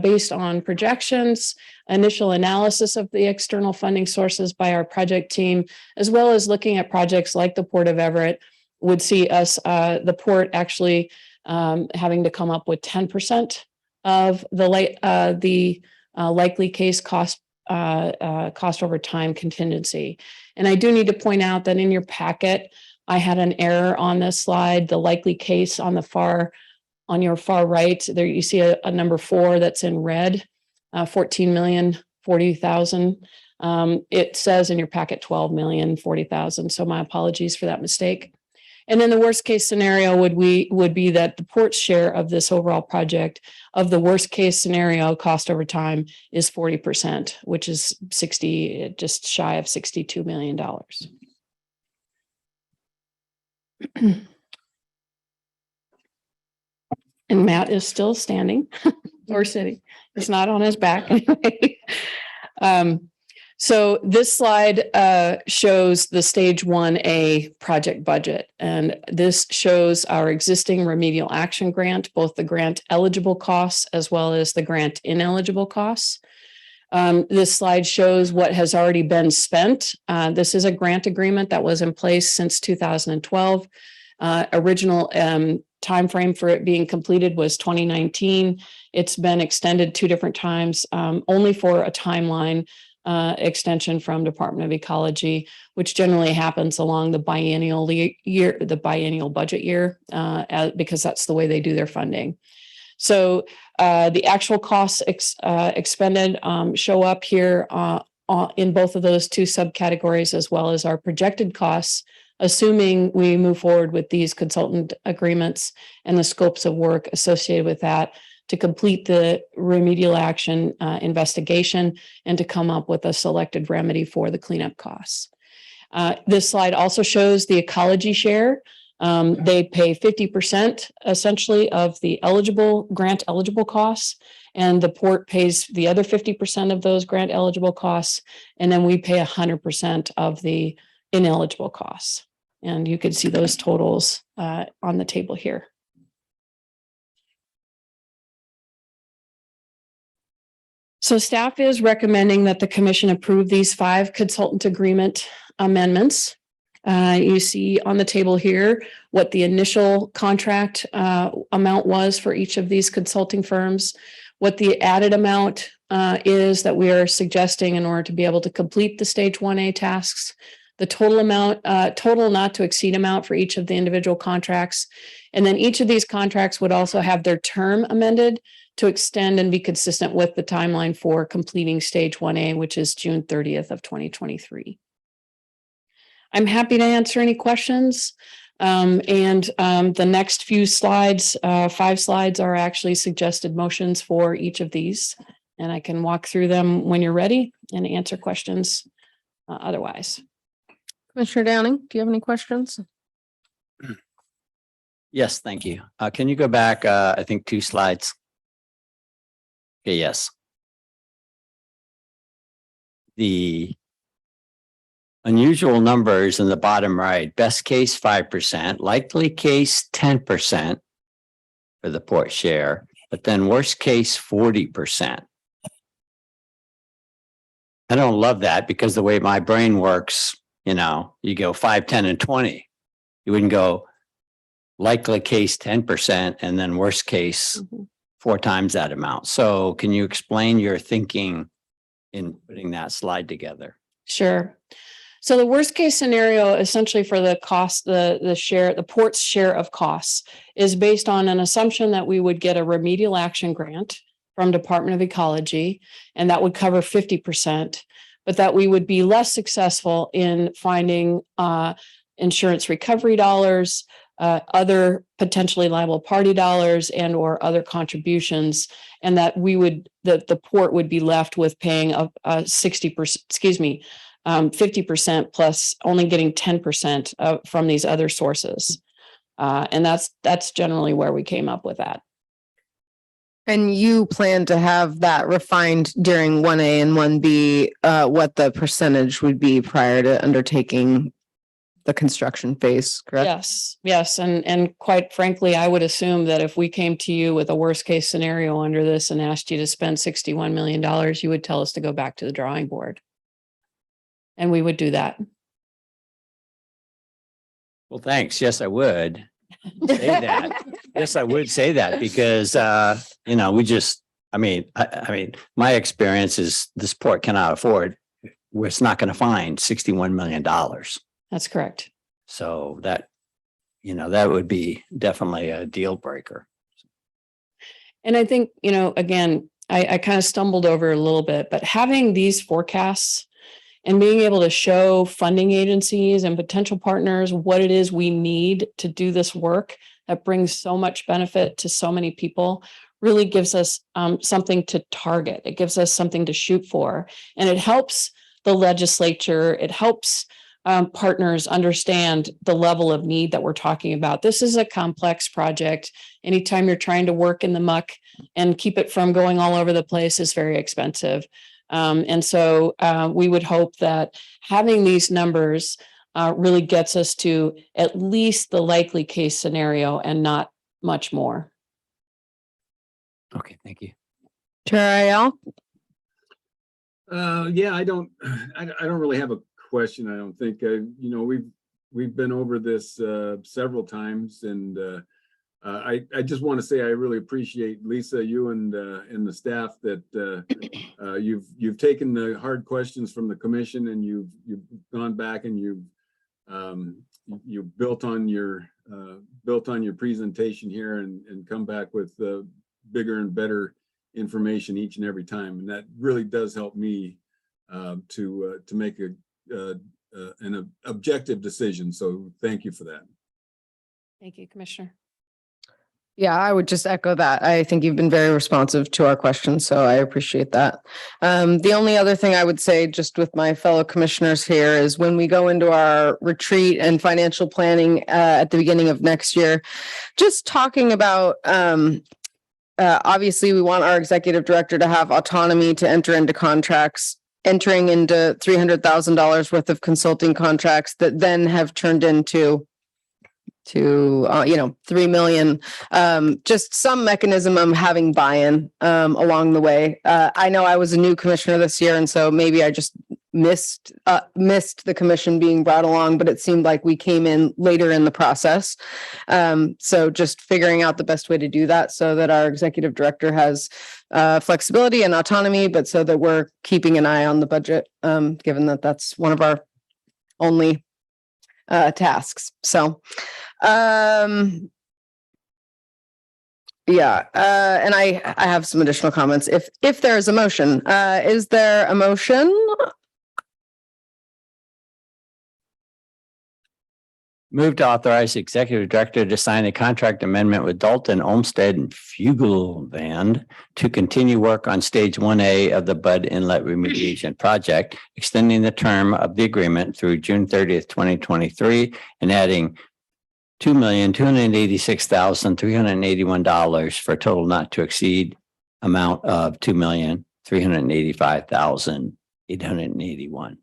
based on projections, initial analysis of the external funding sources by our project team, as well as looking at projects like the Port of Everett, would see us, the port actually having to come up with 10% of the likely case cost over time contingency. And I do need to point out that in your packet, I had an error on this slide. The likely case on your far right, there you see a number 4 that's in red, 14,040,000. It says in your packet 12,040,000. So my apologies for that mistake. And then the worst case scenario would be that the port's share of this overall project of the worst case scenario cost over time is 40%, which is just shy of $62 million. And Matt is still standing or sitting. It's not on his back anyway. So this slide shows the stage 1A project budget, and this shows our existing remedial action grant, both the grant eligible costs as well as the grant ineligible costs. This slide shows what has already been spent. This is a grant agreement that was in place since 2012. Original timeframe for it being completed was 2019. It's been extended 2 different times, only for a timeline extension from Department of Ecology, which generally happens along the biennial year, the biennial budget year, because that's the way they do their funding. So the actual costs expended show up here in both of those 2 subcategories, as well as our projected costs, assuming we move forward with these consultant agreements and the scopes of work associated with that to complete the remedial action investigation and to come up with a selected remedy for the cleanup costs. This slide also shows the ecology share. They pay 50% essentially of the grant eligible costs, and the port pays the other 50% of those grant eligible costs. And then we pay 100% of the ineligible costs. And you can see those totals on the table here. So staff is recommending that the commission approve these 5 consultant agreement amendments. You see on the table here what the initial contract amount was for each of these consulting firms, what the added amount is that we are suggesting in order to be able to complete the stage 1A tasks, the total amount, total not to exceed amount for each of the individual contracts. And then each of these contracts would also have their term amended to extend and be consistent with the timeline for completing stage 1A, which is June 30th of 2023. I'm happy to answer any questions. The next few slides, 5 slides, are actually suggested motions for each of these. And I can walk through them when you're ready and answer questions otherwise. Commissioner Downing, do you have any questions? Yes, thank you. Can you go back, I think 2 slides? Okay, yes. The unusual numbers in the bottom right, best case 5%, likely case 10% for the port share, but then worst case 40%. I don't love that because the way my brain works, you know, you go 5, 10, and 20. You wouldn't go likely case 10% and then worst case 4 times that amount. So can you explain your thinking in putting that slide together? Sure. So the worst case scenario essentially for the cost, the port's share of costs is based on an assumption that we would get a remedial action grant from Department of Ecology, and that would cover 50%, but that we would be less successful in finding insurance recovery dollars, other potentially liable party dollars and or other contributions, and that the port would be left with paying a 60%, 50% plus only getting 10% from these other sources. And that's generally where we came up with that. And you plan to have that refined during 1A and 1B, what the percentage would be prior to undertaking the construction phase, correct? Yes. And quite frankly, I would assume that if we came to you with a worst case scenario under this and asked you to spend $61 million, you would tell us to go back to the drawing board. And we would do that. Well, thanks. Yes, I would say that. Yes, I would say that because, you know, I mean, my experience is this port cannot afford, it's not going to find $61 million. That's correct. So that, you know, that would be definitely a deal breaker. And I think, you know, again, I kind of stumbled over a little bit, but having these forecasts and being able to show funding agencies and potential partners what it is we need to do this work that brings so much benefit to so many people really gives us something to target. It gives us something to shoot for, and it helps the legislature. It helps partners understand the level of need that we're talking about. This is a complex project. Anytime you're trying to work in the muck and keep it from going all over the place is very expensive. And so we would hope that having these numbers really gets us to at least the likely case scenario and not much more. Okay, thank you. Chair Ayal? Yeah, I don't really have a question. I don't think, we've been over this several times, and I just want to say I really appreciate Lisa, you and the staff that you've taken the hard questions from the commission, and you've gone back and you built on your presentation here and come back with bigger and better information each and every time, and that really does help me to make an objective decision. So thank you for that. Thank you, Commissioner. Yeah, I would just echo that. I think you've been very responsive to our questions, so I appreciate that. The only other thing I would say, just with my fellow commissioners here, is when we go into our retreat and financial planning at the beginning of next year, just talking about obviously we want our executive director to have autonomy to enter into contracts, entering into $300,000 worth of consulting contracts that then have turned into 3 million, just some mechanism of having buy-in along the way. I know I was a new commissioner this year, and so maybe I just missed the commission being brought along, but it seemed like we came in later in the process. So just figuring out the best way to do that so that our executive director has flexibility and autonomy, but so that we're keeping an eye on the budget, given that that's one of our only tasks. So and I have some additional comments. If there is a motion, is there a motion? Move to authorize the executive director to sign a contract amendment with Dalton Olmsted and Fugelband to continue work on stage 1A of the Bud Inlet Remediation Project, extending the term of the agreement through June 30th, 2023, and adding $2,286,381 for a total not to exceed amount of $2,385,881.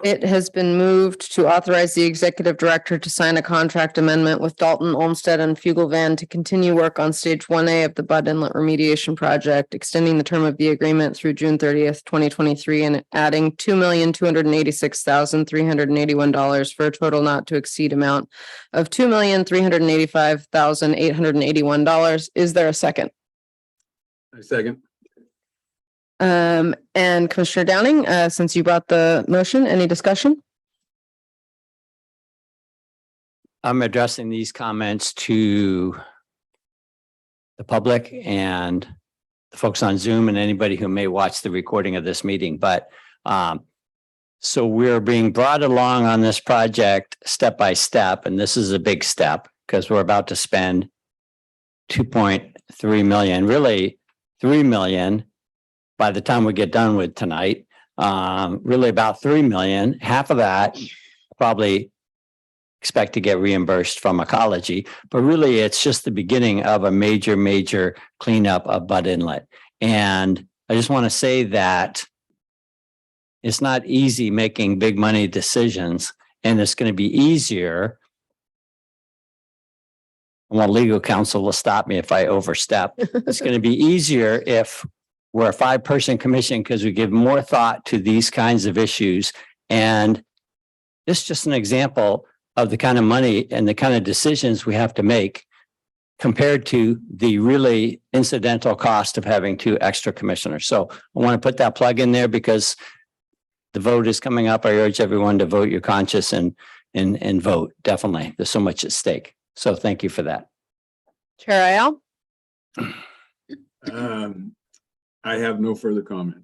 It has been moved to authorize the executive director to sign a contract amendment with Dalton Olmsted and Fugelband to continue work on stage 1A of the Bud Inlet Remediation Project, extending the term of the agreement through June 30th, 2023, and adding $2,286,381 for a total not to exceed amount of $2,385,881. Is there a second? I second. And Commissioner Downing, since you brought the motion, any discussion? I'm addressing these comments to the public and the folks on Zoom and anybody who may watch the recording of this meeting. But so we're being brought along on this project step by step, and this is a big step because we're about to spend 2.3 million, really 3 million by the time we get done with tonight. Really about 3 million. Half of that probably expect to get reimbursed from ecology, but really it's just the beginning of a major cleanup of Bud Inlet. And I just want to say that it's not easy making big money decisions, and it's going to be easier. Well, legal counsel will stop me if I overstep. It's going to be easier if we're a 5-person commission because we give more thought to these kinds of issues. And this is just an example of the kind of money and the kind of decisions we have to make compared to the really incidental cost of having 2 extra commissioners. So I want to put that plug in there because the vote is coming up. I urge everyone to vote your conscience and vote. Definitely. There's so much at stake. So thank you for that. Chair Ayal? I have no further comment.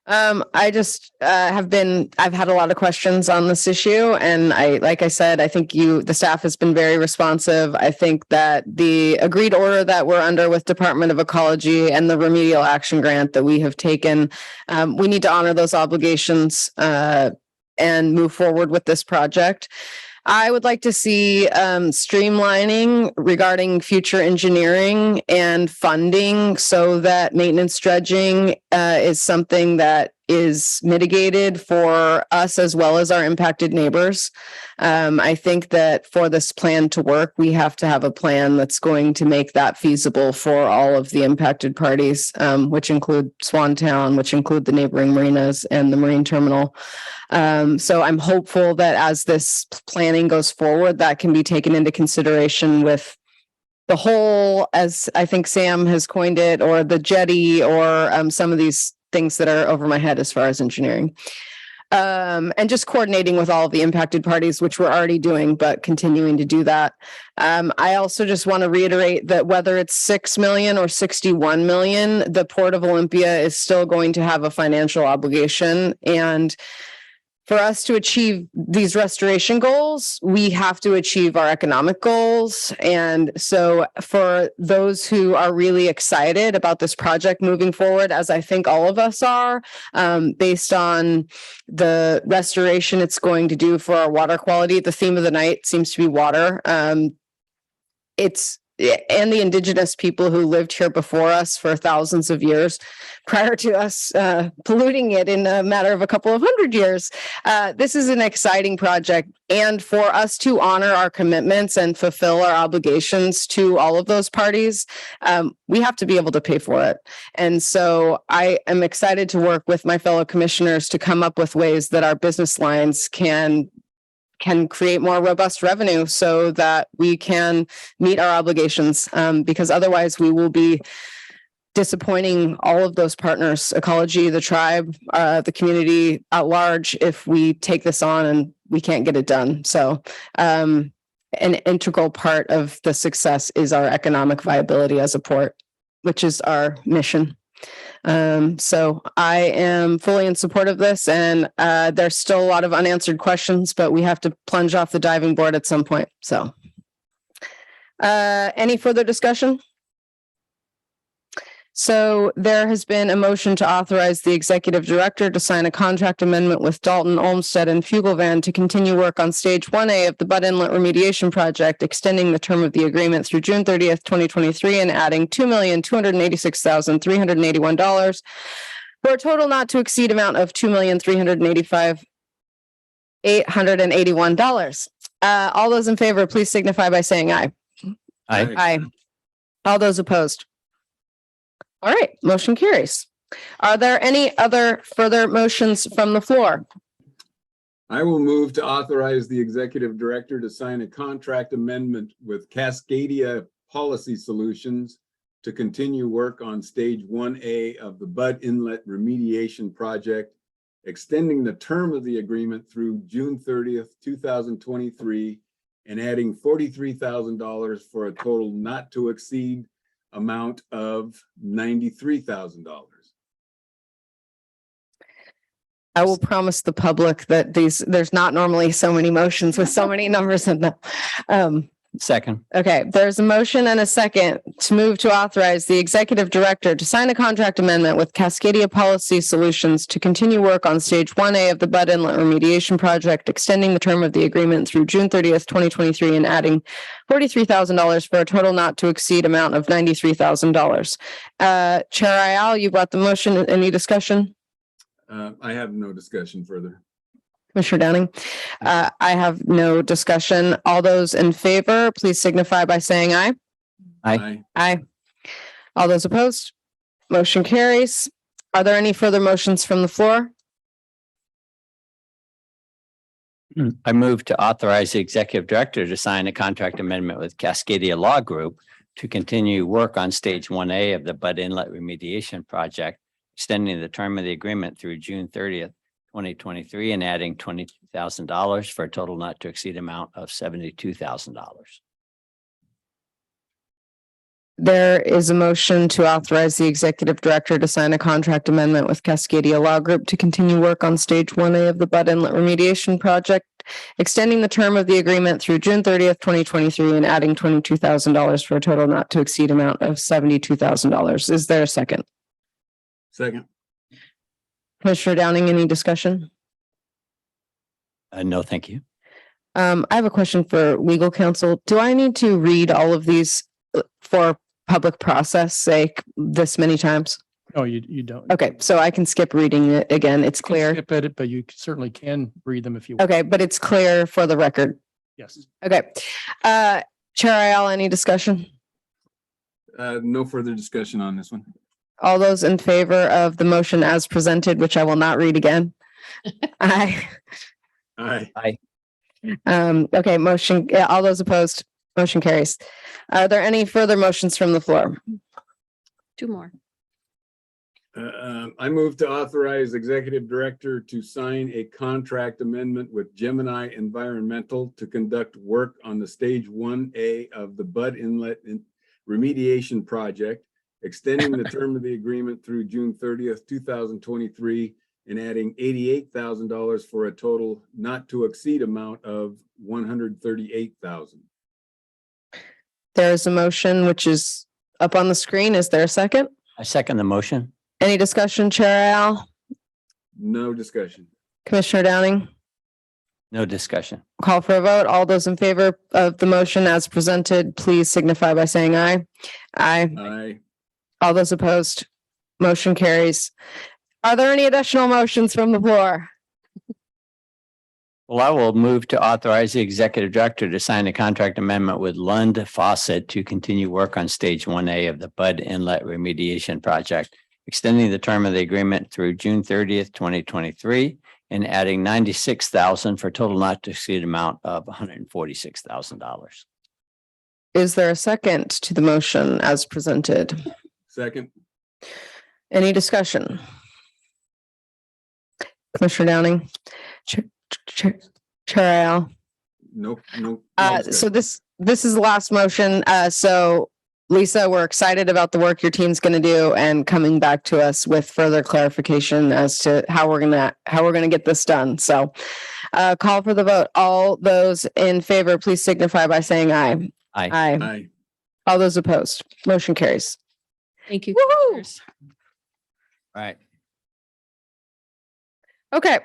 I just I've had a lot of questions on this issue, and like I said, I think the staff has been very responsive. I think that the agreed order that we're under with Department of Ecology and the remedial action grant that we have taken, we need to honor those obligations and move forward with this project. I would like to see streamlining regarding future engineering and funding so that maintenance dredging is something that is mitigated for us as well as our impacted neighbors. I think that for this plan to work, we have to have a plan that's going to make that feasible for all of the impacted parties, which include Swantown, which include the neighboring marinas and the marine terminal. So I'm hopeful that as this planning goes forward, that can be taken into consideration with the whole, as I think Sam has coined it, or the jetty, or some of these things that are over my head as far as engineering. And just coordinating with all of the impacted parties, which we're already doing, but continuing to do that. I also just want to reiterate that whether it's 6 million or 61 million, the Port of Olympia is still going to have a financial obligation. And for us to achieve these restoration goals, we have to achieve our economic goals. And so for those who are really excited about this project moving forward, as I think all of us are, based on the restoration it's going to do for our water quality, the theme of the night seems to be water. And the indigenous people who lived here before us for thousands of years, prior to us polluting it in a matter of a couple of hundred years. This is an exciting project. And for us to honor our commitments and fulfill our obligations to all of those parties, we have to be able to pay for it. And so I am excited to work with my fellow commissioners to come up with ways that our business lines can create more robust revenue so that we can meet our obligations, because otherwise we will be disappointing all of those partners, ecology, the tribe, the community at large, if we take this on and we can't get it done. So an integral part of the success is our economic viability as a port, which is our mission. So I am fully in support of this, and there's still a lot of unanswered questions, but we have to plunge off the diving board at some point. So any further discussion? So there has been a motion to authorize the executive director to sign a contract amendment with Dalton, Olmsted, and Fuglevan to continue work on stage 1A of the Butt Inlet Remediation Project, extending the term of the agreement through June 30th, 2023, and adding $2,286,381 for a total not to exceed amount of $2,385,881. All those in favor, please signify by saying aye. Aye. Aye. All those opposed? All right, motion carries. Are there any other further motions from the floor? I will move to authorize the executive director to sign a contract amendment with Cascadia Policy Solutions to continue work on stage 1A of the Butt Inlet Remediation Project, extending the term of the agreement through June 30th, 2023, and adding $43,000 for a total not to exceed amount of $93,000. I will promise the public that there's not normally so many motions with so many numbers in them. Second. Okay, there's a motion and a second to move to authorize the executive director to sign a contract amendment with Cascadia Policy Solutions to continue work on stage 1A of the Butt Inlet Remediation Project, extending the term of the agreement through June 30th, 2023, and adding $43,000 for a total not to exceed amount of $93,000. Chair Ayal, you brought the motion. Any discussion? I have no discussion further. Commissioner Downing? I have no discussion. All those in favor, please signify by saying aye. Aye. Aye. All those opposed? Motion carries. Are there any further motions from the floor? I move to authorize the executive director to sign a contract amendment with Cascadia Law Group to continue work on stage 1A of the Butt Inlet Remediation Project, extending the term of the agreement through June 30th, 2023, and adding $22,000 for a total not to exceed amount of $72,000. There is a motion to authorize the executive director to sign a contract amendment with Cascadia Law Group to continue work on stage 1A of the Butt Inlet Remediation Project, extending the term of the agreement through June 30th, 2023, and adding $22,000 for a total not to exceed amount of $72,000. Is there a second? Second. Commissioner Downing, any discussion? No, thank you. I have a question for legal counsel. Do I need to read all of these for public process sake this many times? No, you don't. Okay, so I can skip reading it again. It's You can clear. Skip it, but you certainly can read them if you. want. Okay, but it's clear for the record. Yes. Okay. Chair Ayala, any discussion? No further discussion on this one. All those in favor of the motion as presented, which I will not read again. Aye. Aye. Okay, motion, yeah, all those opposed, motion carries. Are there any further motions from the floor? Two more. I move to authorize Executive Director to sign a contract amendment with Gemini Environmental to conduct work on the Stage 1A of the Bud Inlet Remediation Project, extending the term of the agreement through June 30th, 2023, and adding $88,000 for a total not to exceed amount of $138,000. There is a motion which is up on the screen. Is there a second? I second the motion. Any discussion, Chair Al? No discussion. Commissioner Downing? No discussion. Call for a vote. All those in favor of the motion as presented, please signify by saying aye. Aye. Aye. All those opposed, motion carries. Are there any additional motions from the floor? Well, I will move to authorize the executive director to sign a contract amendment with Lund Faucet to continue work on Stage 1A of the Bud Inlet Remediation Project, extending the term of the agreement through June 30th, 2023, and adding $96,000 for a total not to exceed amount of $146,000. Is there a second to the motion as presented? Second. Any discussion? Commissioner Downing? Chair Al? Nope. No. So this is the last motion. So Lisa, we're excited about the work your team's going to do and coming back to us with further clarification as to how we're gonna get this done. So call for the vote. All those in favor, please signify by saying aye. Aye. Aye. Aye. All those opposed, motion carries. Thank you. Woo-hoo! Right. Okay.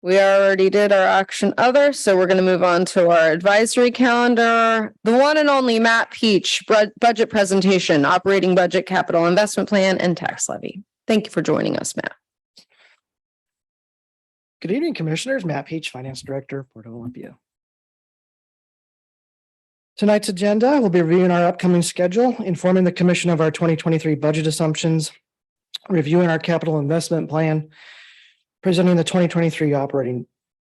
We already did our action other, so we're going to move on to our advisory calendar. The one and only Matt Peach, budget presentation, operating budget, capital investment plan, and tax levy. Thank you for joining us, Matt. Good evening, Commissioners. Matt Peach, Finance Director, Port of Olympia. Tonight's agenda, we'll be reviewing our upcoming schedule, informing the Commission of our 2023 budget assumptions, reviewing our capital investment plan, presenting the 2023 operating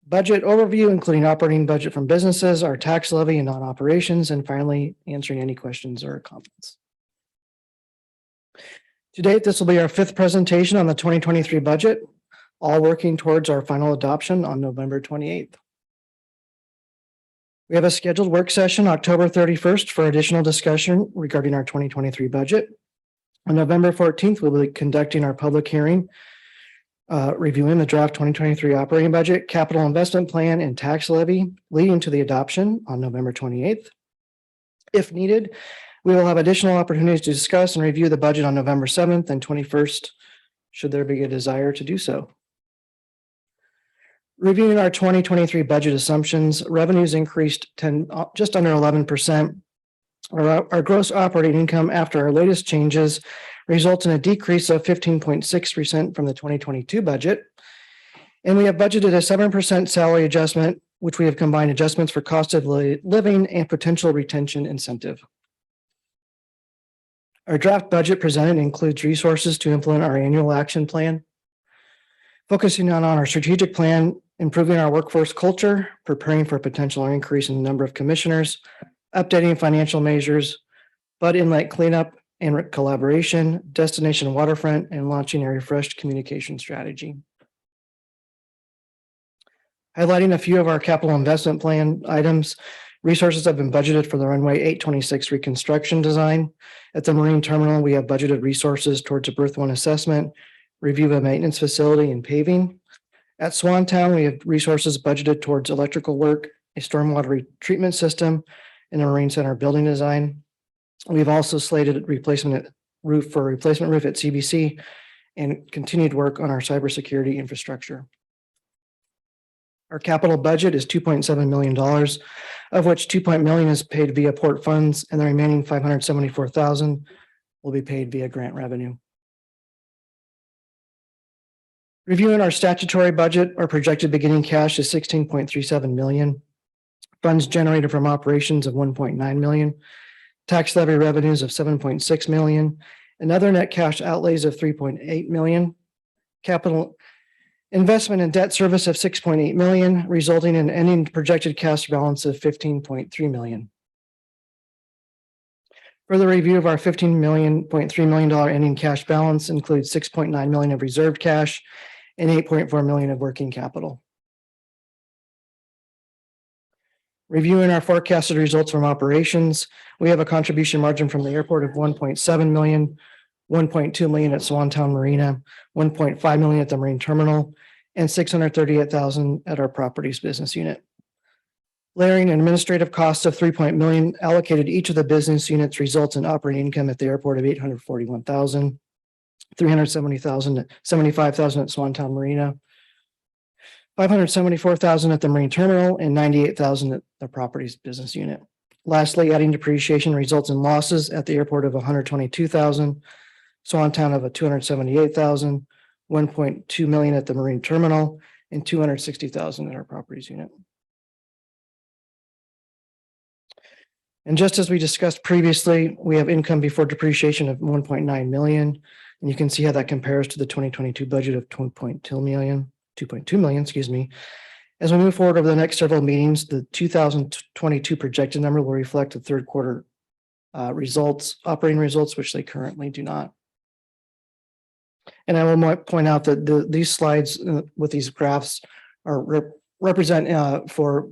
budget overview, including operating budget from businesses, our tax levy and non-operations, and finally answering any questions or comments. To date, this will be our 5th presentation on the 2023 budget, all working towards our final adoption on November 28th. We have a scheduled work session October 31st for additional discussion regarding our 2023 budget. On November 14th, we'll be conducting our public hearing, reviewing the draft 2023 operating budget, capital investment plan, and tax levy, leading to the adoption on November 28th. If needed, we will have additional opportunities to discuss and review the budget on November 7th and 21st, should there be a desire to do so. Reviewing our 2023 budget assumptions, revenues increased just under 11%. Our gross operating income after our latest changes results in a decrease of 15.6% from the 2022 budget. And we have budgeted a 7% salary adjustment, which we have combined adjustments for cost of living and potential retention incentive. Our draft budget presented includes resources to implement our annual action plan, focusing on our strategic plan, improving our workforce culture, preparing for a potential increase in the number of commissioners, updating financial measures, Bud Inlet cleanup and collaboration, destination waterfront, and launching a refreshed communication strategy. Highlighting a few of our capital investment plan items, resources have been budgeted for the runway 826 reconstruction design. At the marine terminal, we have budgeted resources towards a berth 1 assessment, review of a maintenance facility, and paving. At Swantown, we have resources budgeted towards electrical work, a stormwater treatment system, and a marine center building design. We've also slated replacement roof at CBC and continued work on our cybersecurity infrastructure. Our capital budget is $2.7 million, of which 2 million is paid via port funds and the remaining 574,000 will be paid via grant revenue. Reviewing our statutory budget, our projected beginning cash is 16.37 million. Funds generated from operations of 1.9 million. Tax levy revenues of 7.6 million. And other net cash outlays of 3.8 million. Capital investment and debt service of 6.8 million, resulting in ending projected cash balance of 15.3 million. Further review of our $15.3 million ending cash balance includes 6.9 million of reserved cash and 8.4 million of working capital. Reviewing our forecasted results from operations, we have a contribution margin from the airport of 1.7 million, 1.2 million at Swantown Marina, 1.5 million at the marine terminal, and 638,000 at our properties business unit. Layering and administrative costs of 3 million allocated each of the business units results in operating income at the airport of 841,000, 370,000, 75,000 at Swantown Marina, 574,000 at the marine terminal, and 98,000 at the properties business unit. Lastly, adding depreciation results in losses at the airport of 122,000, Swantown of 278,000, 1.2 million at the marine terminal, and 260,000 at our properties unit. And just as we discussed previously, we have income before depreciation of 1.9 million. And you can see how that compares to the 2022 budget of 2.2 million, excuse me. As we move forward over the next several meetings, the 2022 projected number will reflect the third quarter results, operating results, which they currently do not. And I will point out that these slides with these graphs are represent for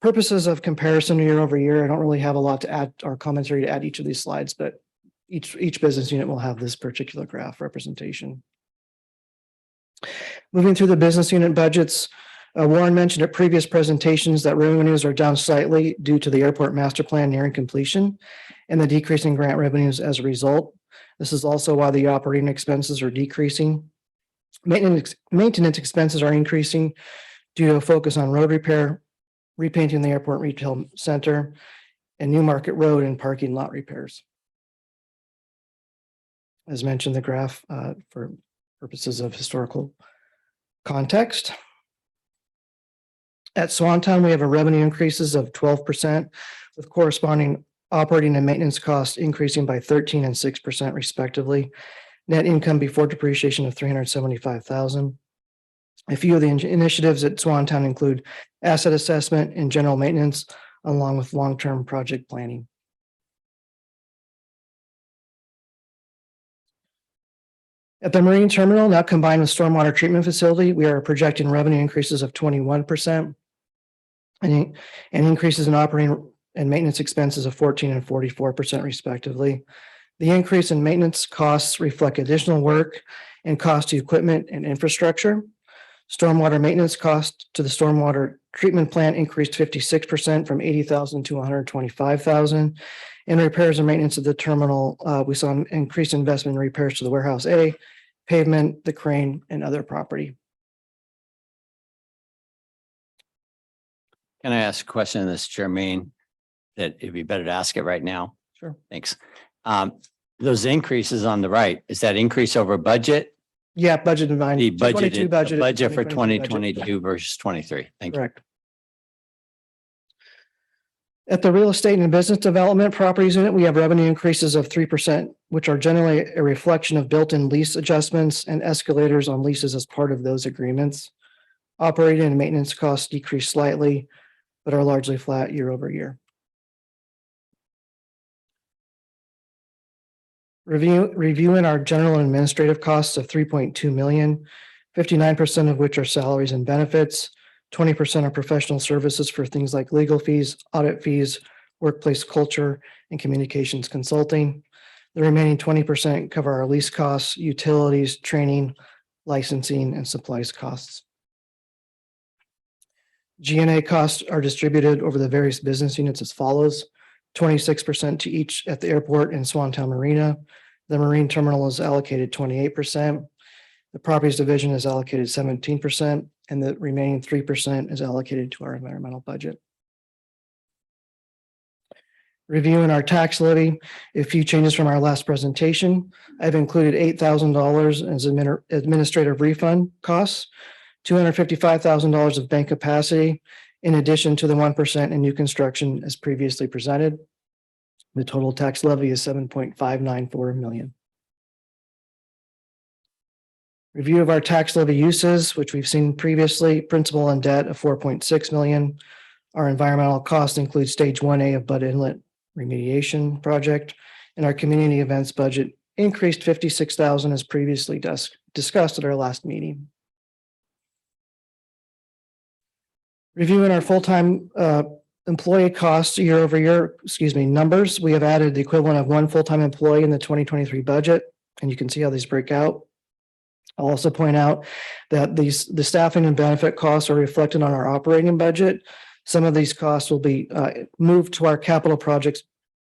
purposes of comparison year over year. I don't really have a lot to add or commentary to add each of these slides, but each business unit will have this particular graph representation. Moving through the business unit budgets, Warren mentioned at previous presentations that revenues are down slightly due to the airport master plan nearing completion and the decrease in grant revenues as a result. This is also why the operating expenses are decreasing. Maintenance expenses are increasing due to a focus on road repair, repainting the airport retail center, and New Market Road and parking lot repairs. As mentioned, the graph for purposes of historical context. At Swantown, we have a revenue increases of 12% with corresponding operating and maintenance costs increasing by 13% and 6% respectively. Net income before depreciation of 375,000. A few of the initiatives at Swantown include asset assessment and general maintenance, along with long-term project planning. At the marine terminal, now combined with stormwater treatment facility, we are projecting revenue increases of 21% and increases in operating and maintenance expenses of 14% and 44% respectively. The increase in maintenance costs reflect additional work and cost to equipment and infrastructure. Stormwater maintenance cost to the stormwater treatment plant increased 56% from 80,000 to 125,000. In repairs and maintenance of the terminal, we saw an increased investment in repairs to the warehouse A, pavement, the crane, and other property. Can I ask a question in this, Jermaine? That it'd be better to ask it right now. Sure. Thanks. Those increases on the right, is that increase over budget? Yeah, budget in mind. The 22 budget for 2022 2022 versus 23. Thank you. Correct. At the real estate and business development properties unit, we have revenue increases of 3%, which are generally a reflection of built-in lease adjustments and escalators on leases as part of those agreements. Operating and maintenance costs decrease slightly, but are largely flat year over year. Reviewing our general and administrative costs of 3.2 million, 59% of which are salaries and benefits, 20% are professional services for things like legal fees, audit fees, workplace culture, and communications consulting. The remaining 20% cover our lease costs, utilities, training, licensing, and supplies costs. G&A costs are distributed over the various business units as follows: 26% to each at the airport and Swantown Marina. The marine terminal is allocated 28%. The properties division is allocated 17%, and the remaining 3% is allocated to our environmental budget. Reviewing our tax levy, a few changes from our last presentation. I've included $8,000 as administrative refund costs, $255,000 of bank capacity, in addition to the 1% in new construction as previously presented. The total tax levy is $7.594 million. Review of our tax levy uses, which we've seen previously, principal and debt of $4.6 million. Our environmental costs include stage 1A of Bud Inlet remediation project, and our community events budget increased $56,000 as previously discussed at our last meeting. Reviewing our full-time employee costs year over year, numbers, we have added the equivalent of one full-time employee in the 2023 budget, and you can see how these break out. I'll also point out that the staffing and benefit costs are reflected on our operating budget. Some of these costs will be moved to our capital projects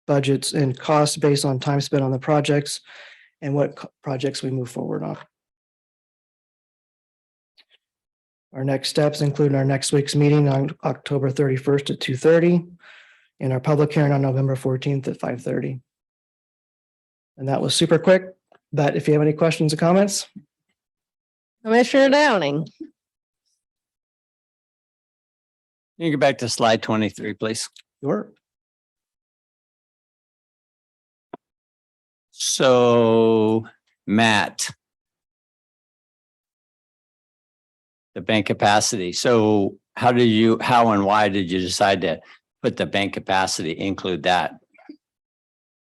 budgets and costs based on time spent on the projects and what projects we move forward on. Our next steps include our next week's meeting on October 31st at 2:30 and our public hearing on November 14th at 5:30. And that was super quick, but if you have any questions or comments. Commissioner Downing. Can you go back to slide 23, please? Sure. So, Matt, the bank capacity. So how and why did you decide to put the bank capacity, include that?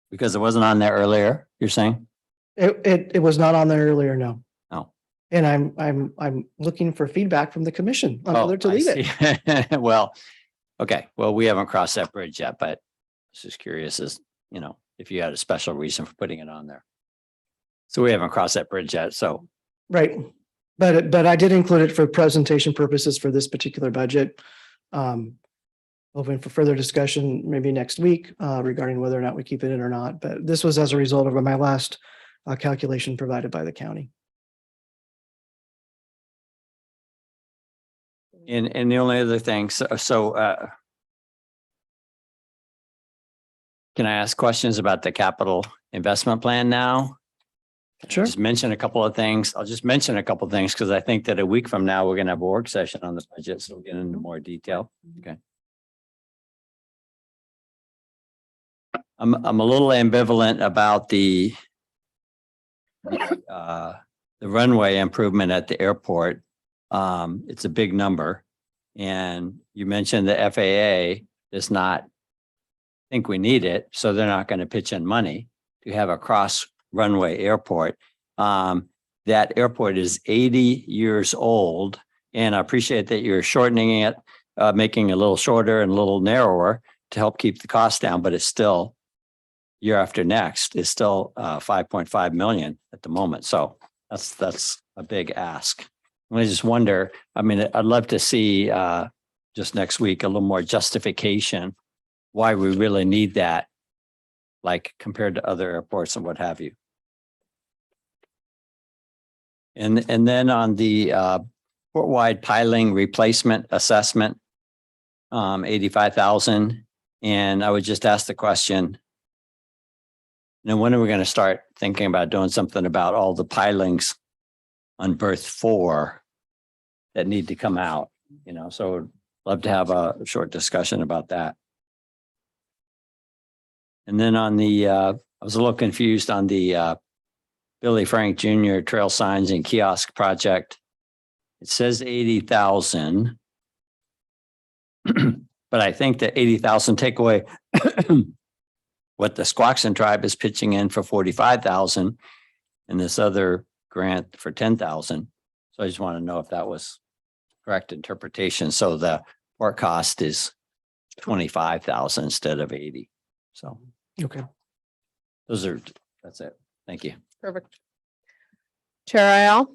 Because it wasn't on there earlier, you're saying? It was not on there earlier, no. Oh. And I'm looking for feedback from the commission on whether to I leave it. see. Well, okay. Well, we haven't crossed that bridge yet, but I was just curious as, if you had a special reason for putting it on there. So we haven't crossed that bridge yet, so. Right. But I did include it for presentation purposes for this particular budget. Hoping for further discussion maybe next week regarding whether or not we keep it in or not. But this was as a result of my last calculation provided by the county. And the only other thing, can I ask questions about the capital investment plan now? Sure. Just mention a couple of things. I'll just mention a couple of things because I think that a week from now, we're going to have a work session on the budget. So we'll get into more detail. Okay. I'm a little ambivalent about the runway improvement at the airport. It's a big number. And you mentioned the FAA does not think we need it. So they're not going to pitch in money to have a cross runway airport. That airport is 80 years old. And I appreciate that you're shortening it, making it a little shorter and a little narrower to help keep the cost down, but it's still year after next is still 5.5 million at the moment. So that's a big ask. And I just wonder, I'd love to see just next week a little more justification why we really need that, like compared to other airports and what have you. And then on the port-wide piling replacement assessment, 85,000. And I would just ask the question, when are we going to start thinking about doing something about all the pilings on berth 4 that need to come out? So I'd love to have a short discussion about that. And then on the, I was a little confused on the Billy Frank Jr. trail signs and kiosk project. It says 80,000. But I think that 80,000 take away what the Squaxin tribe is pitching in for 45,000 and this other grant for 10,000. So I just want to know if that was correct interpretation. So the port cost is 25,000 instead of 80. So. Okay. That's it. Thank you. Perfect. Chair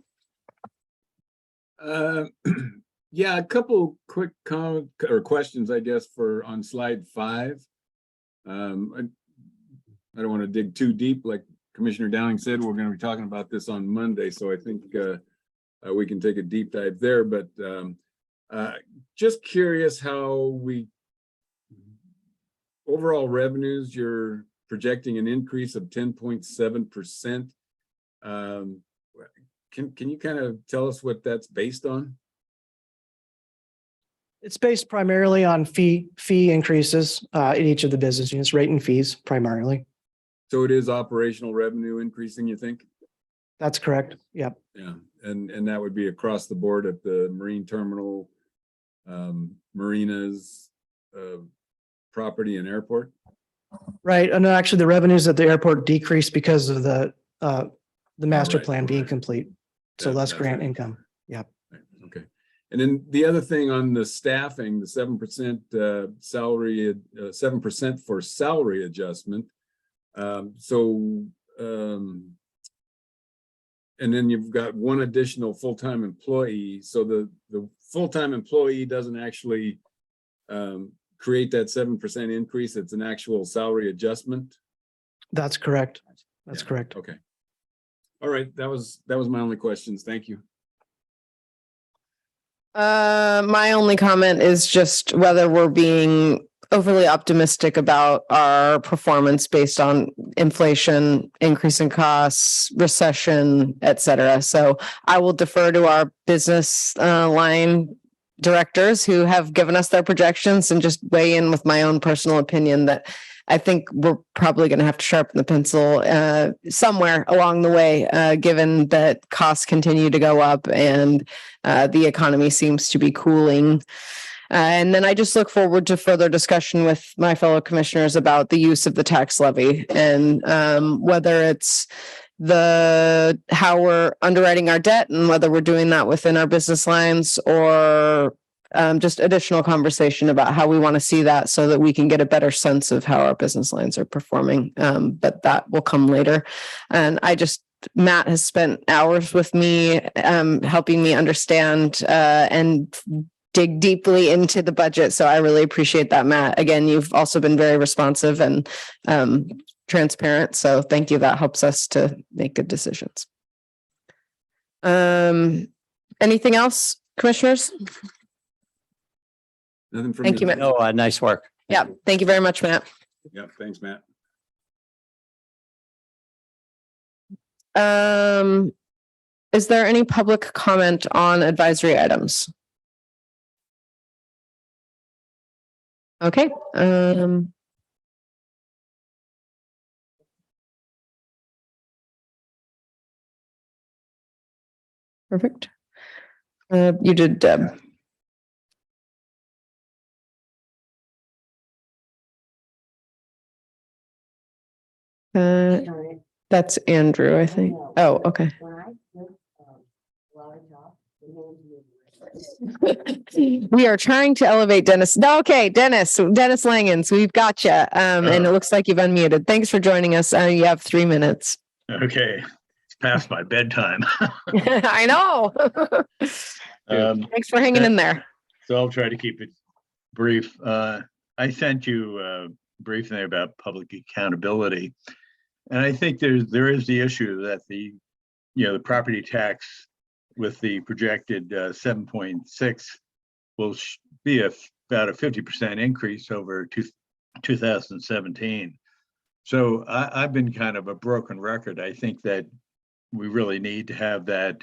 Ayal. Yeah, a couple quick comment or questions, I guess, on slide 5. I don't want to dig too deep. Like Commissioner Downing said, we're going to be talking about this on Monday. So I think we can take a deep dive there. But just curious how we overall revenues, you're projecting an increase of 10.7%. Can you kind of tell us what that's based on? It's based primarily on fee increases in each of the business units, rate and fees primarily. So it is operational revenue increasing, you think? That's correct. Yep. Yeah, and that would be across the board at the marine terminal, marinas, property and airport? Right. And actually the revenues at the airport decreased because of the master right, plan being right. complete. So less That's grant right. income. Yep. Okay. And then the other thing on the staffing, the 7% salary, 7% for salary adjustment. And then you've got one additional full-time employee. So the full-time employee doesn't actually create that 7% increase. It's an actual salary adjustment. That's correct. That's Yeah, correct. Okay. All right. That was my only questions. Thank you. My only comment is just whether we're being overly optimistic about our performance based on inflation, increase in costs, recession, et cetera. So I will defer to our business line directors who have given us their projections and just weigh in with my own personal opinion that I think we're probably going to have to sharpen the pencil somewhere along the way, given that costs continue to go up and the economy seems to be cooling. And then I just look forward to further discussion with my fellow commissioners about the use of the tax levy and whether it's how we're underwriting our debt and whether we're doing that within our business lines or just additional conversation about how we want to see that so that we can get a better sense of how our business lines are performing. But that will come later. And Matt has spent hours with me, helping me understand and dig deeply into the budget. So I really appreciate that, Matt. Again, you've also been very responsive and transparent. So thank you. That helps us to make good decisions. Anything else, commissioners? Nothing from Thank you, Matt. No, nice work. Yeah. Thank you very much, Matt. Yeah. Thanks, Matt. Is there any public comment on advisory items? Okay. Perfect. You did, Deb. That's Andrew, I think. Oh, okay. We are trying to elevate Dennis. No, okay, Dennis Langens, we've got you. And it looks like you've unmuted. Thanks for joining us. You have 3 minutes. Okay, it's past my bedtime. I know. Thanks for hanging in there. So I'll try to keep it brief. I sent you a briefing about public accountability. And I think there is the issue that the property tax with the projected 7.6 will be about a 50% increase over 2017. So I've been kind of a broken record. I think that we really need to have that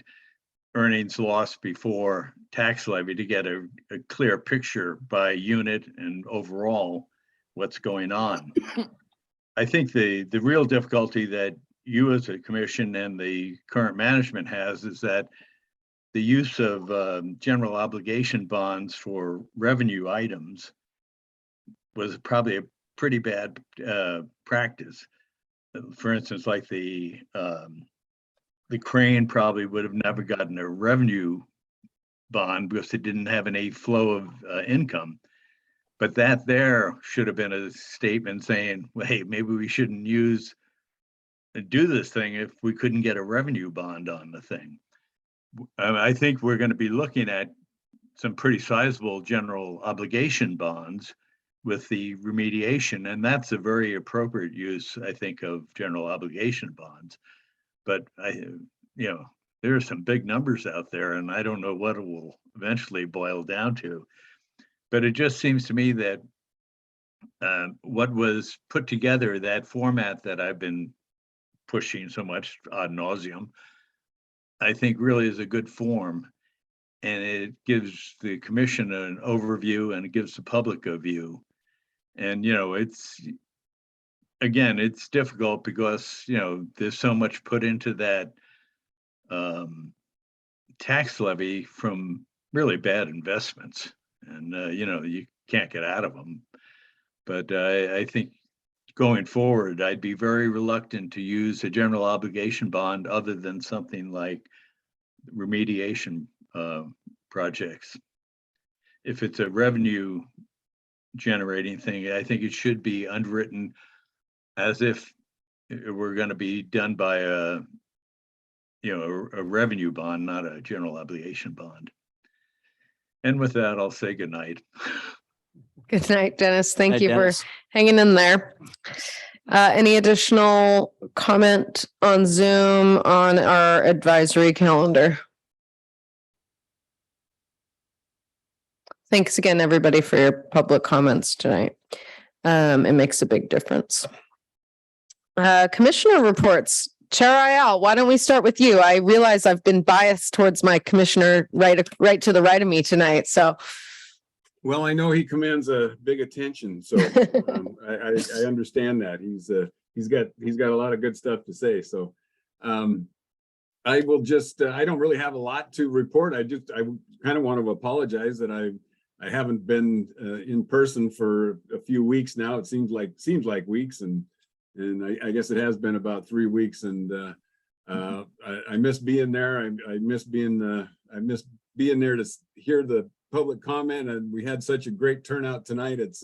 earnings loss before tax levy to get a clear picture by unit and overall what's going on. I think the real difficulty that you as a commission and the current management has is that the use of general obligation bonds for revenue items was probably a pretty bad practice. For instance, like the crane probably would have never gotten a revenue bond because it didn't have any flow of income. But that there should have been a statement saying, well, hey, maybe we shouldn't do this thing if we couldn't get a revenue bond on the thing. I think we're going to be looking at some pretty sizable general obligation bonds with the remediation, and that's a very appropriate use, I think, of general obligation bonds. But there are some big numbers out there, and I don't know what it will eventually boil down to. But it just seems to me that what was put together, that format that I've been pushing so much ad nauseum, I think really is a good form. And it gives the commission an overview and it gives the public a view. And, again, it's difficult because, there's so much put into that tax levy from really bad investments. And, you can't get out of them. But I think going forward, I'd be very reluctant to use a general obligation bond other than something like remediation projects. If it's a revenue generating thing, I think it should be underwritten as if it were going to be done by a revenue bond, not a general obligation bond. And with that, I'll say good night. Good night, Dennis. Thank Night, you Dennis. for hanging in there. Any additional comment on Zoom on our advisory calendar? Thanks again, everybody, for your public comments tonight. It makes a big difference. Commissioner reports. Chair Ayal, why don't we start with you? I realize I've been biased towards my commissioner right to the right of me tonight. So, Well, I know he commands a big attention, so I understand that. He's got a lot of good stuff to say. So I will just I don't really have a lot to report. I kind of want to apologize that I haven't been in person for a few weeks now. It seems like weeks, and I guess it has been about 3 weeks, and I miss being there. I miss being there to hear the public comment, and we had such a great turnout tonight. It's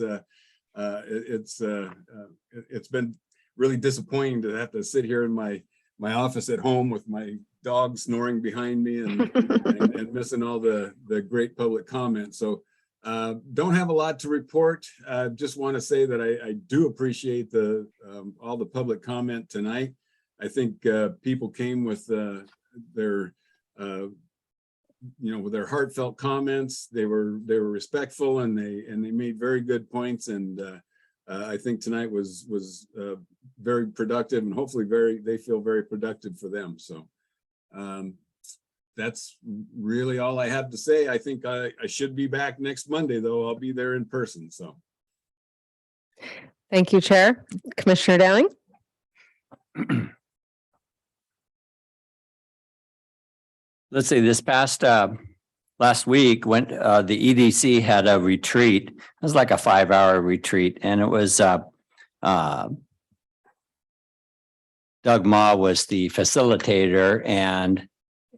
been really disappointing to have to sit here in my office at home with my dog snoring behind me and missing all the great public comment. So don't have a lot to report. Just want to say that I do appreciate all the public comment tonight. I think people came with their with their heartfelt comments. They were respectful, and they made very good points. And I think tonight was very productive, and hopefully they feel very productive for them. So that's really all I have to say. I think I should be back next Monday, though. I'll be there in person. So thank you, Chair. Commissioner Downing. Let's see, this past last week the EDC had a retreat. It was like a 5-hour retreat, and it was Doug Ma was the facilitator, and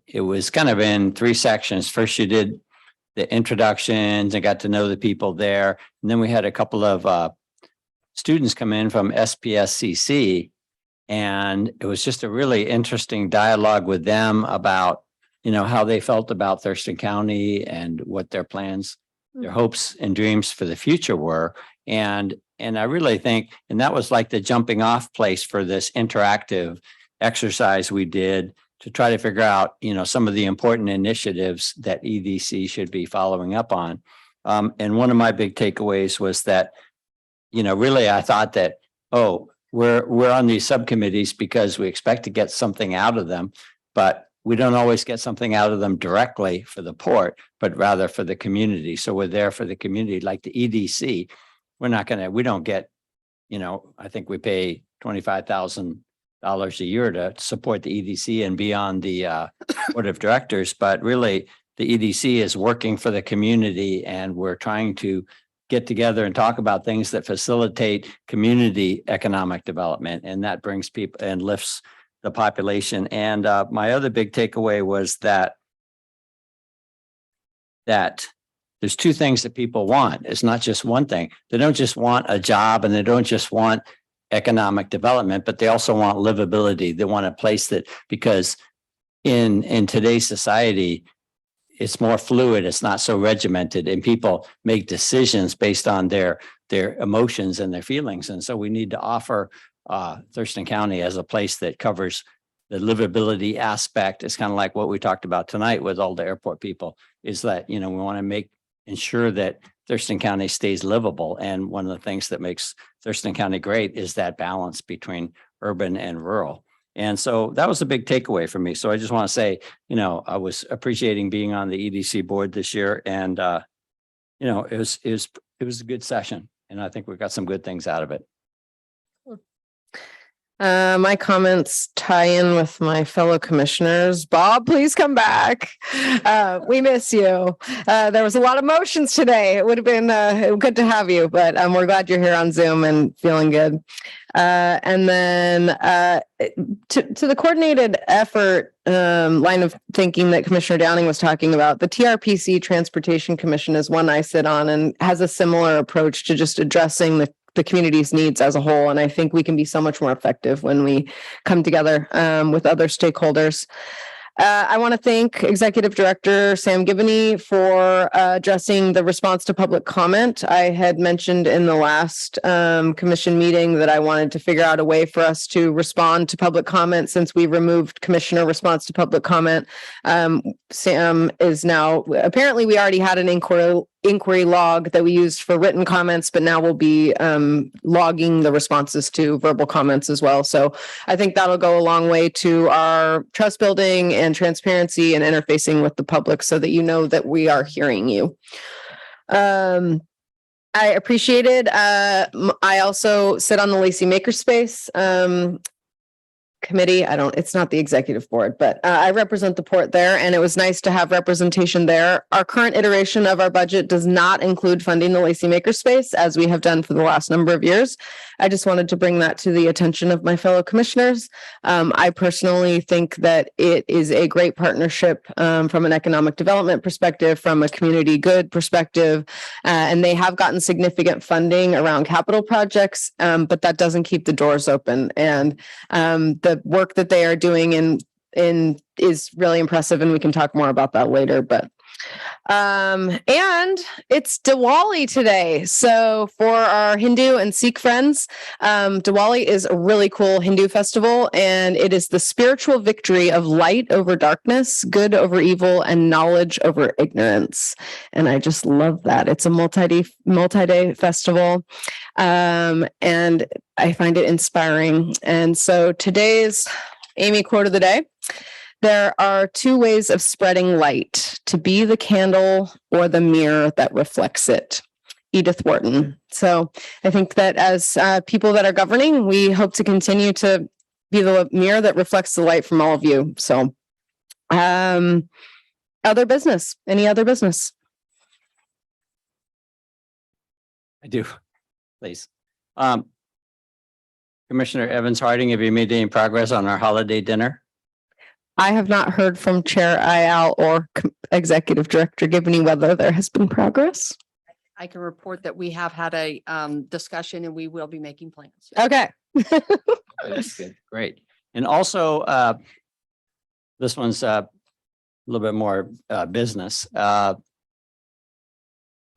it was kind of in 3 sections. First, you did the introductions and got to know the people there, and then we had a couple of students come in from SPSCC, and it was just a really interesting dialogue with them about how they felt about Thurston County and what their plans, their hopes and dreams for the future were. And I really think, and that was like the jumping off place for this interactive exercise we did to try to figure out, some of the important initiatives that EDC should be following up on. And one of my big takeaways was that, really, I thought that, we're on these subcommittees because we expect to get something out of them, but we don't always get something out of them directly for the port, but rather for the community. So we're there for the community, like the EDC. We don't get, I think we pay $25,000 a year to support the EDC and be on the board of directors. But really, the EDC is working for the community, and we're trying to get together and talk about things that facilitate community economic development. And that brings people and lifts the population. And my other big takeaway was that there's 2 things that people want. It's not just one thing. They don't just want a job, and they don't just want economic development, but they also want livability. They want a place that, because in today's society, it's more fluid, it's not so regimented, and people make decisions based on their emotions and their feelings. And so we need to offer Thurston County as a place that covers the livability aspect. It's kind of like what we talked about tonight with all the airport people, is that, we want to ensure that Thurston County stays livable. And one of the things that makes Thurston County great is that balance between urban and rural. And so that was a big takeaway for me. So I just want to say, you know, I was appreciating being on the EDC board this year, and you know, it was a good session, and I think we got some good things out of it. My comments tie in with my fellow commissioners. Bob, please come back. We miss you. There was a lot of motions today. It would have been good to have you, but we're glad you're here on Zoom and feeling good. And then to the coordinated effort line of thinking that Commissioner Downing was talking about, the TRPC Transportation Commission is one I sit on and has a similar approach to just addressing the community's needs as a whole. And I think we can be so much more effective when we come together with other stakeholders. I want to thank Executive Director Sam Givney for addressing the response to public comment. I had mentioned in the last commission meeting that I wanted to figure out a way for us to respond to public comment since we removed commissioner response to public comment. Sam is now, apparently we already had an inquiry log that we used for written comments, but now we'll be logging the responses to verbal comments as well. So I think that'll go a long way to our trust building and transparency and interfacing with the public so that you know that we are hearing you. I appreciated. I also sit on the Lacey Makerspace committee. It's not the executive board, but I represent the port there, and it was nice to have representation there. Our current iteration of our budget does not include funding the Lacey Makerspace, as we have done for the last number of years. I just wanted to bring that to the attention of my fellow commissioners. I personally think that it is a great partnership from an economic development perspective, from a community good perspective, and they have gotten significant funding around capital projects, but that doesn't keep the doors open. And the work that they are doing is really impressive, and we can talk more about that later. But and it's Diwali today. So for our Hindu and Sikh friends, Diwali is a really cool Hindu festival, and it is the spiritual victory of light over darkness, good over evil, and knowledge over ignorance. And I just love that. It's a multi-day festival. And I find it inspiring. And so today's Amy quote of the day: there are two ways of spreading light, to be the candle or the mirror that reflects it. Edith Wharton. So I think that as people that are governing, we hope to continue to be the mirror that reflects the light from all of you. So other business, any other business? I do, please. Commissioner Evans Harding, have you made any progress on our holiday dinner? I have not heard from Chair Ayal or Executive Director Givney whether there has been progress. I can report that we have had a discussion and we will be making plans. Okay. That's good. Great. And also, this one's a little bit more business. And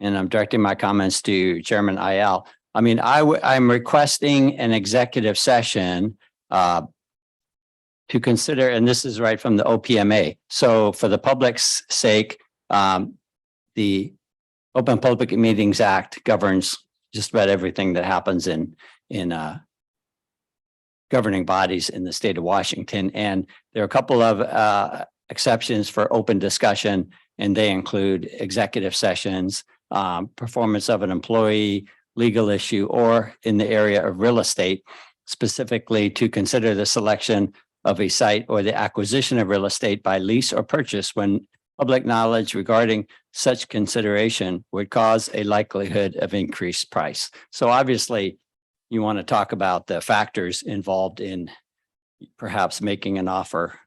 I'm directing my comments to Chairman Ayal. I mean, I'm requesting an executive session to consider, and this is right from the OPMA. So for the public's sake, the Open Public Meetings Act governs just about everything that happens in governing bodies in the state of Washington. And there are a couple of exceptions for open discussion, and they include executive sessions, performance of an employee, legal issue, or in the area of real estate, specifically to consider the selection of a site or the acquisition of real estate by lease or purchase when public knowledge regarding such consideration would cause a likelihood of increased price. So obviously, you want to talk about the factors involved in perhaps making an offer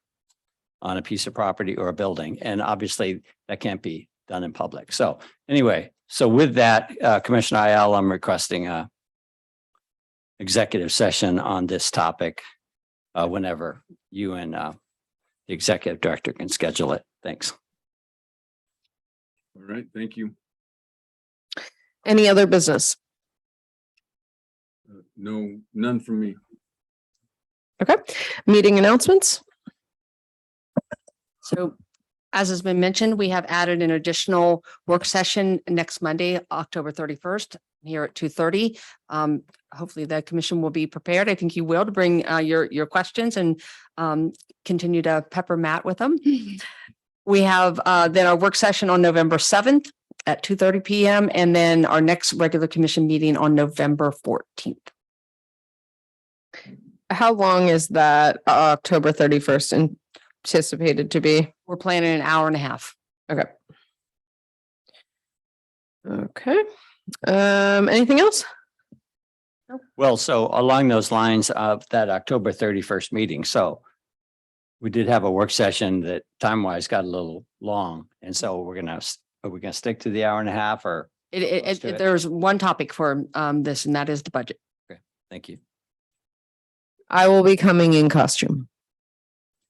on a piece of property or a building. And obviously, that can't be done in public. So anyway, so with that, Commissioner Ayala, I'm requesting a executive session on this topic whenever you and the executive director can schedule it. Thanks. All right, thank you. Any other business? No, none from me. Okay. Meeting announcements. So As has been mentioned, we have added an additional work session next Monday, October 31st, here at 2:30. Hopefully the commission will be prepared. I think you will, to bring your questions and continue to pepper Matt with them. We have then our work session on November 7th at 2:30 PM, and then our next regular commission meeting on November 14th. How long is that October 31st anticipated to be? We're planning an hour and a half. Okay. Okay. Anything else? Well, so along those lines of that October 31st meeting, so we did have a work session that time-wise got a little long. And so are we gonna stick to the hour and a half, or? Let's do it. There's one topic for this, and that is the budget. Thank you. I will be coming in costume.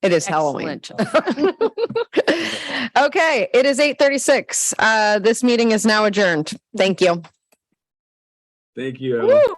It is Halloween. Excellent. Okay, it is 8:36. This meeting is now adjourned. Thank you. Thank you, Ellen. Woo!